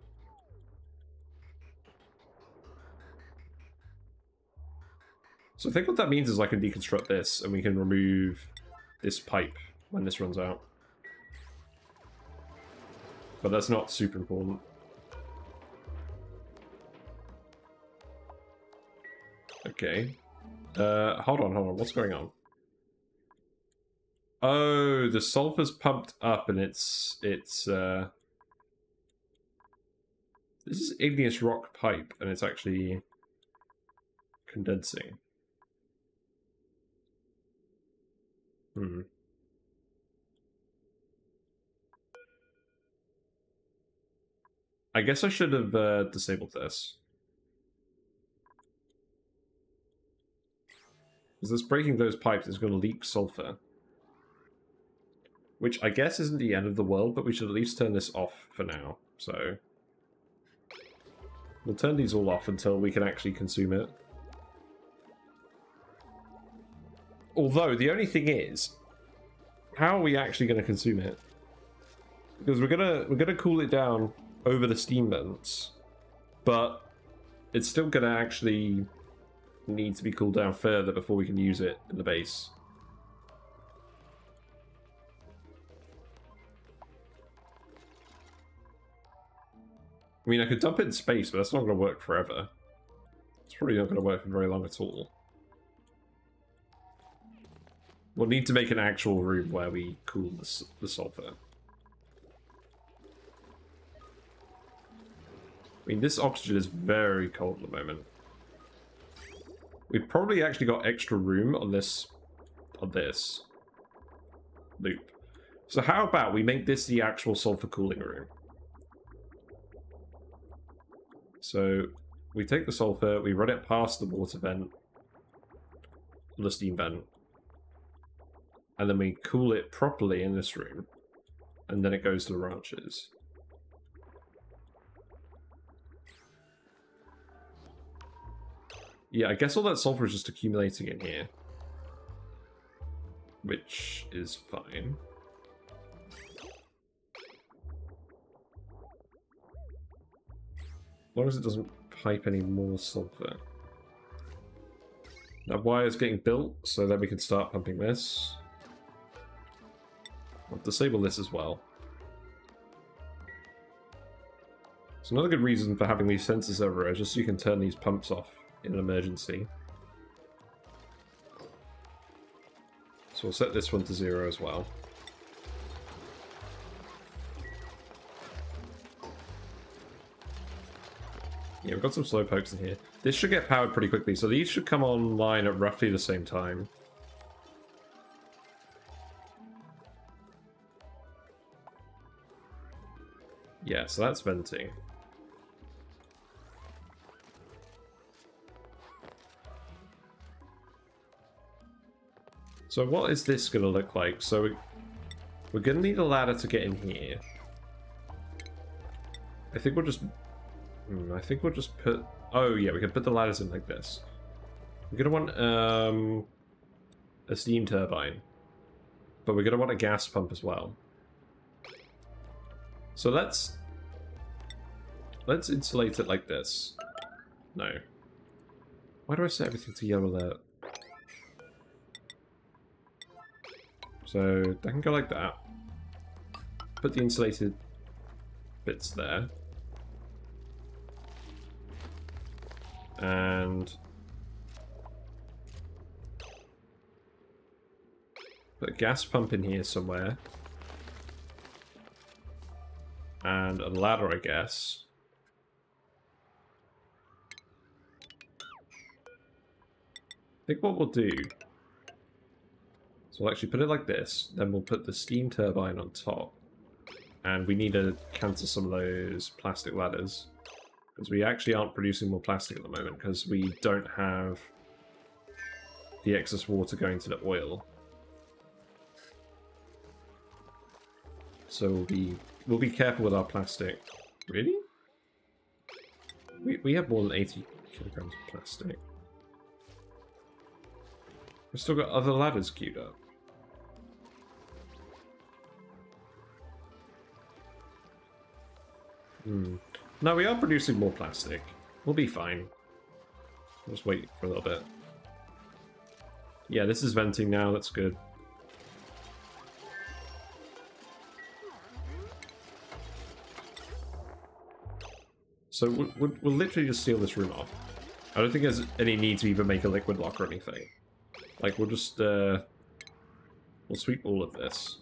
So I think what that means is I can deconstruct this and we can remove this pipe when this runs out. But that's not super important. Okay. Hold on. What's going on? Oh, the sulfur's pumped up and it's this is igneous rock pipe and it's actually condensing. I guess I should have disabled this. Because this breaking those pipes is going to leak sulfur. Which I guess isn't the end of the world, but we should at least turn this off for now. So we'll turn these all off until we can actually consume it. Although, the only thing is, how are we actually going to consume it? Because we're gonna cool it down over the steam vents, but it's still going to actually need to be cooled down further before we can use it in the base. I mean, I could dump it in space, but that's not going to work forever. It's probably not going to work for very long at all. We'll need to make an actual room where we cool the sulfur. I mean, this oxygen is very cold at the moment. We've probably actually got extra room on this loop. So how about we make this the actual sulfur cooling room? So we take the sulfur, we run it past the water vent, the steam vent, and then we cool it properly in this room, and then it goes to the ranches. Yeah, I guess all that sulfur is just accumulating in here, which is fine. As long as it doesn't pipe any more sulfur. That wire's getting built, so then we can start pumping this. I'll disable this as well. It's another good reason for having these sensors everywhere, just so you can turn these pumps off in an emergency. So we'll set this one to 0 as well. Yeah, we've got some slow pokes in here. This should get powered pretty quickly, so these should come online at roughly the same time. Yeah, so that's venting. So what is this going to look like? So we're going to need a ladder to get in here. I think we'll just put... Oh yeah, we can put the ladders in like this. We're going to want a steam turbine. But we're going to want a gas pump as well. So let's insulate it like this. No. Why do I set everything to yellow alert? So that can go like that. Put the insulated bits there. And put a gas pump in here somewhere. And a ladder, I guess. I think what we'll do... So we'll actually put it like this, then we'll put the steam turbine on top. And we need to cancel some of those plastic ladders. Because we actually aren't producing more plastic at the moment, because we don't have the excess water going to the oil. So we'll be careful with our plastic. Really? We have more than 80 kilograms of plastic. We've still got other ladders queued up. No, we are producing more plastic. We'll be fine. I'll just wait for a little bit. Yeah, this is venting now, that's good. So we'll literally just seal this room off. I don't think there's any need to even make a liquid lock or anything. Like, we'll just, we'll sweep all of this.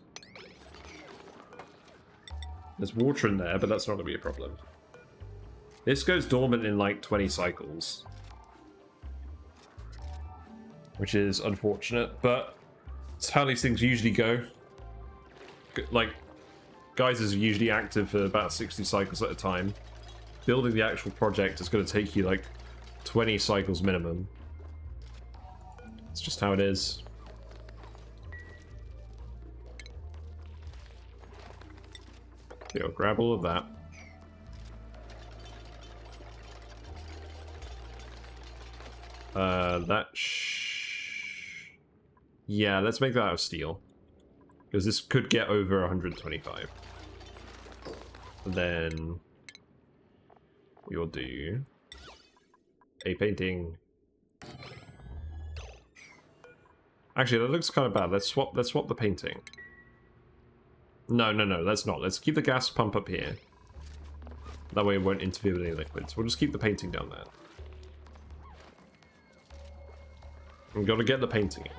There's water in there, but that's not going to be a problem. This goes dormant in, like, 20 cycles. Which is unfortunate, but it's how these things usually go. Like, geysers are usually active for about 60 cycles at a time. Building the actual project is going to take you, like, 20 cycles minimum. It's just how it is. Okay, I'll grab all of that. Yeah, let's make that out of steel. Because this could get over 125. And then we will do a painting. Actually, that looks kind of bad. Let's swap the painting. No, let's not. Let's keep the gas pump up here. That way it won't interfere with any liquids. We'll just keep the painting down there. We've got to get the painting in.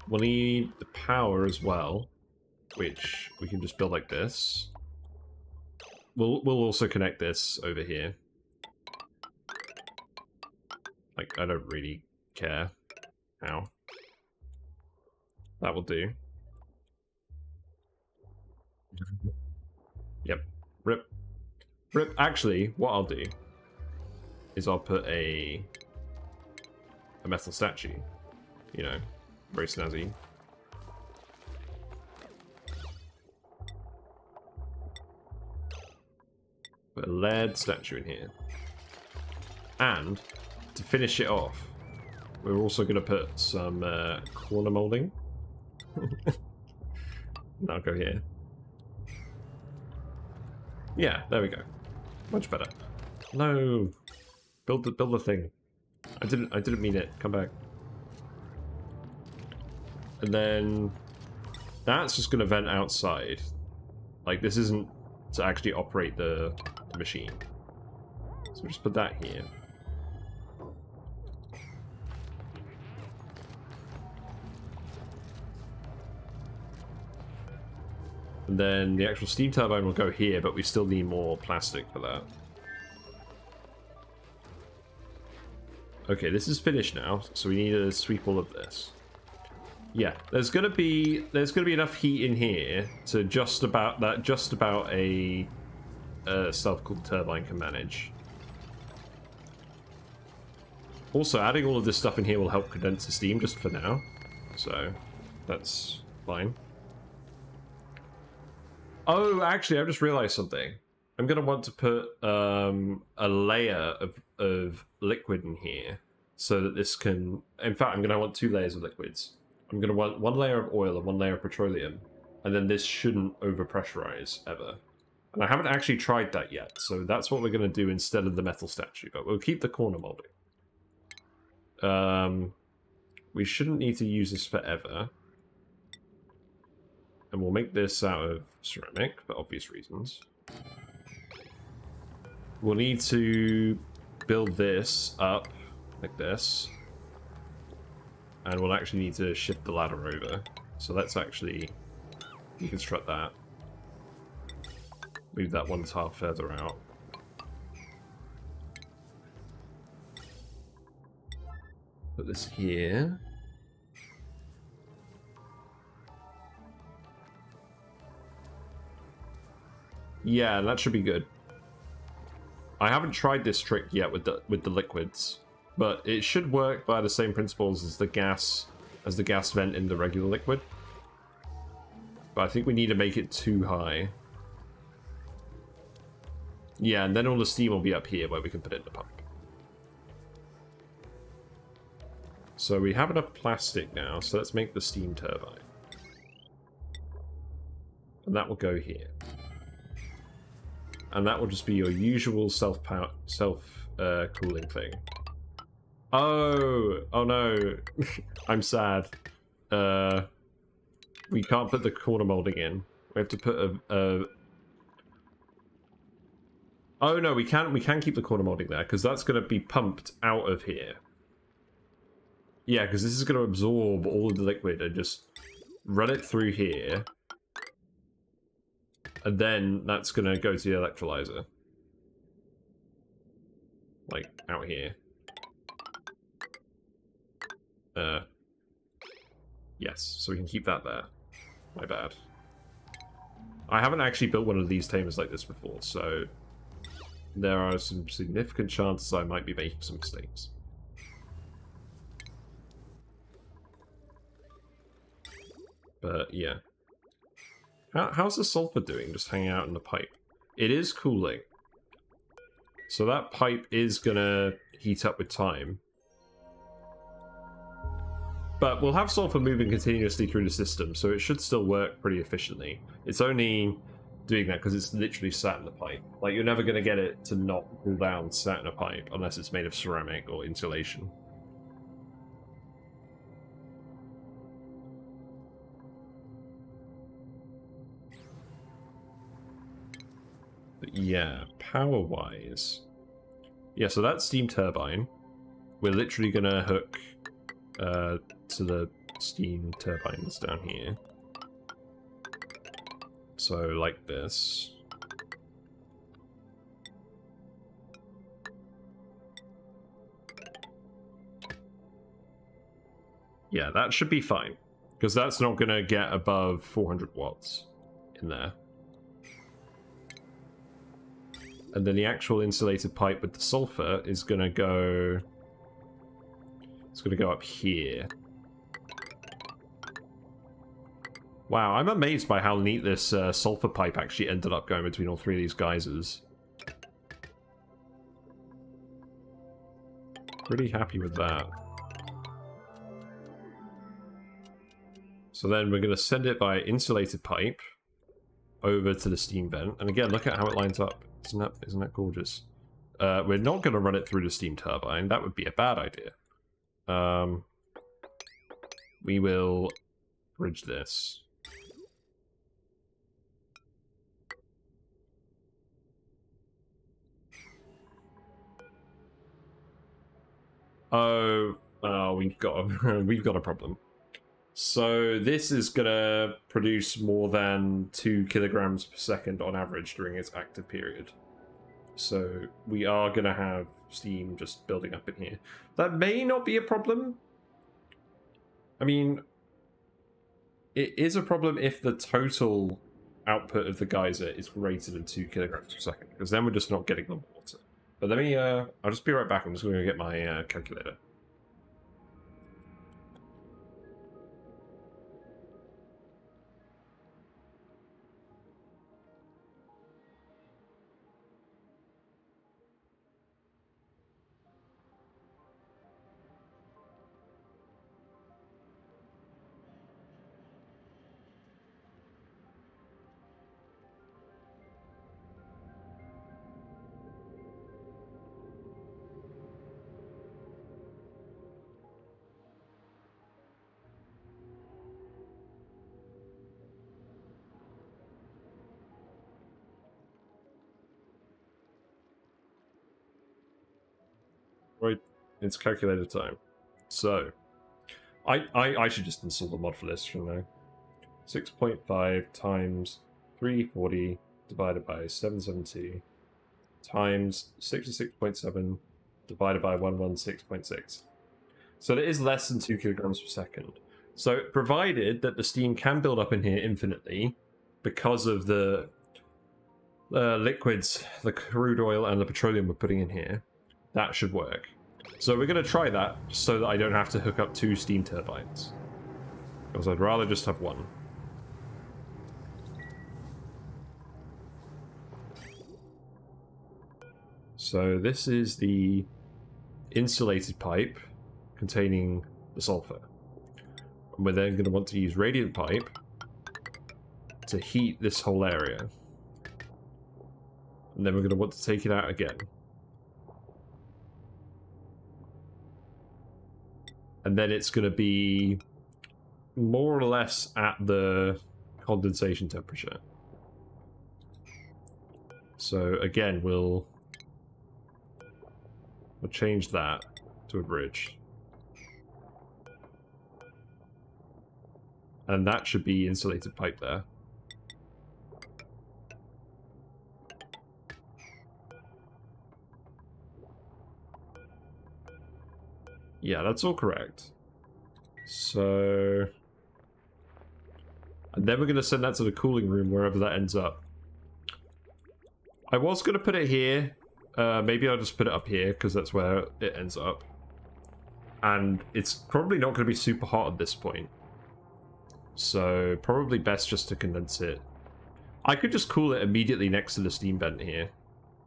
We'll need the power as well, which we can just build like this. We'll also connect this over here. Like, I don't really care how. That will do. Yep. Rip. Actually, what I'll do is I'll put a metal statue. You know, very snazzy. Put a lead statue in here. And to finish it off, we're also going to put some corner molding. I'll go here. Yeah, there we go. Much better. No, build the thing. I didn't mean it. Come back. And then that's just going to vent outside. Like, this isn't to actually operate the machine. So we'll just put that here. And then the actual steam turbine will go here, but we still need more plastic for that. Okay, this is finished now, so we need to sweep all of this. Yeah, there's gonna be enough heat in here to just about a self-cooled turbine can manage. Also, adding all of this stuff in here will help condense the steam just for now, so that's fine. Oh, actually, I've just realized something. I'm going to want to put a layer of liquid in here so that this can... In fact, I'm going to want 2 layers of liquids. I'm going to want 1 layer of oil and 1 layer of petroleum. And then this shouldn't overpressurize ever. And I haven't actually tried that yet, so that's what we're going to do instead of the metal statue. But we'll keep the corner molding. We shouldn't need to use this forever. And we'll make this out of ceramic, for obvious reasons. We'll need to build this up, like this. And we'll actually need to shift the ladder over. So let's actually deconstruct that. Move that 1 tile further out. Put this here. Yeah, that should be good. I haven't tried this trick yet with the liquids, but it should work by the same principles as the gas vent in the regular liquid. But I think we need to make it too high. Yeah, and then all the steam will be up here where we can put it in the pump. So we have enough plastic now, so let's make the steam turbine. And that will go here. And that will just be your usual self-cooling thing. Oh no. I'm sad. we can't put the corner molding in. We have to put a... Oh no, we can keep the corner molding there, because that's going to be pumped out of here. Yeah, because this is going to absorb all of the liquid and just run it through here. And then that's going to go to the electrolyzer. Like, out here. Yes, so we can keep that there. My bad. I haven't actually built one of these tamers like this before, so there are some significant chances I might be making some mistakes. But yeah. How's the sulfur doing, just hanging out in the pipe? It is cooling. So that pipe is gonna heat up with time. But we'll have sulfur moving continuously through the system, so it should still work pretty efficiently. It's only doing that because it's literally sat in the pipe. Like, you're never going to get it to not cool down sat in a pipe, unless it's made of ceramic or insulation. But yeah, power-wise... Yeah, so that's Steam Turbine. We're literally going to hook to the steam turbines down here. So, like this. Yeah, that should be fine. Because that's not going to get above 400 watts in there. And then the actual insulated pipe with the sulfur is going to go... It's going to go up here. Wow, I'm amazed by how neat this sulfur pipe actually ended up going between all three of these geysers. Pretty happy with that. So then we're going to send it by insulated pipe over to the steam vent. And again, look at how it lines up. Isn't that gorgeous? We're not going to run it through the steam turbine. That would be a bad idea. We will bridge this. Oh, we've got a problem. So this is gonna produce more than 2 kilograms per second on average during its active period. So we are gonna have steam just building up in here. That may not be a problem. I mean, it is a problem if the total output of the geyser is greater than 2 kilograms per second, because then we're just not getting the water. But let me, I'll just be right back. I'm just going to get my calculator. Right, it's calculator time. So, I should just install the mod for this, shouldn't I? 6.5 times 340 divided by 770 times 66.7 divided by 116.6. So it is less than 2 kilograms per second. So provided that the steam can build up in here infinitely because of the liquids, the crude oil and the petroleum we're putting in here, that should work. So we're going to try that so that I don't have to hook up 2 steam turbines. Because I'd rather just have one. So this is the insulated pipe containing the sulfur. And we're then going to want to use radiant pipe to heat this whole area. And then we're going to want to take it out again. And then it's going to be more or less at the condensation temperature. So again, we'll change that to a bridge. And that should be insulated pipe there. Yeah, that's all correct. So... And then we're going to send that to the cooling room, wherever that ends up. I was going to put it here. Maybe I'll just put it up here, because that's where it ends up. And it's probably not going to be super hot at this point. So, probably best just to condense it. I could just cool it immediately next to the steam vent here.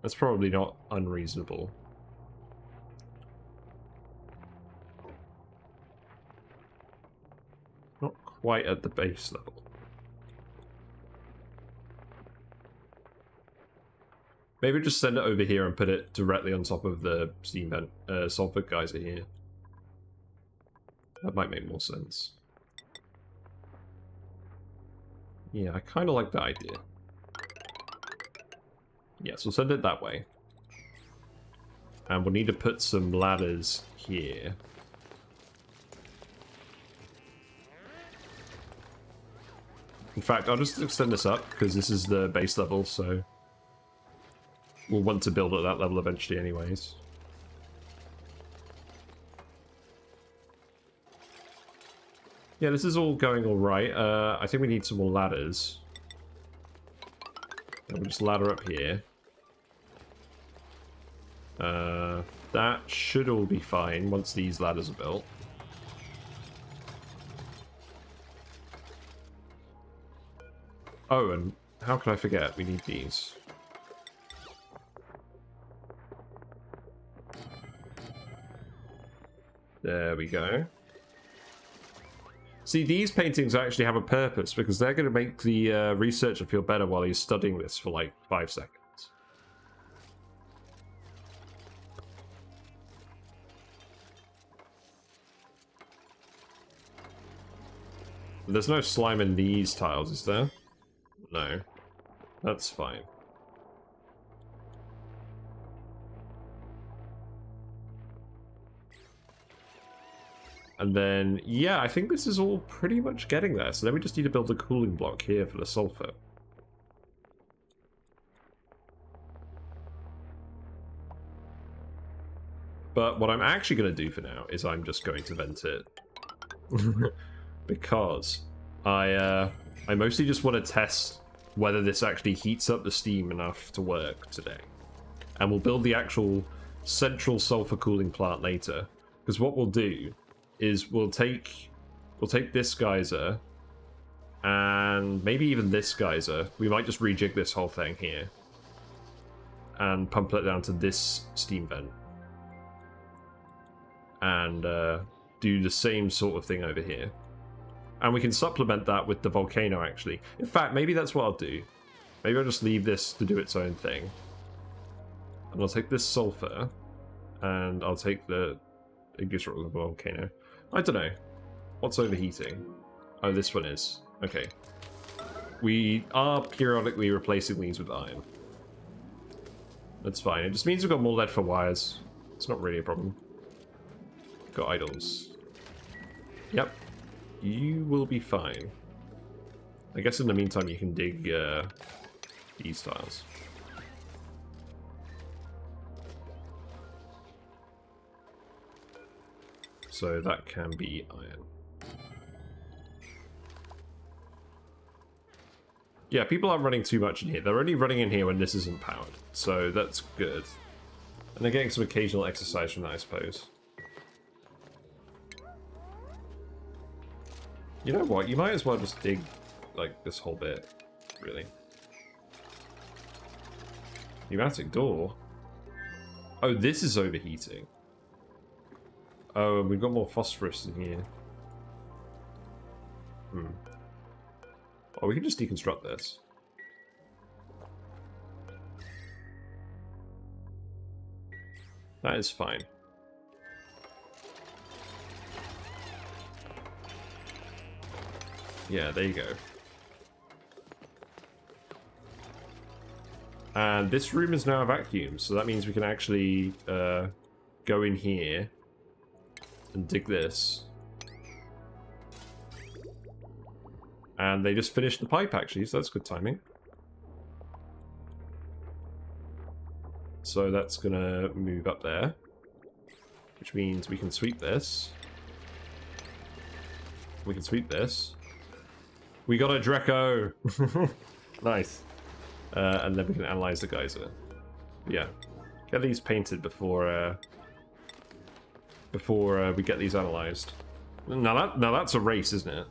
That's probably not unreasonable. Not quite at the base level. Maybe just send it over here and put it directly on top of the steam vent sulfur geyser here. That might make more sense. Yeah, I kind of like that idea. Yeah, so send it that way. And we'll need to put some ladders here. In fact, I'll just extend this up, because this is the base level, so... We'll want to build at that level eventually anyways. Yeah, this is all going alright. I think we need some more ladders. And we'll just ladder up here. That should all be fine once these ladders are built. Oh, and how could I forget? We need these. There we go. See, these paintings actually have a purpose, because they're going to make the researcher feel better while he's studying this for like 5 seconds. There's no slime in these tiles, is there? No. That's fine. And then, yeah, I think this is all pretty much getting there. So then we just need to build a cooling block here for the sulfur. But what I'm actually going to do for now is I'm just going to vent it. Because I mostly just want to test whether this actually heats up the steam enough to work today. And we'll build the actual central sulfur cooling plant later. Because what we'll do is we'll take this geyser and maybe even this geyser. We might just rejig this whole thing here and pump it down to this steam vent and do the same sort of thing over here. And we can supplement that with the volcano, actually. In fact, maybe that's what I'll do. Maybe I'll just leave this to do its own thing. And I'll take this sulfur and I'll take the volcano. I don't know. What's overheating? Oh, this one is. Okay. We are periodically replacing these with iron. That's fine. It just means we've got more lead for wires. It's not really a problem. Got idols. Yep. You will be fine. I guess in the meantime you can dig these tiles. So that can be iron. Yeah, people aren't running too much in here. They're only running in here when this isn't powered. So that's good. And they're getting some occasional exercise from that, I suppose. You know what? You might as well just dig, like, this whole bit. Really. Pneumatic door? Oh, this is overheating. Oh, and we've got more phosphorus in here. Oh, we can just deconstruct this. That is fine. Yeah, there you go. And this room is now a vacuum, so that means we can actually go in here and dig this. And they just finished the pipe, actually, so that's good timing. So that's gonna move up there, which means we can sweep this. We can sweep this. We got a Dreco! Nice. And then we can analyze the geyser. Yeah. Get these painted before we get these analyzed. Now that's a race, isn't it?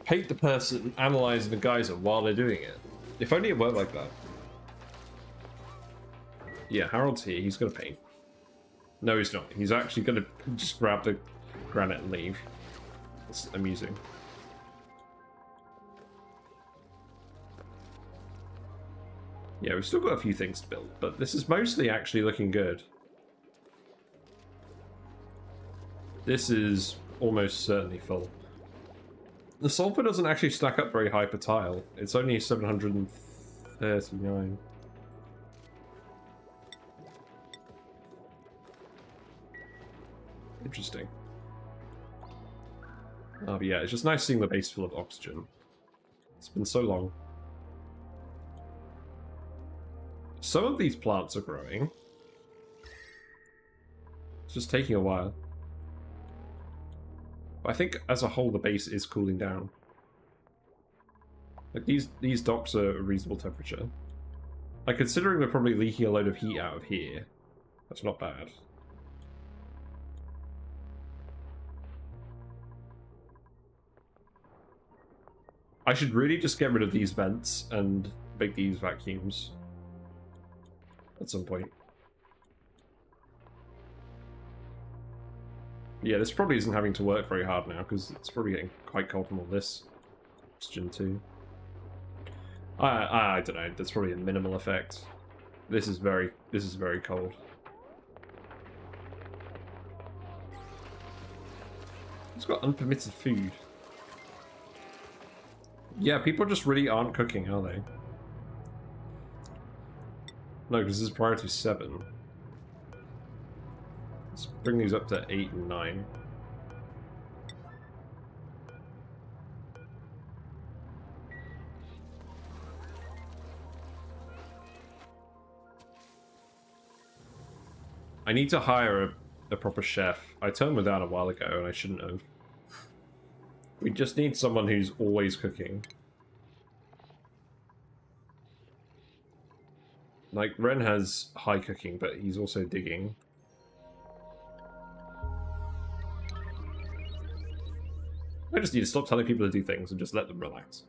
Paint the person analyzing the geyser while they're doing it. If only it worked like that. Yeah, Harold's here. He's gonna paint. No, he's not. He's actually gonna just grab the granite and leave. It's amusing. Yeah, we've still got a few things to build, but this is mostly actually looking good. This is almost certainly full. The sulfur doesn't actually stack up very high per tile. It's only 739. Interesting. Oh, but yeah, it's just nice seeing the base full of oxygen. It's been so long. Some of these plants are growing. It's just taking a while. But I think as a whole the base is cooling down. Like these docks are a reasonable temperature. Like considering we're probably leaking a load of heat out of here, that's not bad. I should really just get rid of these vents and make these vacuums at some point. Yeah, this probably isn't having to work very hard now because it's probably getting quite cold from all this oxygen too. I don't know. That's probably a minimal effect. This is very cold. It's got unpermitted food. Yeah, people just really aren't cooking, are they? No, because this is priority 7. Let's bring these up to 8 and 9. I need to hire a proper chef. I turned one down a while ago and I shouldn't have. We just need someone who's always cooking. Like, Ren has high cooking, but he's also digging. I just need to stop telling people to do things and just let them relax.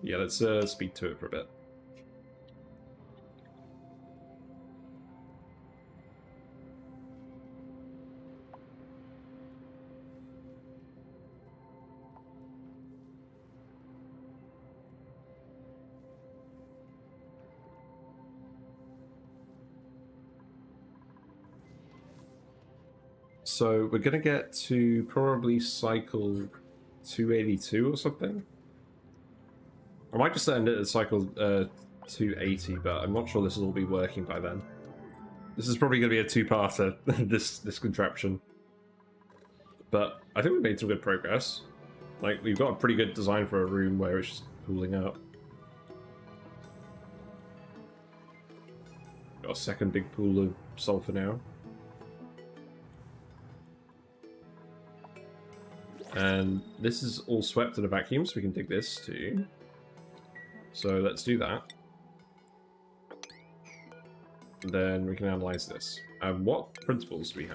Yeah, let's speed to it for a bit. So we're gonna get to probably cycle 282 or something. I might just end it at cycle 280, but I'm not sure this will all be working by then. This is probably gonna be a two-parter, this contraption. But I think we made some good progress. Like, we've got a pretty good design for a room where it's just pooling up. Got a second big pool of sulfur now. And this is all swept in a vacuum, so we can dig this too. So let's do that. And then we can analyze this. And what principles do we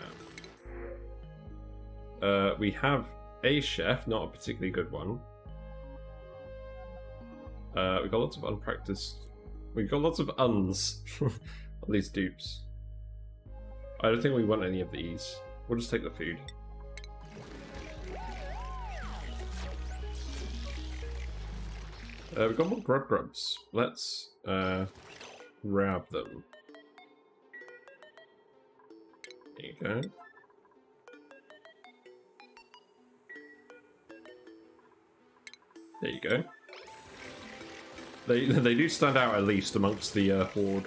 have? We have a chef, not a particularly good one. We've got lots of unpracticed... We've got lots of uns on these dupes. I don't think we want any of these. We'll just take the food. We've got more grubs. Let's grab them. There you go. There you go. They do stand out at least amongst the horde.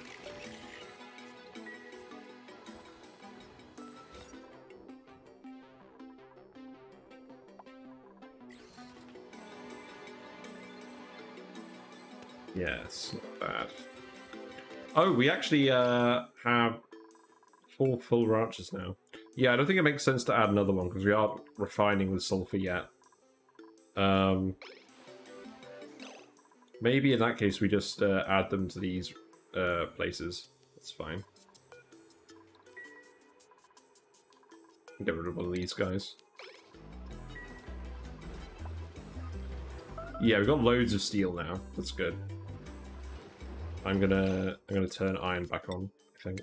Yeah, it's not bad. Oh, we actually have 4 full ranches now. Yeah, I don't think it makes sense to add another one because we aren't refining with sulfur yet. Maybe in that case we just add them to these places. That's fine. Get rid of one of these guys. Yeah, we've got loads of steel now. That's good. I'm gonna turn iron back on, I think.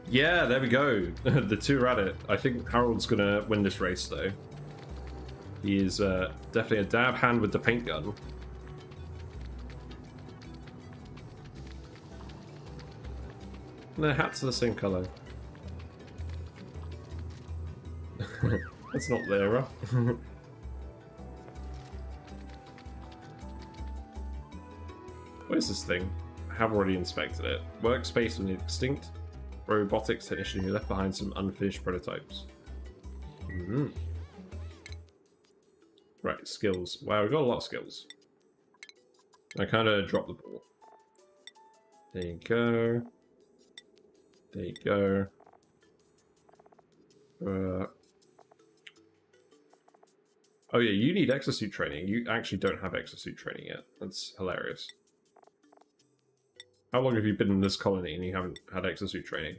Yeah, there we go. The two are at it. I think Harold's gonna win this race, though. He is definitely a dab hand with the paint gun. And their hats are the same colour. That's not there, huh? Where's this thing? I have already inspected it. Workspace with extinct robotics technician who left behind some unfinished prototypes. Right, skills. Wow, we've got a lot of skills. I kind of dropped the ball. There you go. There you go. Oh yeah, you need exosuit training. You actually don't have exosuit training yet. That's hilarious. How long have you been in this colony and you haven't had exosuit training?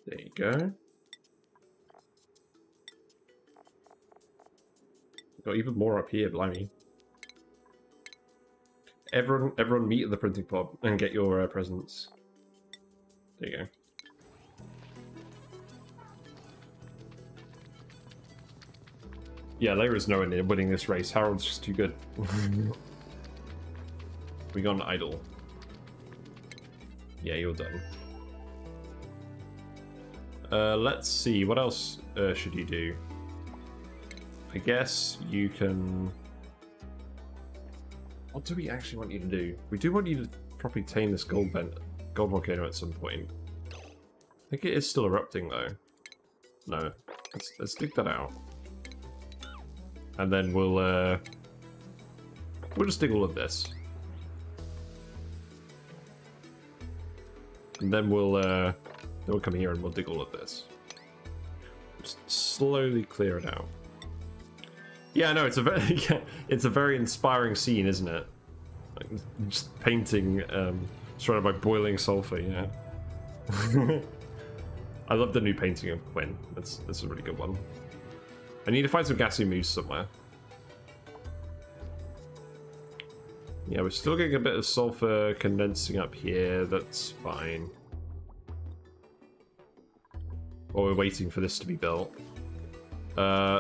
There you go. Got even more up here, blimey. Everyone meet at the printing pod and get your presents. There you go. Yeah, Lyra's nowhere near winning this race. Harold's just too good. We got an idol. Yeah, you're done. Let's see. What else should you do? I guess you can... What do we actually want you to do? We do want you to properly tame this gold volcano at some point. I think it is still erupting though. No. Let's dig that out. And then we'll just dig all of this. And then we'll come here and we'll dig all of this. Just slowly clear it out. Yeah, no, it's a very it's a very inspiring scene, isn't it? Like, just painting surrounded by boiling sulfur, yeah. I love the new painting of Quinn. That's a really good one. I need to find some gassy moose somewhere. Yeah, we're still getting a bit of sulfur condensing up here. That's fine. While we're waiting for this to be built.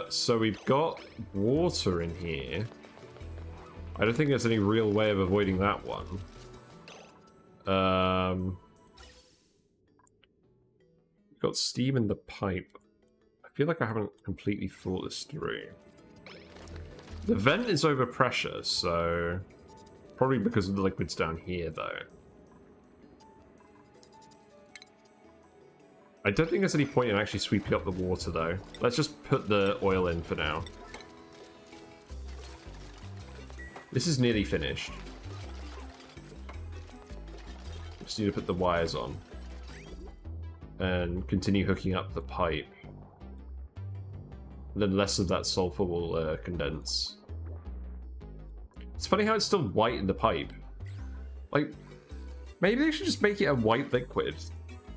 So we've got water in here. I don't think there's any real way of avoiding that one. We've got steam in the pipe. I feel like I haven't completely thought this through. The vent is over pressure, so... Probably because of the liquids down here, though. I don't think there's any point in actually sweeping up the water, though. Let's just put the oil in for now. This is nearly finished. Just need to put the wires on. And continue hooking up the pipe. And then less of that sulfur will condense. It's funny how it's still white in the pipe. Like, maybe they should just make it a white liquid.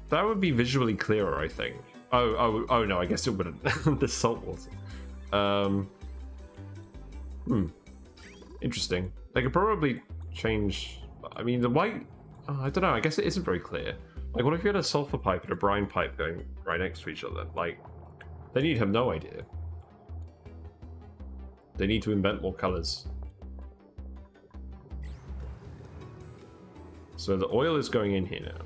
That would be visually clearer, I think. Oh no, I guess it wouldn't. The salt water. Interesting. They could probably change... I mean, the white... Oh, I don't know, I guess it isn't very clear. Like, what if you had a sulfur pipe and a brine pipe going right next to each other? Like, then you'd have no idea. They need to invent more colours. So the oil is going in here now.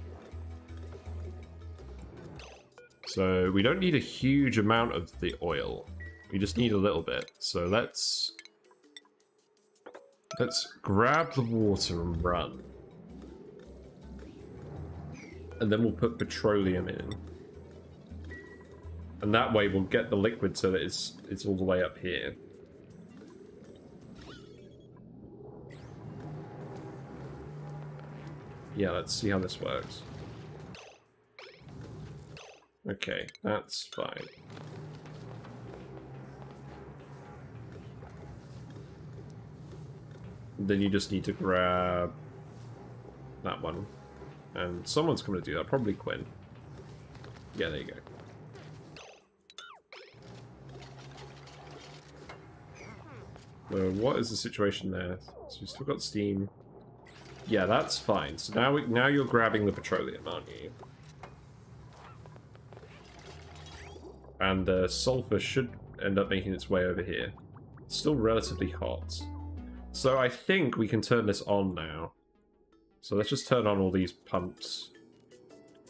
So we don't need a huge amount of the oil. We just need a little bit. So let's grab the water and run. And then we'll put petroleum in. And that way we'll get the liquid so that it's all the way up here. Yeah, let's see how this works. Okay, that's fine. Then you just need to grab that one. And someone's coming to do that, probably Quinn. Yeah, there you go. So what is the situation there? So we've still got steam. Yeah, that's fine. So now you're grabbing the petroleum, aren't you? And the sulfur should end up making its way over here. It's still relatively hot. So I think we can turn this on now. So let's just turn on all these pumps.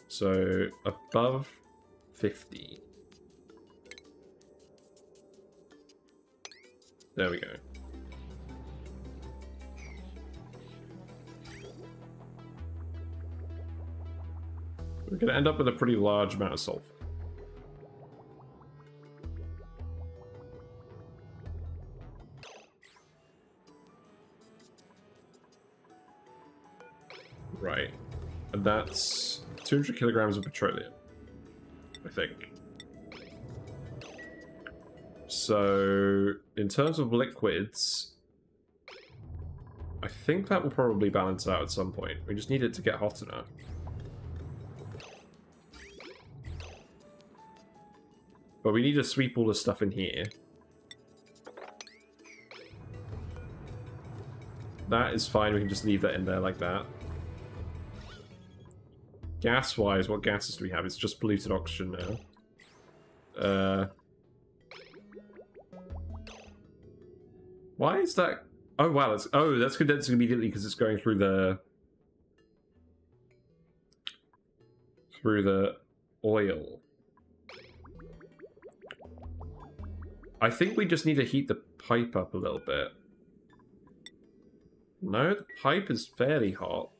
So above 50. There we go. We're going to end up with a pretty large amount of sulfur. Right. And that's 200 kilograms of petroleum, I think. So, in terms of liquids, I think that will probably balance out at some point. We just need it to get hot enough. But we need to sweep all the stuff in here. That is fine, we can just leave that in there like that. Gas-wise, what gases do we have? It's just polluted oxygen now. Why is that? Oh wow, that's condensing immediately because it's going through the oil. I think we just need to heat the pipe up a little bit. No, the pipe is fairly hot.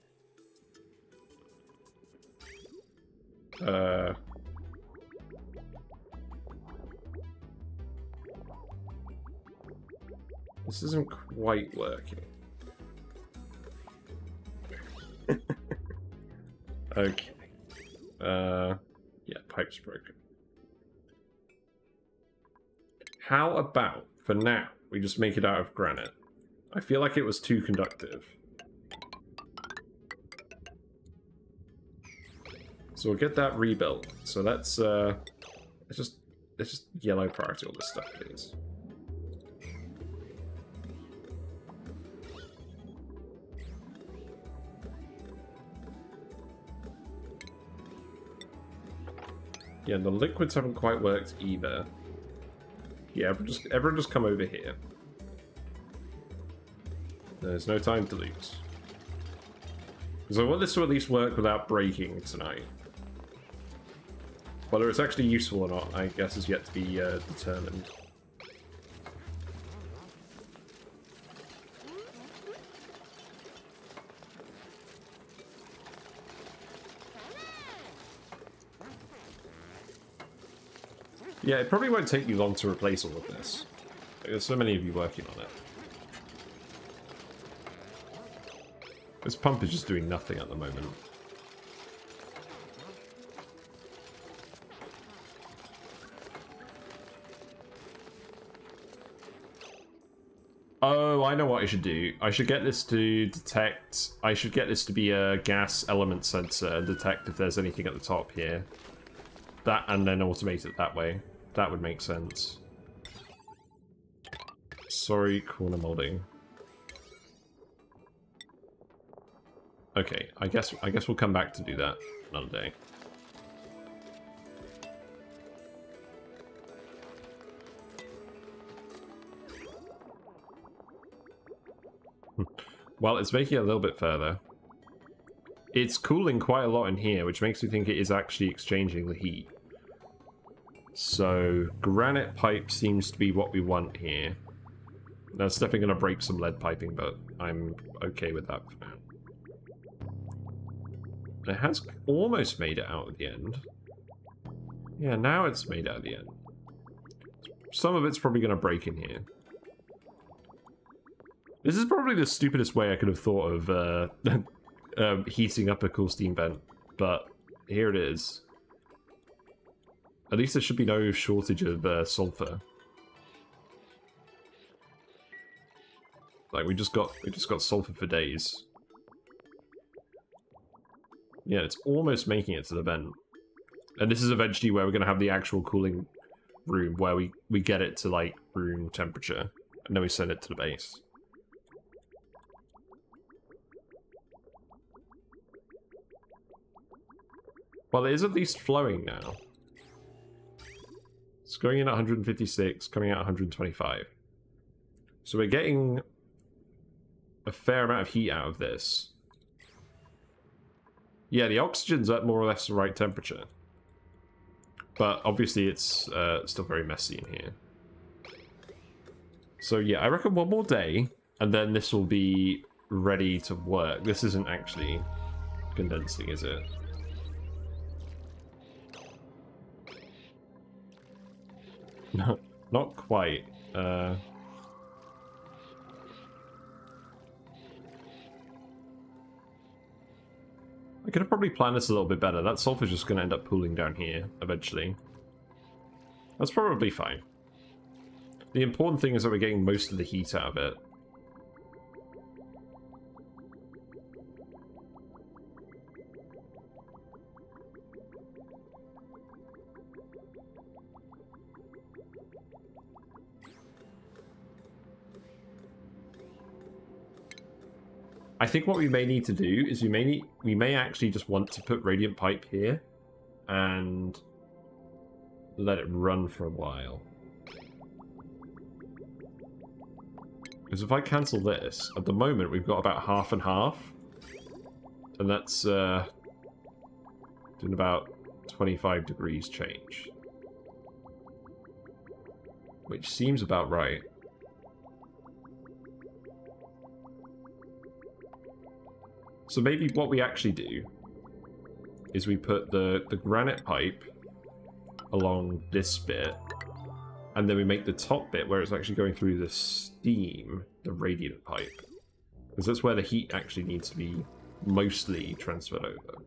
This isn't quite working. Okay. Yeah, pipe's broken. How about, for now, we just make it out of granite? I feel like it was too conductive. So we'll get that rebuilt. So let's just yellow priority all this stuff, please. Yeah, the liquids haven't quite worked either. Yeah, everyone just come over here. There's no time to lose. Because I want this to at least work without breaking tonight. Whether it's actually useful or not, I guess, is yet to be determined. Yeah, it probably won't take you long to replace all of this. There's so many of you working on it. This pump is just doing nothing at the moment. Oh, I know what I should do. I should get this to detect... I should get this to be a gas element sensor and detect if there's anything at the top here. That, and then automate it that way. That would make sense. Sorry, corner modding. Okay, I guess we'll come back to do that another day. Well, it's making it a little bit further. it's cooling quite a lot in here, which makes me think it is actually exchanging the heat. So, granite pipe seems to be what we want here. That's definitely going to break some lead piping, but I'm okay with that for now. It has almost made it out at the end. Yeah, now it's made it out at the end. Some of it's probably going to break in here. This is probably the stupidest way I could have thought of heating up a cool steam vent, but here it is. At least there should be no shortage of sulfur. Like we just got sulfur for days. Yeah, it's almost making it to the vent. And this is eventually where we're going to have the actual cooling room, where we get it to, like, room temperature. And then we send it to the base. Well, it is at least flowing now. It's going in at 156, coming out at 125. So we're getting a fair amount of heat out of this. Yeah, the oxygen's at more or less the right temperature. But obviously it's still very messy in here. So yeah, I reckon one more day, and then this will be ready to work. This isn't actually condensing, is it? No, not quite. I could have probably planned this a little bit better. That sulfur's just going to end up pooling down here eventually. That's probably fine. The important thing is that we're getting most of the heat out of it. I think what we may need to do is we may actually just want to put radiant pipe here and let it run for a while. Because if I cancel this, at the moment we've got about half and half, and that's doing about 25 degrees change, which seems about right. So maybe what we actually do is we put the granite pipe along this bit, and then we make the top bit where it's actually going through the steam, the radiant pipe. Because that's where the heat actually needs to be mostly transferred over.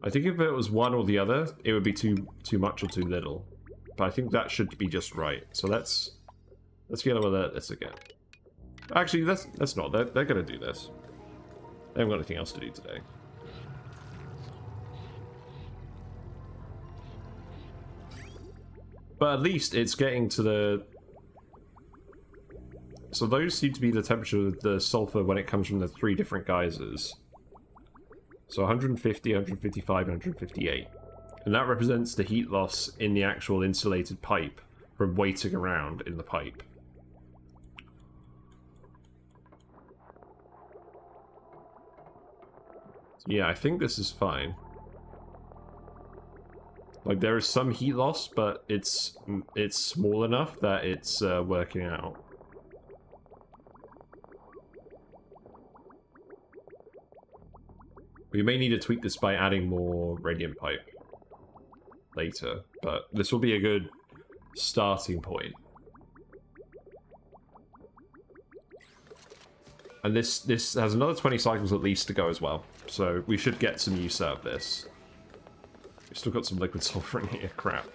I think if it was one or the other, it would be too much or too little. But I think that should be just right. So let's get over this again. Actually, that's not. They're going to do this. They haven't got anything else to do today. But at least it's getting to the... So those seem to be the temperature of the sulfur when it comes from the 3 different geysers. So 150, 155, and 158. And that represents the heat loss in the actual insulated pipe from waiting around in the pipe. Yeah, I think this is fine. Like, there is some heat loss, but it's small enough that it's working out. We may need to tweak this by adding more radiant pipe later, but this will be a good starting point. And this has another 20 cycles at least to go as well. So we should get some use out of this. We've still got some liquid sulfur in here, crap.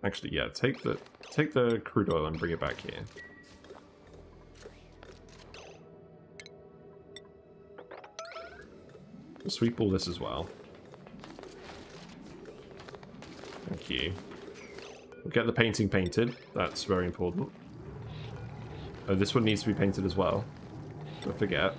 Actually, yeah, take the crude oil and bring it back here. We'll sweep all this as well. Thank you. We'll get the painting painted. That's very important. Oh, this one needs to be painted as well. Don't forget.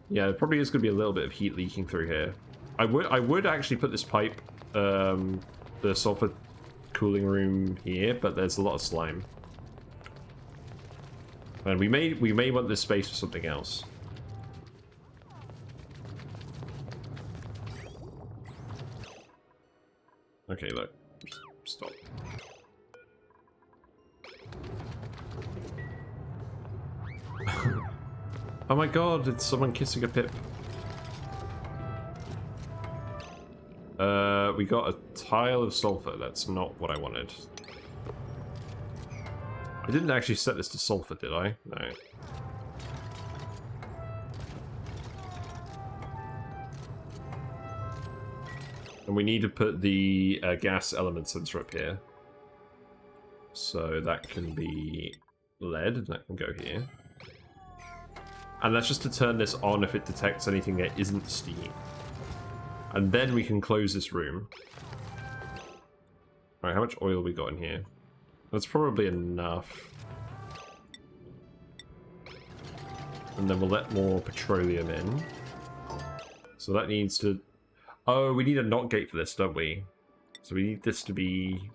Yeah, there probably is going to be a little bit of heat leaking through here. I would actually put this pipe, the sulfur cooling room here, but there's a lot of slime. And we may want this space for something else. Okay, look. Stop. Oh my god, it's someone kissing a pip. We got a tile of sulfur. That's not what I wanted. I didn't actually set this to sulfur, did I? No. And we need to put the gas element sensor up here. So that can be lead, and that can go here. And that's just to turn this on if it detects anything that isn't steam. And then we can close this room. Alright, how much oil we got in here? That's probably enough. And then we'll let more petroleum in. So that needs to... Oh, we need a NOT gate for this, don't we? So we need this to be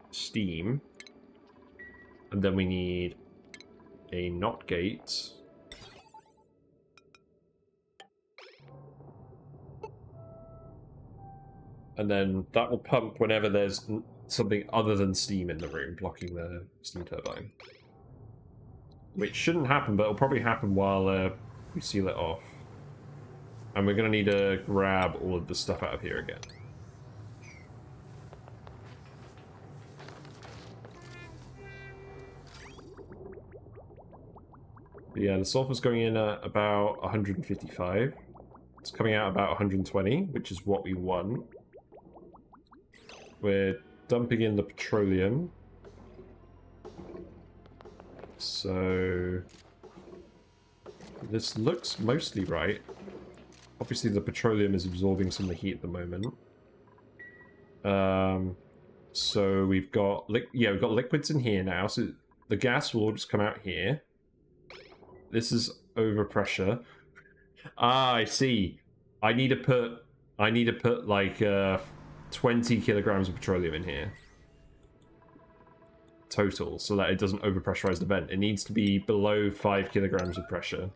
steam. And then we need a NOT gate. And then that will pump whenever there's something other than steam in the room, blocking the steam turbine. Which shouldn't happen, but it'll probably happen while we seal it off. And we're going to need to grab all of the stuff out of here again. But yeah, the sulfur's going in at about 155. It's coming out about 120, which is what we want. We're dumping in the petroleum. So this looks mostly right. Obviously the petroleum is absorbing some of the heat at the moment. So we've got we've got liquids in here now, so the gas will all just come out here. This is overpressure. Ah, I see. I need to put like 20 kilograms of petroleum in here. Total, so that it doesn't overpressurize the vent. It needs to be below 5 kilograms of pressure.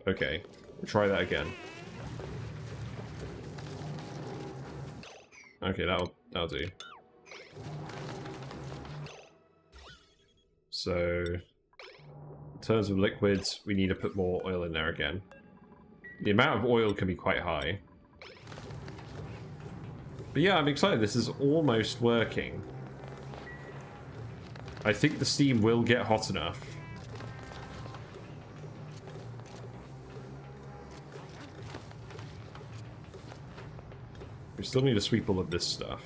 Okay, we'll try that again. Okay, that'll do. So, in terms of liquids, we need to put more oil in there again. The amount of oil can be quite high. But yeah, I'm excited. This is almost working. I think the steam will get hot enough. We still need to sweep all of this stuff.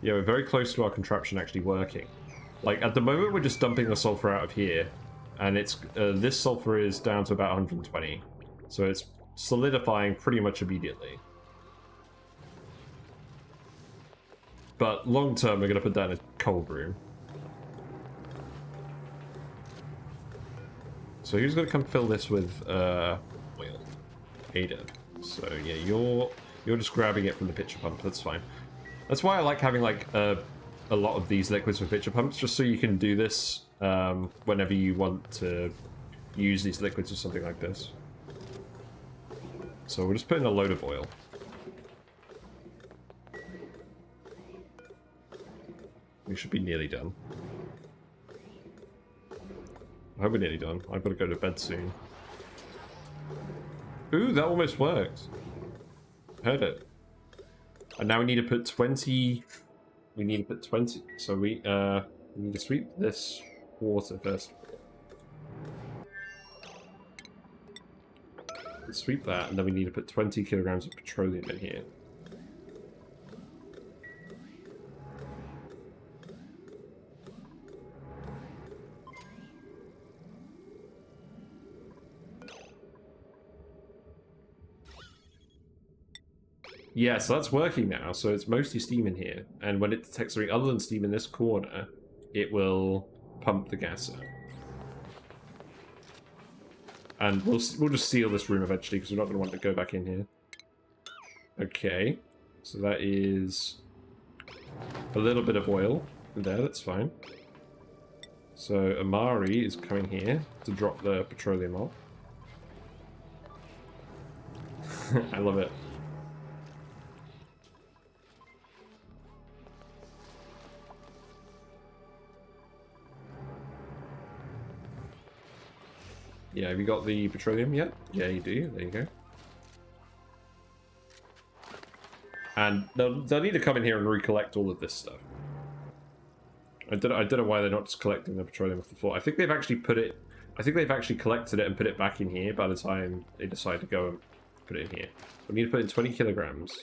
Yeah, we're very close to our contraption actually working. Like, at the moment, we're just dumping the sulfur out of here. And it's this sulfur is down to about 120. So it's solidifying pretty much immediately. But long term, we're going to put that in a cold room. So who's going to come fill this with oil? Ada. So yeah, you're just grabbing it from the pitcher pump. That's fine. That's why I like having like a lot of these liquids with pitcher pumps, just so you can do this whenever you want to use these liquids or something like this. So we'll just put in a load of oil. We should be nearly done. I hope we're nearly done. I've got to go to bed soon. Ooh, that almost worked. Heard it. And now we need to put 20... We need to put 20... So we need to sweep this water first. Let's sweep that, and then we need to put 20 kilograms of petroleum in here. Yeah, so that's working now, so it's mostly steam in here. And when it detects something other than steam in this corner, it will pump the gas out. And we'll just seal this room eventually because we're not going to want to go back in here. Okay. So that is a little bit of oil in there. That's fine. So Amari is coming here to drop the petroleum off. I love it. Yeah, have you got the petroleum yet? Yeah, you do. There you go. And they'll need to come in here and recollect all of this stuff. I don't know why they're not just collecting the petroleum off the floor. I think they've actually put it... I think they've actually collected it and put it back in here by the time they decide to go and put it in here. We need to put in 20 kilograms.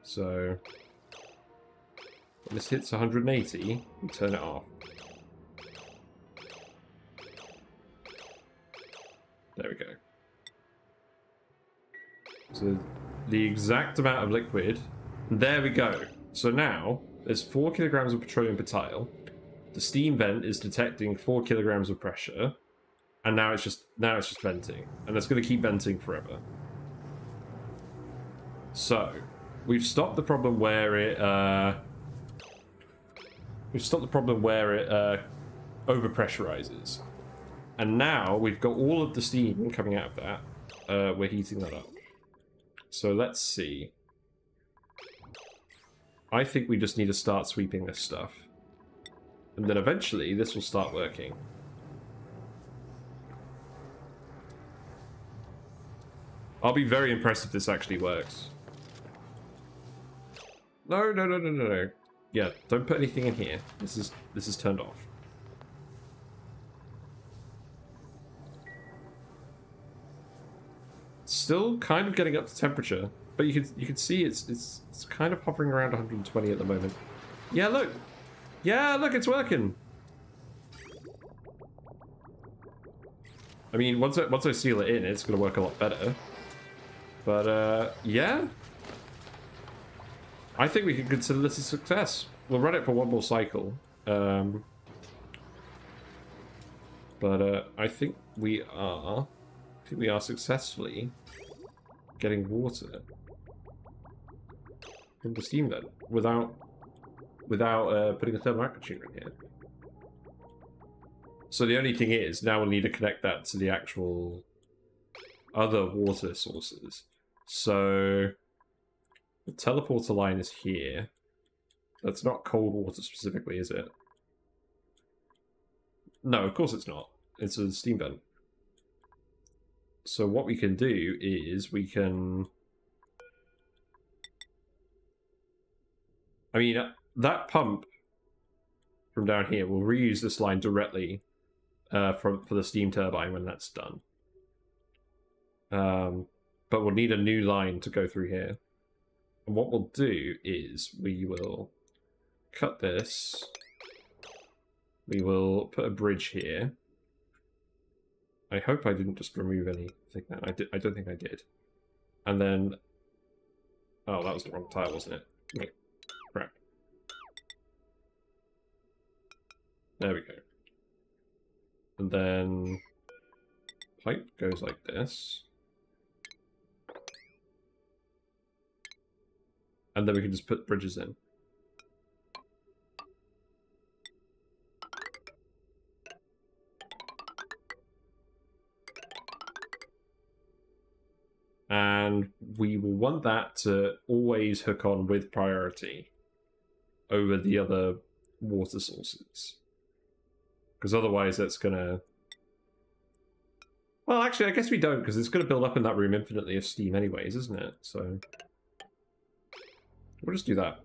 So... when this hits 180, we turn it off. There we go. So the exact amount of liquid. There we go. So now there's 4 kilograms of petroleum per tile. The steam vent is detecting 4 kilograms of pressure, and now it's just venting, and it's going to keep venting forever. So we've stopped the problem where it overpressurizes. And now we've got all of the steam coming out of that. We're heating that up. So let's see. I think we just need to start sweeping this stuff. And then eventually this will start working. I'll be very impressed if this actually works. No, no, no, no, no, no. Yeah, don't put anything in here. This is turned off. Still kind of getting up to temperature, but you can see it's kind of hovering around 120 at the moment. Yeah, look. Yeah, look, it's working. I mean, once I seal it in, it's going to work a lot better. But yeah, I think we can consider this a success. We'll run it for one more cycle. But I think we are successfully getting water from the steam vent without putting a thermal actuator in here. So the only thing is, now we'll need to connect that to the actual other water sources. So the teleporter line is here. That's not cold water specifically, is it? No, of course it's not. It's a steam vent. So what we can do is we can... I mean, that pump from down here will reuse this line directly for the steam turbine when that's done. But we'll need a new line to go through here. And what we'll do is we will cut this. We will put a bridge here. I hope I didn't just remove anything. I don't think I did. And then... oh, that was the wrong tile, wasn't it? Wait, crap. There we go. And then... pipe goes like this. And then we can just put bridges in. And we will want that to always hook on with priority over the other water sources. Because otherwise that's going to... well, actually, I guess we don't, because it's going to build up in that room infinitely of steam anyways, isn't it? So we'll just do that.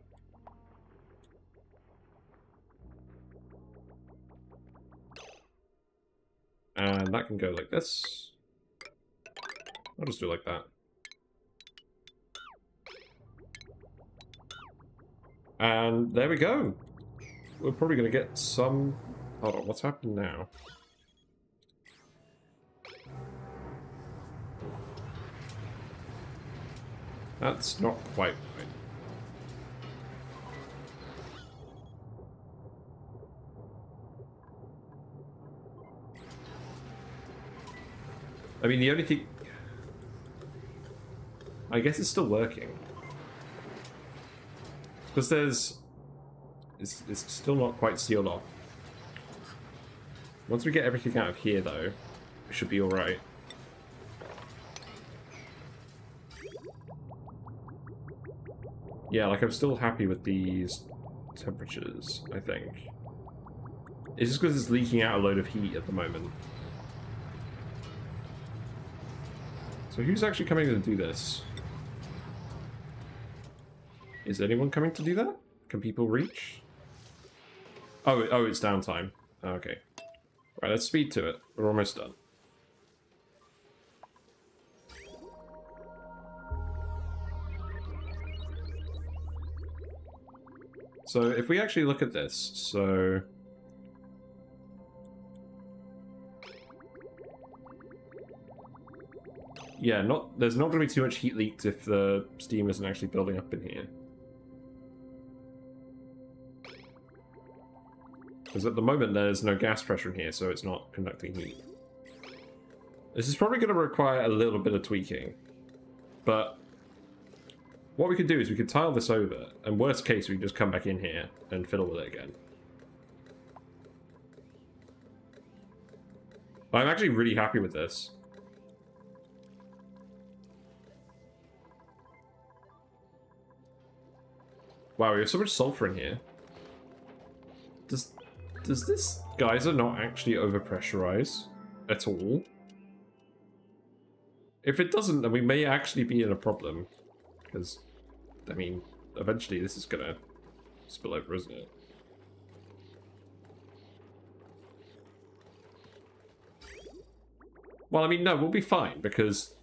And that can go like this. I'll just do it like that. And there we go. We're probably going to get some... hold on, what's happened now? That's not quite right. I mean, the only thing... I guess it's still working. Because there's... It's still not quite sealed off. Once we get everything out of here, though, we should be alright. Yeah, like, I'm still happy with these temperatures, I think. It's just because it's leaking out a load of heat at the moment. So who's actually coming to do this? Is anyone coming to do that? Can people reach? Oh, it's downtime. Okay. Right, let's speed to it. We're almost done. So if we actually look at this, so... Yeah, there's not going to be too much heat leaked if the steam isn't actually building up in here. Because at the moment there's no gas pressure in here, so it's not conducting heat. This is probably going to require a little bit of tweaking. But what we could do is we could tile this over, and worst case we can just come back in here and fiddle with it again. I'm actually really happy with this. Wow, we have so much sulfur in here. Does this geyser not actually overpressurize at all? If it doesn't, then we may actually be in a problem. Because, I mean, eventually this is gonna spill over, isn't it? Well, I mean, no, we'll be fine, because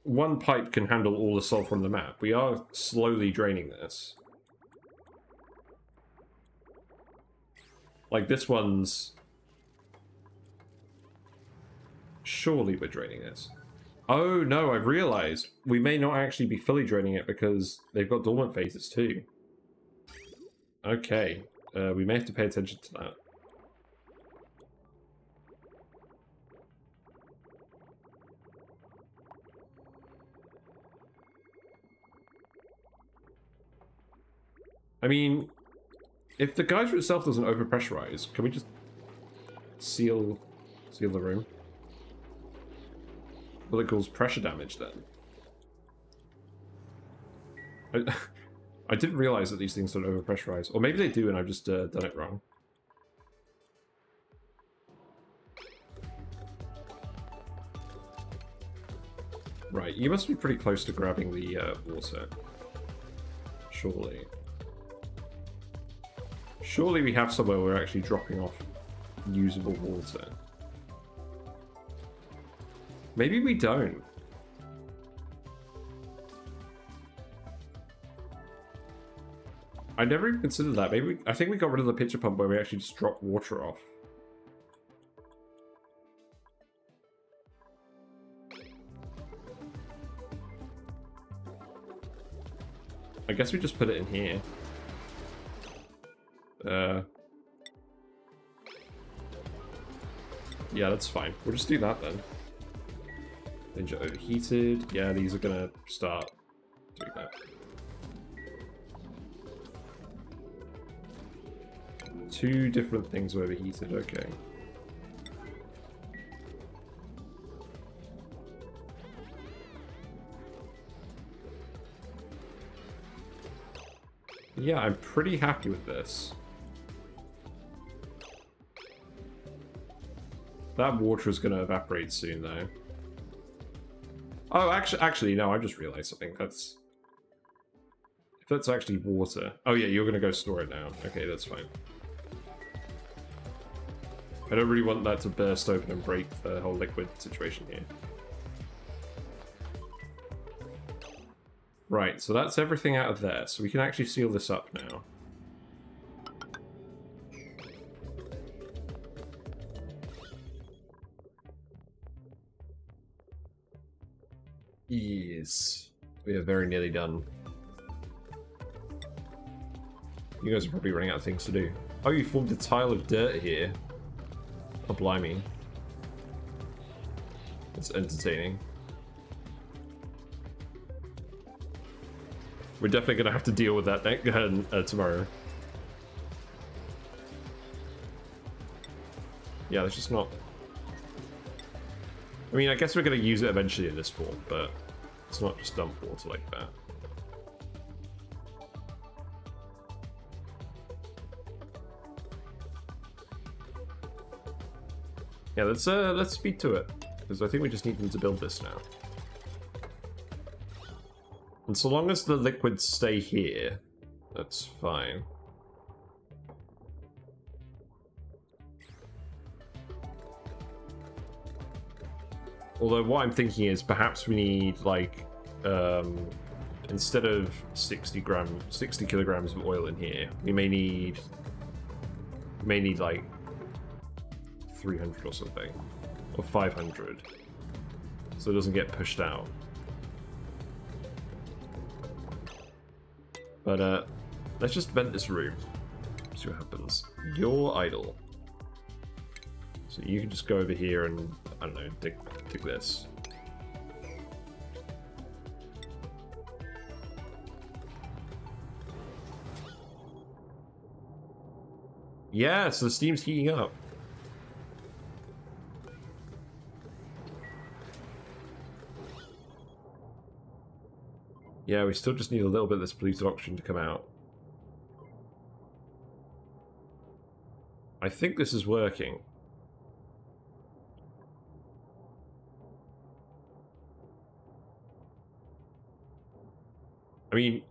one pipe can handle all the sulfur on the map. We are slowly draining this. Like, this one's... Surely we're draining this. Oh, no, I've realized. We may not actually be fully draining it because they've got dormant phases too. Okay. We may have to pay attention to that. I mean... If the geyser itself doesn't overpressurize, can we just seal the room? Will it cause pressure damage then? I didn't realize that these things don't overpressurize. Or maybe they do and I've just done it wrong. Right, you must be pretty close to grabbing the water. Surely. Surely we have somewhere where we're actually dropping off usable water. Maybe we don't. I never even considered that. Maybe I think we got rid of the pitcher pump where we actually just drop water off. I guess we just put it in here. Yeah, that's fine. We'll just do that then. Ninja overheated. Yeah, these are gonna start doing that. Two different things were overheated, okay. Yeah, I'm pretty happy with this. That water is going to evaporate soon, though. Oh, actually, no, I just realized something. If that's actually water... Oh, yeah, you're going to go store it now. Okay, that's fine. I don't really want that to burst open and break the whole liquid situation here. Right, so that's everything out of there. So we can actually seal this up now. Yes. We are very nearly done. You guys are probably running out of things to do. Oh, you formed a tile of dirt here. Oh, blimey. It's entertaining. We're definitely going to have to deal with that tomorrow. Yeah, there's just not... I mean, I guess we're going to use it eventually in this form, but it's not just dump water like that. Yeah, let's speed to it, because I think we just need them to build this now. And so long as the liquids stay here, that's fine. Although what I'm thinking is perhaps we need like instead of 60 kilograms of oil in here, we may need like 300 or something, or 500, so it doesn't get pushed out. But let's just vent this room, see what happens. You're idle, so you can just go over here and, I don't know, dig this. Yeah, so the steam's heating up. Yeah, we still just need a little bit of this polluted oxygen to come out. I think this is working. I mean,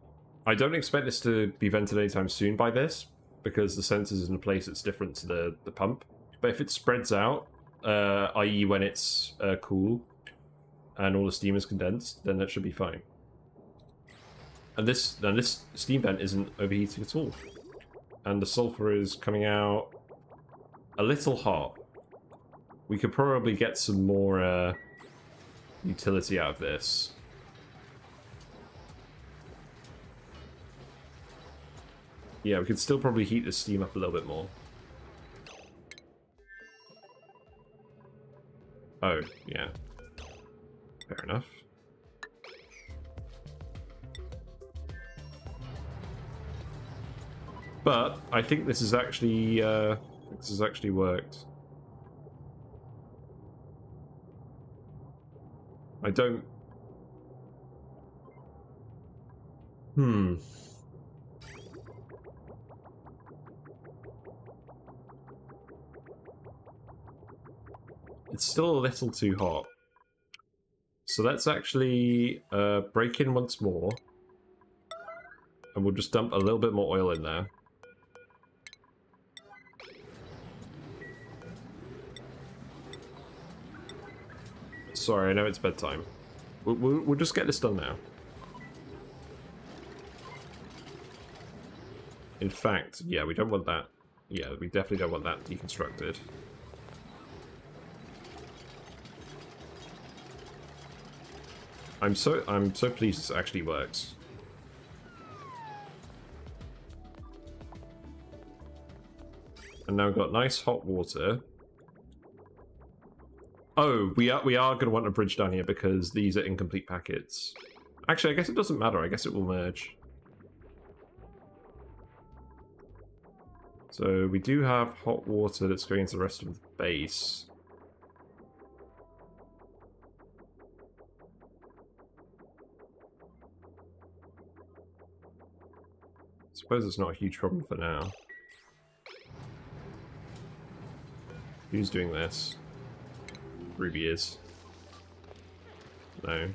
I don't expect this to be vented anytime soon by this, because the sensor is in a place that's different to the pump. But if it spreads out, i.e. when it's cool, and all the steam is condensed, then that should be fine. And this steam vent isn't overheating at all. And the sulfur is coming out a little hot. We could probably get some more utility out of this. Yeah, we could still probably heat the steam up a little bit more. Oh, yeah. Fair enough. But I think this is actually worked. I don't. It's still a little too hot. So let's actually break in once more. And we'll just dump a little bit more oil in there. Sorry, I know it's bedtime. We'll just get this done now. In fact, yeah, we don't want that. Yeah, we definitely don't want that deconstructed. I'm so pleased this actually works. And now we've got nice hot water. Oh, we are going to want a bridge down here because these are incomplete packets. Actually, I guess it doesn't matter. I guess it will merge. So we do have hot water that's going into the rest of the base. I suppose it's not a huge problem for now. Who's doing this? Ruby is. No.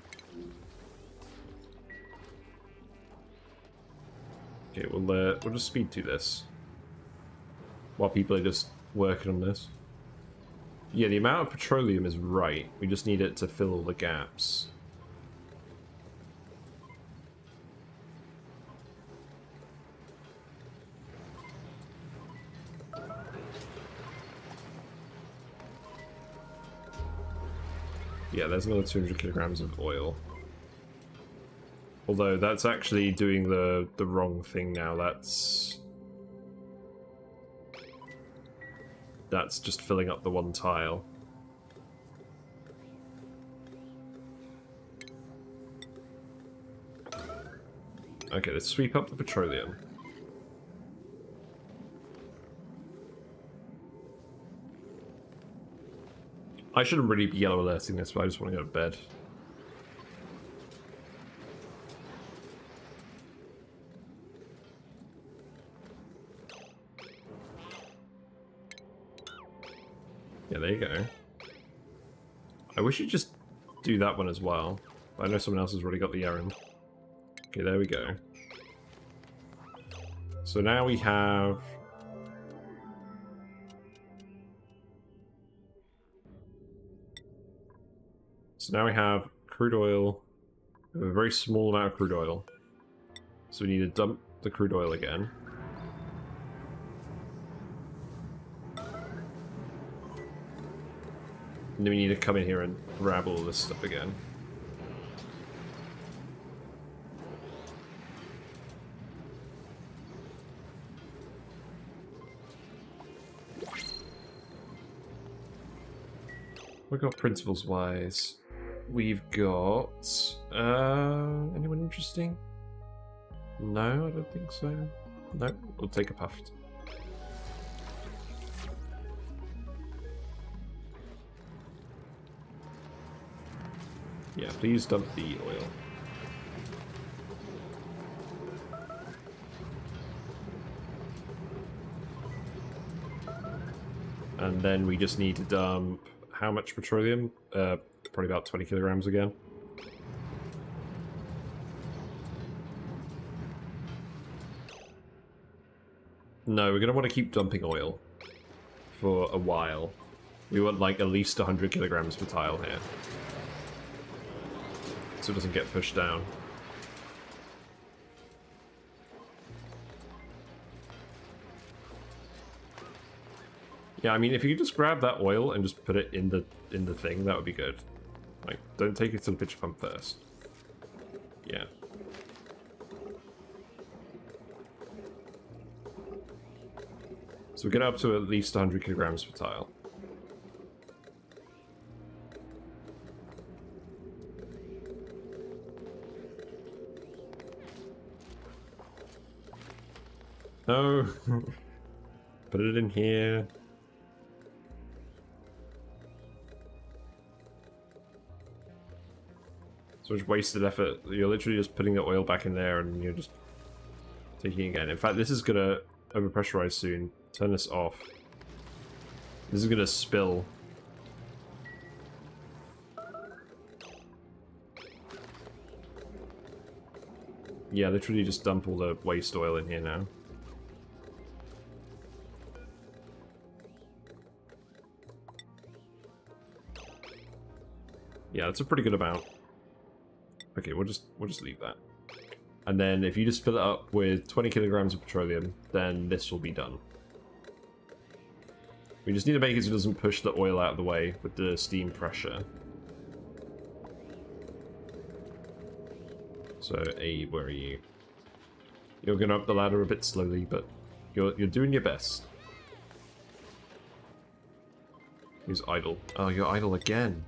Okay, we'll just speed to this while people are just working on this. Yeah, the amount of petroleum is right. We just need it to fill all the gaps. Yeah, there's another 200 kilograms of oil. Although that's actually doing the wrong thing now. That's just filling up the one tile. Okay, let's sweep up the petroleum. I shouldn't really be yellow alerting this, but I just want to go to bed. Yeah, there you go. I wish you'd just do that one as well. I know someone else has already got the errand. Okay, there we go. So now we have... So now we have crude oil. We have a very small amount of crude oil. So we need to dump the crude oil again. And then we need to come in here and grab all this stuff again. We've got principles-wise. We've got... anyone interesting? No, I don't think so. No, we'll take a puff. Yeah, please dump the oil. And then we just need to dump... How much petroleum? Probably about 20 kilograms again. No, we're going to want to keep dumping oil for a while. We want like at least 100 kilograms per tile here. So it doesn't get pushed down. Yeah, I mean, if you could just grab that oil and just put it in the thing, that would be good. Like, don't take it to the pitcher pump first. Yeah. So we get up to at least 100 kilograms per tile. No. Put it in here. So much wasted effort. You're literally just putting the oil back in there and you're just taking it again. In fact, this is gonna overpressurize soon. Turn this off. This is gonna spill. Yeah, literally just dump all the waste oil in here now. Yeah, that's a pretty good amount. Okay, we'll just leave that. And then if you just fill it up with 20 kilograms of petroleum, then this will be done. We just need to make it so it doesn't push the oil out of the way with the steam pressure. So, Abe, where are you? You're going up the ladder a bit slowly, but you're doing your best. Who's idle? Oh, you're idle again.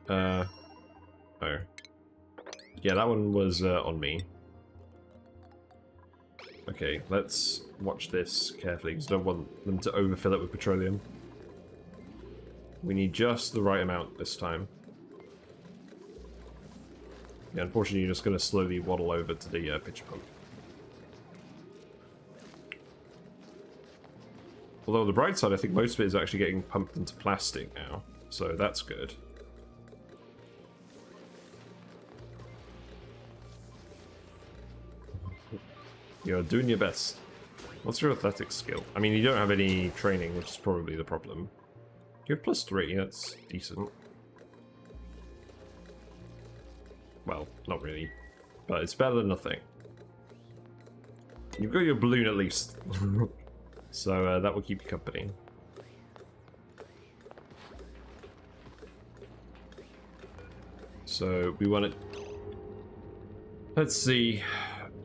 Oh. Yeah, that one was on me. Okay, let's watch this carefully, because I don't want them to overfill it with petroleum. We need just the right amount this time. Yeah, unfortunately, you're just going to slowly waddle over to the pitcher pump. Although on the bright side, I think most of it is actually getting pumped into plastic now, so that's good. You're doing your best. What's your athletics skill? I mean, you don't have any training, which is probably the problem. You have +3, that's decent. Well, not really. But it's better than nothing. You've got your balloon at least. So that will keep you company. So we want it... Let's see...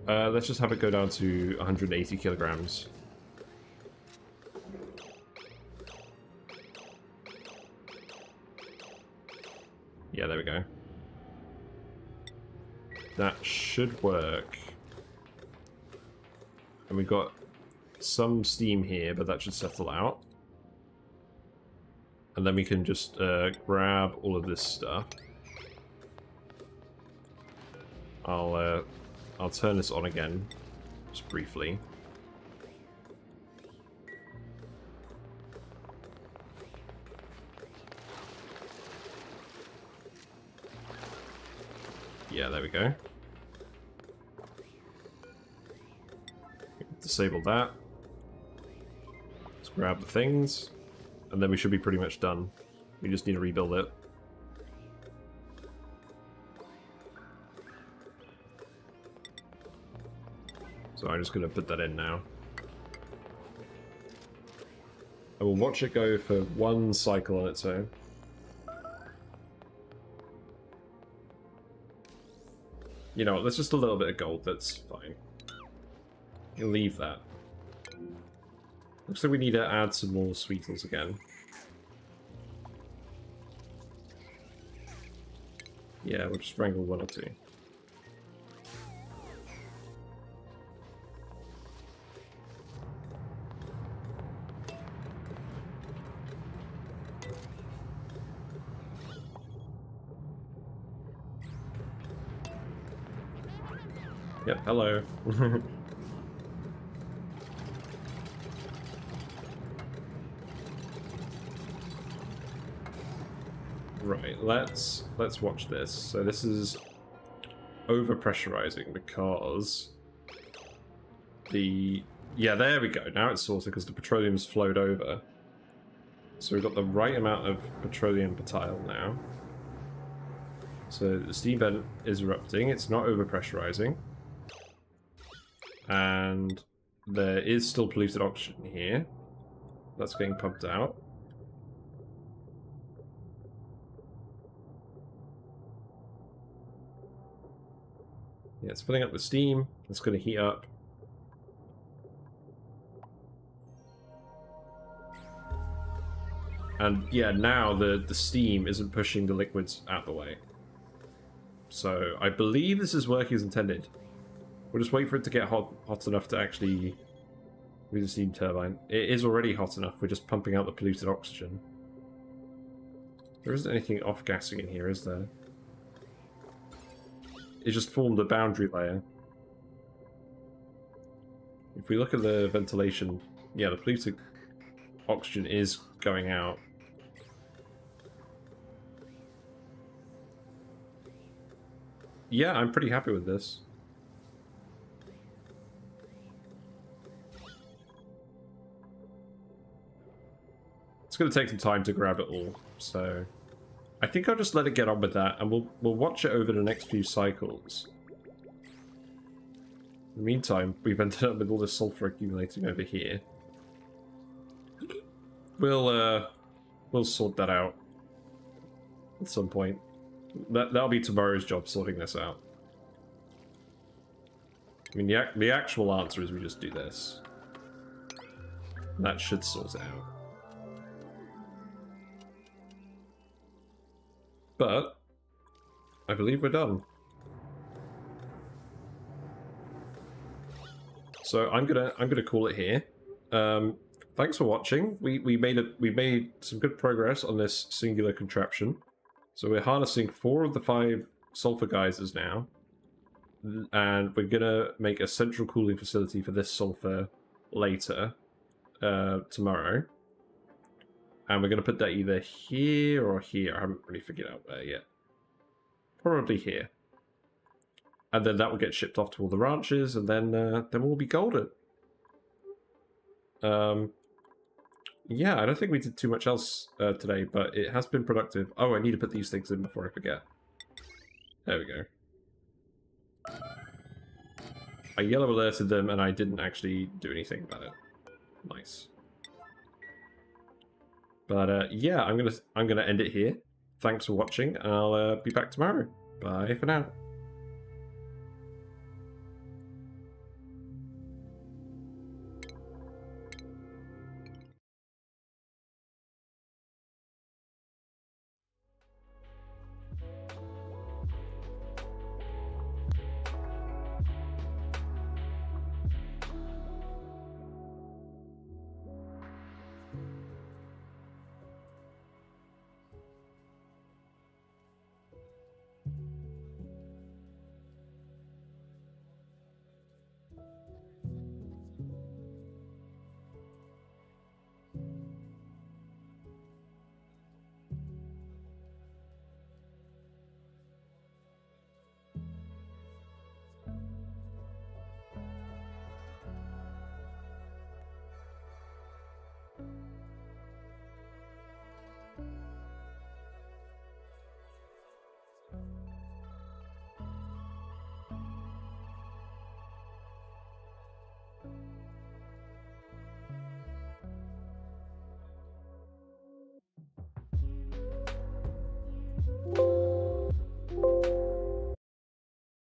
let's just have it go down to 180 kilograms. Yeah, there we go. That should work. And we've got some steam here, but that should settle out. And then we can just grab all of this stuff. I'll turn this on again, just briefly. Yeah, there we go. Disable that. Let's grab the things. And then we should be pretty much done. We just need to rebuild it. So I'm just going to put that in now. I will watch it go for one cycle on its own. You know what, there's just a little bit of gold, that's fine. You'll leave that. Looks like we need to add some more sweetles again. Yeah, we'll just wrangle one or two. Yep, hello. Right, let's watch this. So this is over-pressurizing because yeah, there we go. Now it's sorted because the petroleum's flowed over. So we've got the right amount of petroleum per tile now. So the steam vent is erupting. It's not over-pressurizing. And there is still polluted oxygen here. That's getting pumped out. Yeah, it's filling up with steam. It's going to heat up. And yeah, now the steam isn't pushing the liquids out the way. So I believe this is working as intended. We'll just wait for it to get hot enough to actually use the steam turbine. It is already hot enough. We're just pumping out the polluted oxygen. There isn't anything off-gassing in here, is there? It just formed a boundary layer. If we look at the ventilation, yeah, the polluted oxygen is going out. Yeah, I'm pretty happy with this. It's going to take some time to grab it all, so I think I'll just let it get on with that, and we'll watch it over the next few cycles. In the meantime, we've ended up with all this sulfur accumulating over here. We'll sort that out at some point. That'll be tomorrow's job, sorting this out. I mean, the actual answer is we just do this. That should sort it out. But I believe we're done. So I'm gonna call it here. Thanks for watching. We made some good progress on this singular contraption. So we're harnessing 4 of the 5 sulfur geysers now, and we're gonna make a central cooling facility for this sulfur later, tomorrow. And we're going to put that either here or here. I haven't really figured out where yet. Probably here. And then that will get shipped off to all the ranches, and then we'll be golden. Yeah, I don't think we did too much else today, but it has been productive. Oh, I need to put these things in before I forget. There we go. I yellow alerted them, and I didn't actually do anything about it. Nice. But yeah, I'm gonna end it here. Thanks for watching, and I'll be back tomorrow. Bye for now.